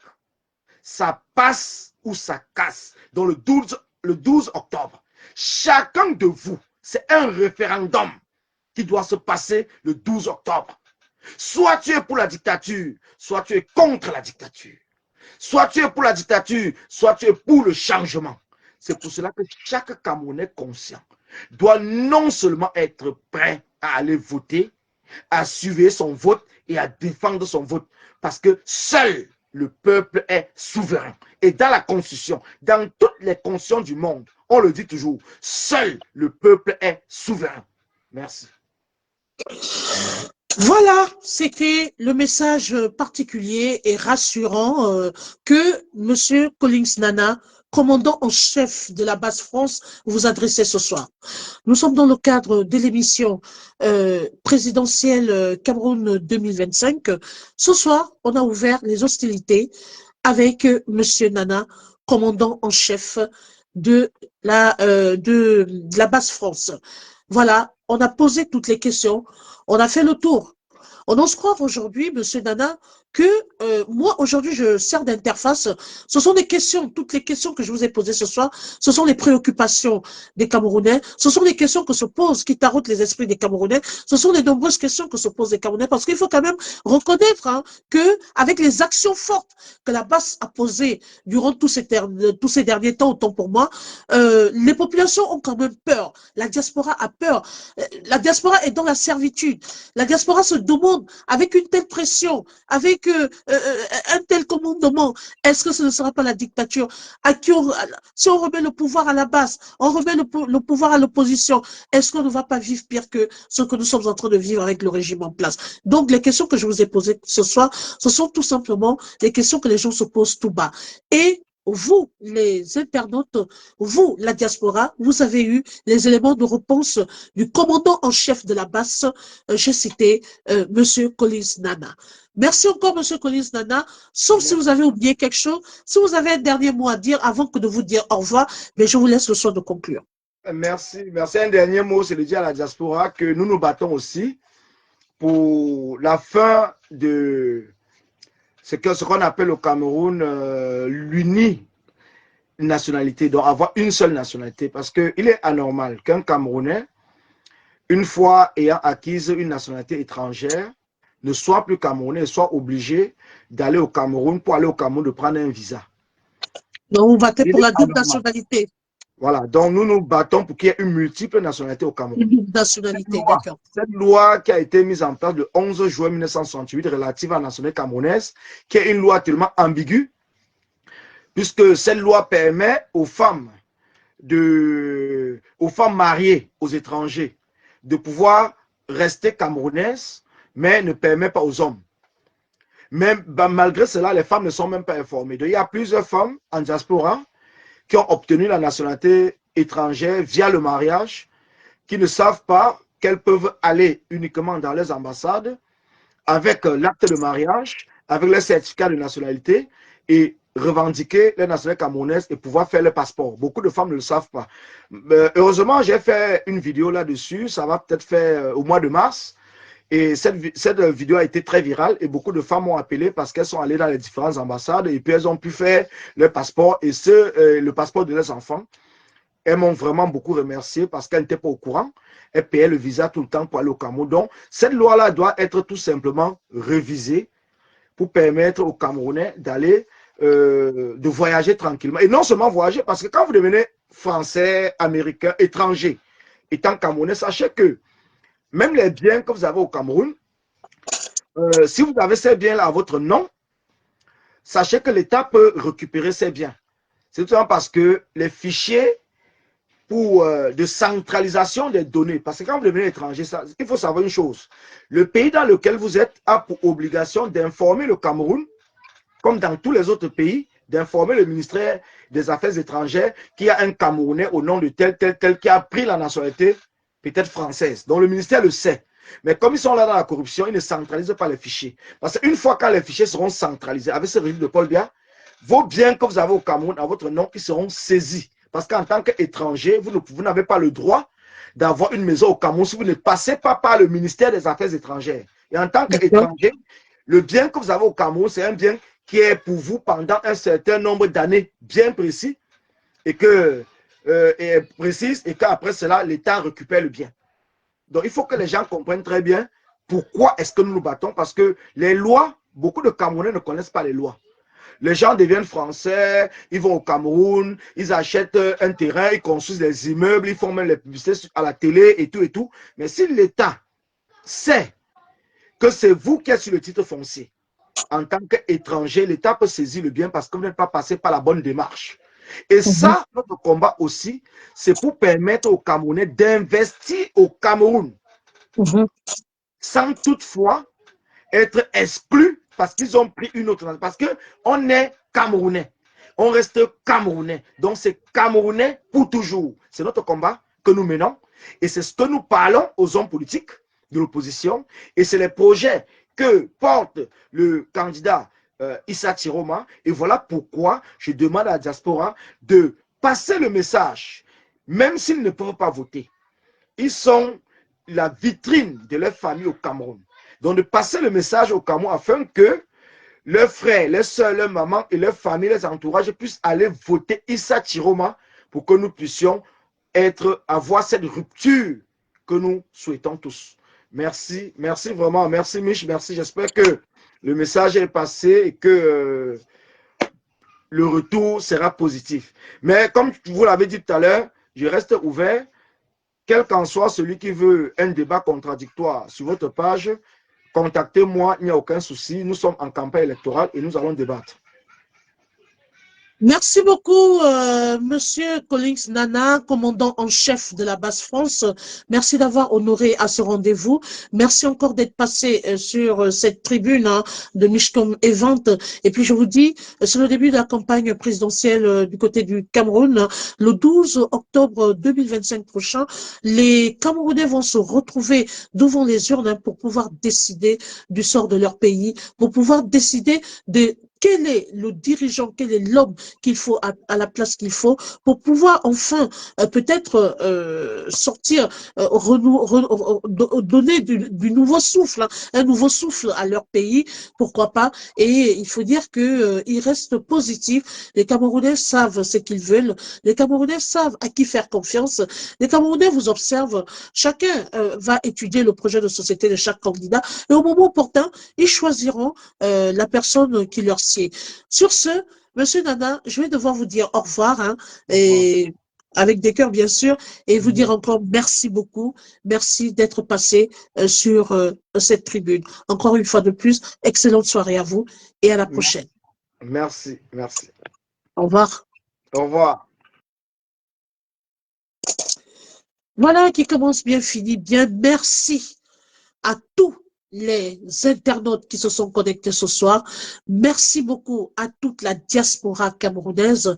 ça passe ou ça casse. Dans le 12 octobre, chacun de vous, c'est un référendum qui doit se passer le 12 octobre. Soit tu es pour la dictature, soit tu es contre la dictature. Soit tu es pour la dictature, soit tu es pour le changement. C'est pour cela que chaque Camerounais conscient doit non seulement être prêt à aller voter, à suivre son vote et à défendre son vote. Parce que seul le peuple est souverain. Et dans la Constitution, dans toutes les constitutions du monde, on le dit toujours, seul le peuple est souverain. Merci. Voilà, c'était le message particulier et rassurant que M. Collins Nana, commandant en chef de la base France, vous adressait ce soir. Nous sommes dans le cadre de l'émission présidentielle Cameroun 2025. Ce soir, on a ouvert les hostilités avec M. Nana, commandant en chef de la base France. Voilà, on a posé toutes les questions, on a fait le tour. On ose croire aujourd'hui, M. Nana, que moi, aujourd'hui, je sers d'interface. Ce sont des questions, toutes les questions que je vous ai posées ce soir, ce sont les préoccupations des Camerounais, ce sont les questions que se posent, qui tarautent les esprits des Camerounais, ce sont les nombreuses questions que se posent les Camerounais, parce qu'il faut quand même reconnaître que avec les actions fortes que la base a posées durant tous ces derniers temps, autant pour moi, les populations ont quand même peur. La diaspora a peur. La diaspora est dans la servitude. La diaspora se demande, avec une telle pression, avec avec un tel commandement, est-ce que ce ne sera pas la dictature à qui si on remet le pouvoir à la base, on remet le pouvoir à l'opposition, est-ce qu'on ne va pas vivre pire que ce que nous sommes en train de vivre avec le régime en place? Donc, les questions que je vous ai posées ce soir, ce sont tout simplement des questions que les gens se posent tout bas. Et vous, les internautes, vous, la diaspora, vous avez eu les éléments de réponse du commandant en chef de la BAS, j'ai cité Monsieur Collins Nana. Merci encore, Monsieur Collins Nana, sauf si vous avez oublié quelque chose, si vous avez un dernier mot à dire avant que de vous dire au revoir, mais je vous laisse le soin de conclure. Merci. Un dernier mot, c'est de dire à la diaspora que nous nous battons aussi pour la fin de ce qu'on appelle au Cameroun l'uni-nationalité, donc avoir une seule nationalité, parce qu'il est anormal qu'un Camerounais, une fois ayant acquis une nationalité étrangère, ne soit plus Camerounais, soit obligé d'aller au Cameroun pour aller au Cameroun de prendre un visa. Donc vous battez pour la double nationalité. Voilà, donc nous nous battons pour qu'il y ait une multiple nationalité au Cameroun. Une double nationalité, d'accord. Cette loi qui a été mise en place le 11 juin 1968 relative à la nationalité camerounaise, qui est une loi tellement ambiguë, puisque cette loi permet aux femmes mariées aux étrangers de pouvoir rester camerounaises, mais ne permet pas aux hommes. Même malgré cela, les femmes ne sont même pas informées. Donc, il y a plusieurs femmes en diaspora qui ont obtenu la nationalité étrangère via le mariage, qui ne savent pas qu'elles peuvent aller uniquement dans les ambassades avec l'acte de mariage, avec le certificat de nationalité et revendiquer les nationalités camerounaises et pouvoir faire le passeport. Beaucoup de femmes ne le savent pas. Heureusement, j'ai fait une vidéo là-dessus, ça va peut-être faire au mois de mars. Et cette vidéo a été très virale et beaucoup de femmes m'ont appelé parce qu'elles sont allées dans les différentes ambassades et puis elles ont pu faire le passeport et le passeport de leurs enfants. Elles m'ont vraiment beaucoup remercié parce qu'elles n'étaient pas au courant. Elles payaient le visa tout le temps pour aller au Cameroun. Donc, cette loi-là doit être tout simplement révisée pour permettre aux Camerounais d'aller, de voyager tranquillement. Et non seulement voyager, parce que quand vous devenez français, américain, étranger, étant Camerounais, sachez que même les biens que vous avez au Cameroun, si vous avez ces biens-là à votre nom, sachez que l'État peut récupérer ces biens. C'est tout simplement parce que les fichiers de centralisation des données, parce que quand vous devenez étranger, il faut savoir une chose. Le pays dans lequel vous êtes a pour obligation d'informer le Cameroun, comme dans tous les autres pays, d'informer le ministère des Affaires étrangères qu'il y a un Camerounais au nom de tel qui a pris la nationalité peut-être française. Donc le ministère le sait. Mais comme ils sont là dans la corruption, ils ne centralisent pas les fichiers. Parce qu'une fois quand les fichiers seront centralisés, avec ce régime de Paul Biya, vos biens que vous avez au Cameroun à votre nom, ils seront saisis. Parce qu'en tant qu'étranger, vous n'avez pas le droit d'avoir une maison au Cameroun si vous ne passez pas par le ministère des Affaires étrangères. Et en tant qu'étranger, le bien que vous avez au Cameroun, c'est un bien qui est pour vous pendant un certain nombre d'années bien précis et qu'après cela, l'État récupère le bien. Donc, il faut que les gens comprennent très bien pourquoi est-ce que nous nous battons. Parce que les lois, beaucoup de Camerounais ne connaissent pas les lois. Les gens deviennent français, ils vont au Cameroun, ils achètent un terrain, ils construisent des immeubles, ils font même les publicités à la télé et tout. Mais si l'État sait que c'est vous qui êtes sur le titre foncier, en tant qu'étranger, l'État peut saisir le bien parce que vous n'êtes pas passé par la bonne démarche. Et ça, notre combat aussi, c'est pour permettre aux Camerounais d'investir au Cameroun sans toutefois être exclus parce qu'ils ont pris une autre nation. Parce qu'on est Camerounais, on reste Camerounais. Donc c'est Camerounais pour toujours. C'est notre combat que nous menons et c'est ce que nous parlons aux hommes politiques de l'opposition et c'est les projets que porte le candidat Issa Chiroma. Et voilà pourquoi je demande à la diaspora de passer le message, même s'ils ne peuvent pas voter. Ils sont la vitrine de leur famille au Cameroun. Donc de passer le message au Cameroun afin que leurs frères, leurs soeurs, leurs mamans et leurs familles, leurs entourages puissent aller voter Issa Chiroma pour que nous puissions avoir cette rupture que nous souhaitons tous. Merci, merci vraiment, merci Mich, merci. J'espère que le message est passé et que le retour sera positif. Mais comme vous l'avez dit tout à l'heure, je reste ouvert, quel qu'en soit celui qui veut un débat contradictoire sur votre page, contactez-moi, il n'y a aucun souci. Nous sommes en campagne électorale et nous allons débattre. Merci beaucoup, Monsieur Collins Nana, commandant en chef de la base France. Merci d'avoir honoré à ce rendez-vous. Merci encore d'être passé sur cette tribune de Mishcom Event. Et puis je vous dis, c'est le début de la campagne présidentielle du côté du Cameroun. Le 12 octobre 2025 prochain, les Camerounais vont se retrouver devant les urnes pour pouvoir décider du sort de leur pays, pour pouvoir décider de quel est le dirigeant, quel est l'homme qu'il faut à la place qu'il faut pour pouvoir enfin peut-être sortir, donner du nouveau souffle, un nouveau souffle à leur pays, pourquoi pas. Et il faut dire que ils restent positifs. Les Camerounais savent ce qu'ils veulent. Les Camerounais savent à qui faire confiance. Les Camerounais vous observent. Chacun va étudier le projet de société de chaque candidat et au moment opportun, ils choisiront la personne qui leur sied. Sur ce, Monsieur Nana, je vais devoir vous dire au revoir, hein, et avec des cœurs bien sûr, et vous dire encore merci beaucoup, merci d'être passé sur cette tribune. Encore une fois de plus, excellente soirée à vous et à la prochaine. Merci, merci. Au revoir. Au revoir. Voilà qui commence bien, fini bien. Merci à tous les internautes qui se sont connectés ce soir. Merci beaucoup à toute la diaspora camerounaise.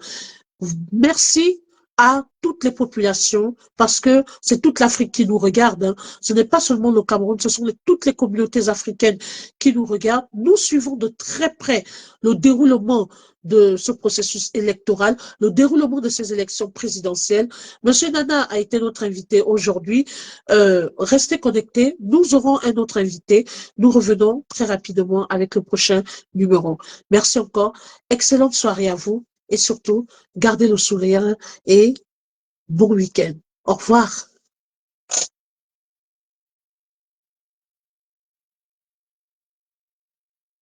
Merci à toutes les populations, parce que c'est toute l'Afrique qui nous regarde. Hein. Ce n'est pas seulement le Cameroun, ce sont toutes les communautés africaines qui nous regardent. Nous suivons de très près le déroulement de ce processus électoral, le déroulement de ces élections présidentielles. Monsieur Nana a été notre invité aujourd'hui. Restez connectés. Nous aurons un autre invité. Nous revenons très rapidement avec le prochain numéro. Merci encore. Excellente soirée à vous. Et surtout, gardez le sourire et bon week-end. Au revoir.